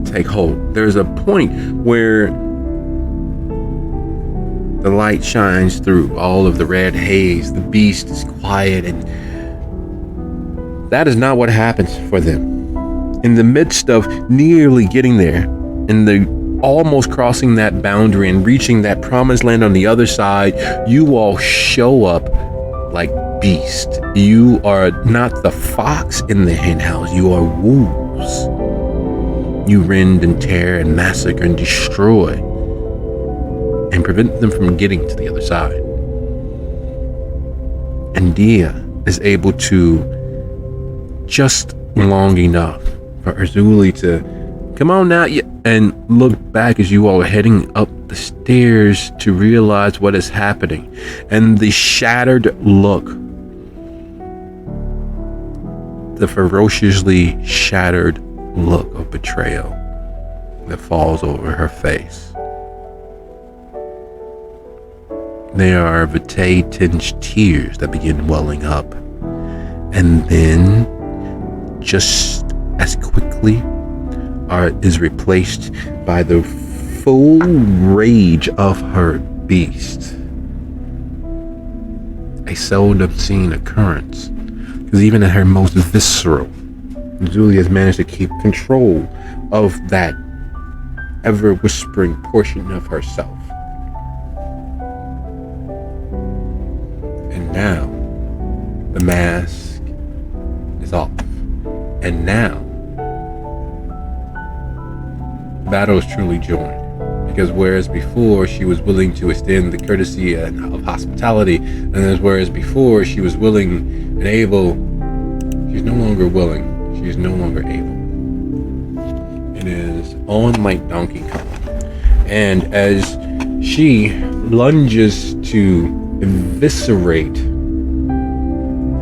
take hold. There's a point where The light shines through all of the red haze. The beast is quiet, and that is not what happens for them. In the midst of nearly getting there, in the almost crossing that boundary and reaching that promised land on the other side, you all show up like beasts. You are not the fox in the henhouse, you are wolves. You rend and tear and massacre and destroy and prevent them from getting to the other side. And Dia is able to, just long enough for Urzuli to come on now and look back as you all are heading up the stairs to realize what is happening. And the shattered look, the ferociously shattered look of betrayal that falls over her face. There are vitae-tinged tears that begin welling up, and then just as quickly is replaced by the full rage of her beast. A seldom seen occurrence, because even at her most visceral, Julie has managed to keep control of that ever-whispering portion of herself. And now, the mask is off. And now, battle is truly joined. Because whereas before she was willing to extend the courtesy of hospitality, and whereas before she was willing and able, she's no longer willing. She is no longer able. It is on like Donkey Kong. And as she lunges to eviscerate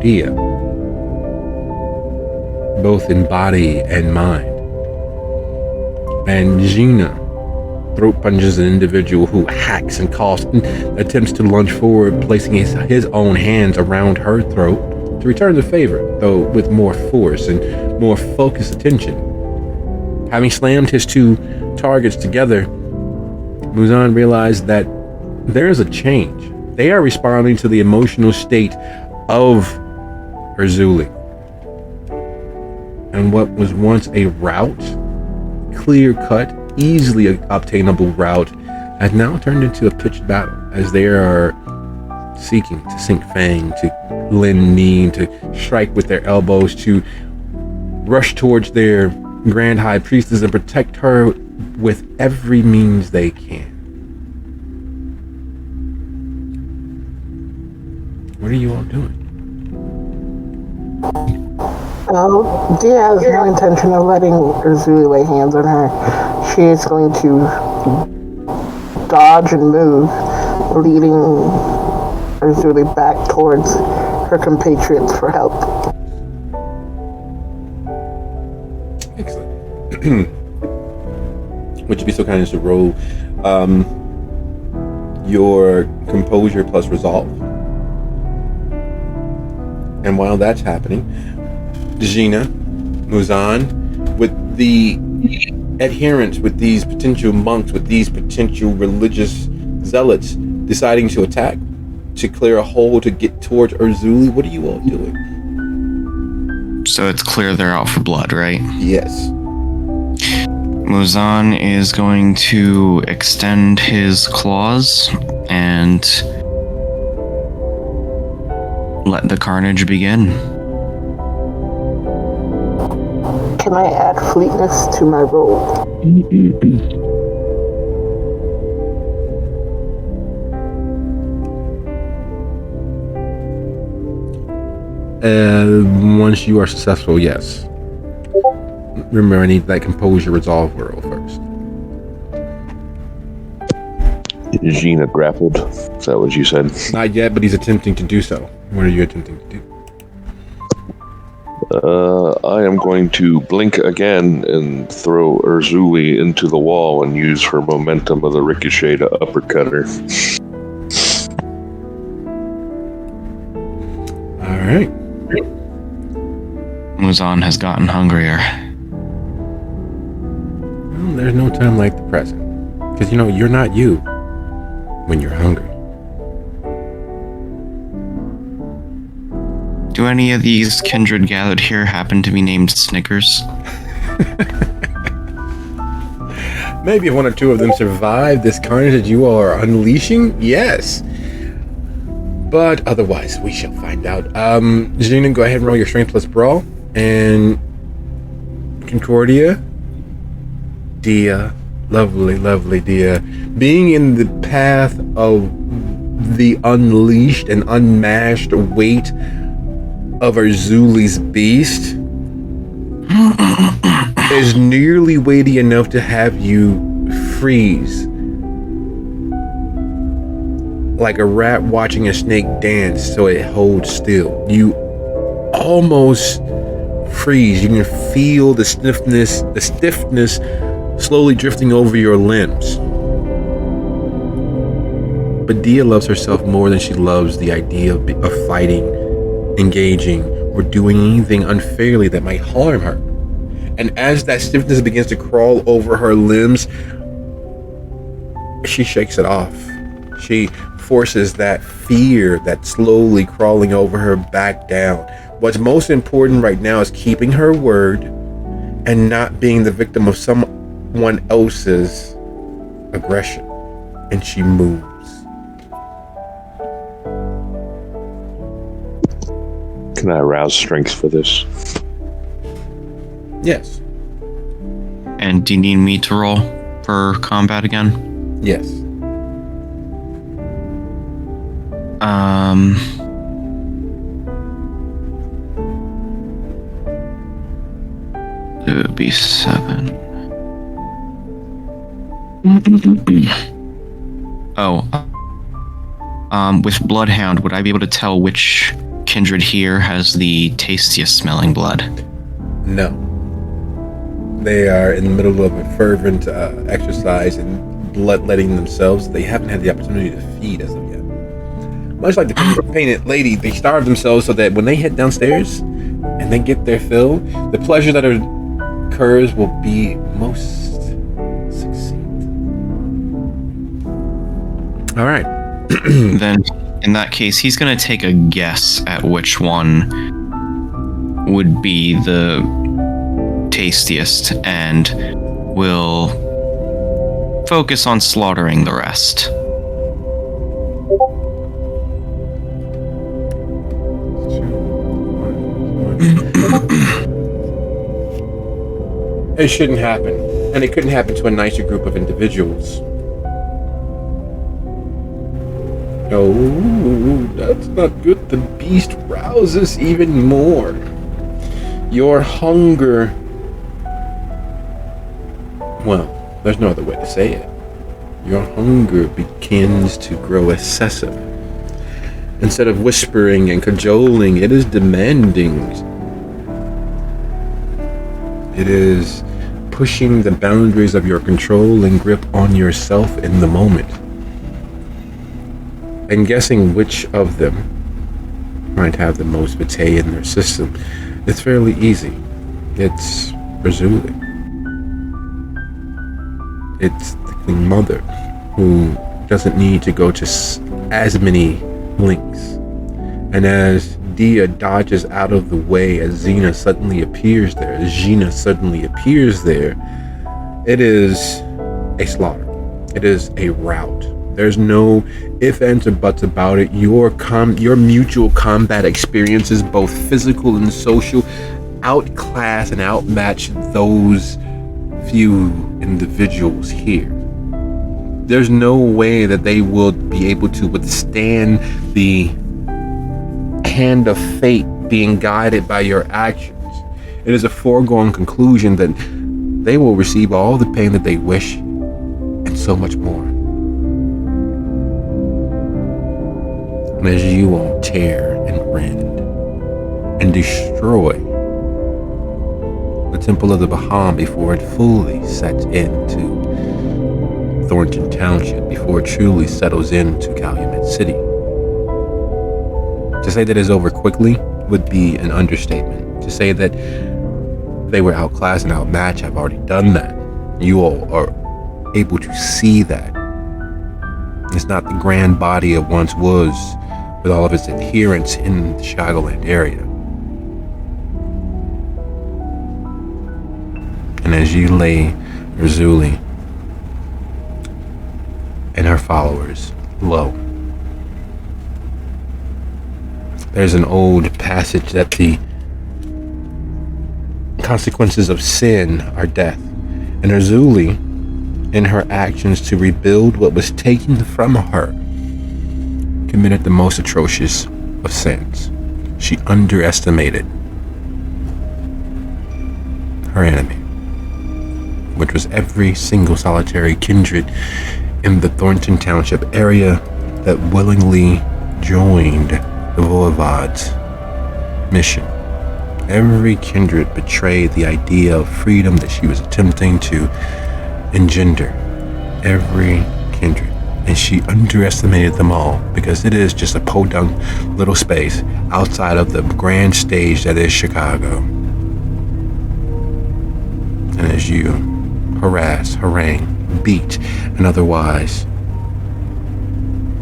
Dia, both in body and mind, and Gina throat punches an individual who hacks and coughs and attempts to lunge forward, placing his own hands around her throat to return the favor, though with more force and more focused attention. Having slammed his two targets together, Muzan realized that there is a change. They are responding to the emotional state of Urzuli. And what was once a rout, clear-cut, easily obtainable route, has now turned into a pitched battle as they are seeking to sink fang, to lend knee, to strike with their elbows, to rush towards their grand high priestess and protect her with every means they can. What are you all doing? Well, Dia has no intention of letting Urzuli lay hands on her. She is going to dodge and move, leading Urzuli back towards her compatriots for help. Excellent. Would you be so kind as to roll your composure plus resolve? And while that's happening, Gina, Muzan, with the adherents, with these potential monks, with these potential religious zealots deciding to attack, to clear a hole to get towards Urzuli, what are you all doing? So it's clear they're out for blood, right? Yes. Muzan is going to extend his claws and let the carnage begin. Can I add fleetness to my roll? Once you are successful, yes. Remember, I need that composure resolve roll first. Is Gina grappled? Is that what you said? Not yet, but he's attempting to do so. What are you attempting to do? I am going to blink again and throw Urzuli into the wall and use her momentum of the ricochet to uppercut her. All right. Muzan has gotten hungrier. Well, there's no time like the present. Because, you're not you. when you're hungry. Do any of these kindred gathered here happen to be named Snickers? Maybe if one or two of them survive this carnage that you all are unleashing, yes. But otherwise, we shall find out. Xena, go ahead and roll your strength plus brawl. And Concordia, Dia, lovely Dia, being in the path of the unleashed and unmashed weight of Arzuli's beast is nearly weighty enough to have you freeze like a rat watching a snake dance so it holds still. You almost freeze. You can feel the stiffness slowly drifting over your limbs. But Dia loves herself more than she loves the idea of fighting, engaging, or doing anything unfairly that might harm her. And as that stiffness begins to crawl over her limbs, she shakes it off. She forces that fear that's slowly crawling over her back down. What's most important right now is keeping her word and not being the victim of someone else's aggression. And she moves. Can I arouse strength for this? Yes. And do you need me to roll for combat again? Yes. It would be 7. With Bloodhound, would I be able to tell which kindred here has the tastiest smelling blood? No. They are in the middle of a fervent exercise and bloodletting themselves. They haven't had the opportunity to feed as of yet. Much like the painted lady, they starve themselves so that when they head downstairs and they get their fill, the pleasure that occurs will be most succinct. All right. Then, in that case, he's going to take a guess at which one would be the tastiest and will focus on slaughtering the rest. It shouldn't happen, and it couldn't happen to a nicer group of individuals. Oh, that's not good. The beast rouses even more. Your hunger... Well, there's no other way to say it. Your hunger begins to grow excessive. Instead of whispering and cajoling, it is demanding. It is pushing the boundaries of your control and grip on yourself in the moment. And guessing which of them might have the most vitae in their system, it's fairly easy. It's Razuli. It's the Queen Mother, who doesn't need to go to as many links. And as Dia dodges out of the way, as Xena suddenly appears there, it is a slaughter. It is a rout. There's no ifs, ands, or buts about it. Your mutual combat experiences, both physical and social, outclass and outmatch those few individuals here. There's no way that they will be able to withstand the hand of fate being guided by your actions. It is a foregone conclusion that they will receive all the pain that they wish and so much more. And as you all tear and rend and destroy the Temple of the Baham before it fully sets into Thornton Township, before it truly settles into Calumet City. To say that it's over quickly would be an understatement. To say that they were outclassed and outmatched, I've already done that. You all are able to see that. It's not the grand body it once was, with all of its adherents in the Chicagoland area. And as you lay Razuli and her followers low, there's an old passage that the consequences of sin are death. And Razuli, in her actions to rebuild what was taken from her, committed the most atrocious of sins. She underestimated her enemy, which was every single solitary kindred in the Thornton Township area that willingly joined the Voivode's mission. Every kindred betrayed the idea of freedom that she was attempting to engender. Every kindred. And she underestimated them all, because it is just a podunk little space outside of the grand stage that is Chicago. And as you harass, harangue, beat, and otherwise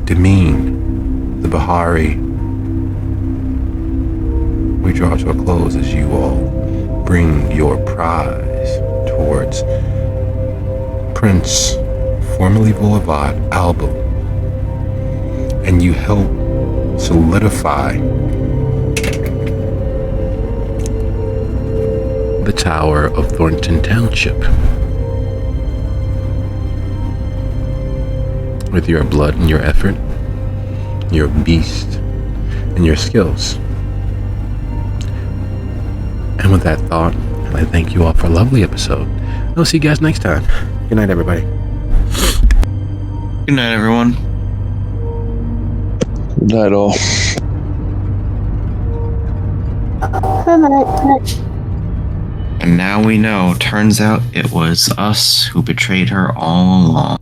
demean the Bahari, we draw to a close as you all bring your prize towards Prince, formerly Voivode, Albo, and you help solidify the Tower of Thornton Township with your blood and your effort, your beast, and your skills. And with that thought, I thank you all for a lovely episode. I'll see you guys next time. Good night, everybody. Good night, everyone. Good night, all. Good night. And now we know, turns out it was us who betrayed her all along.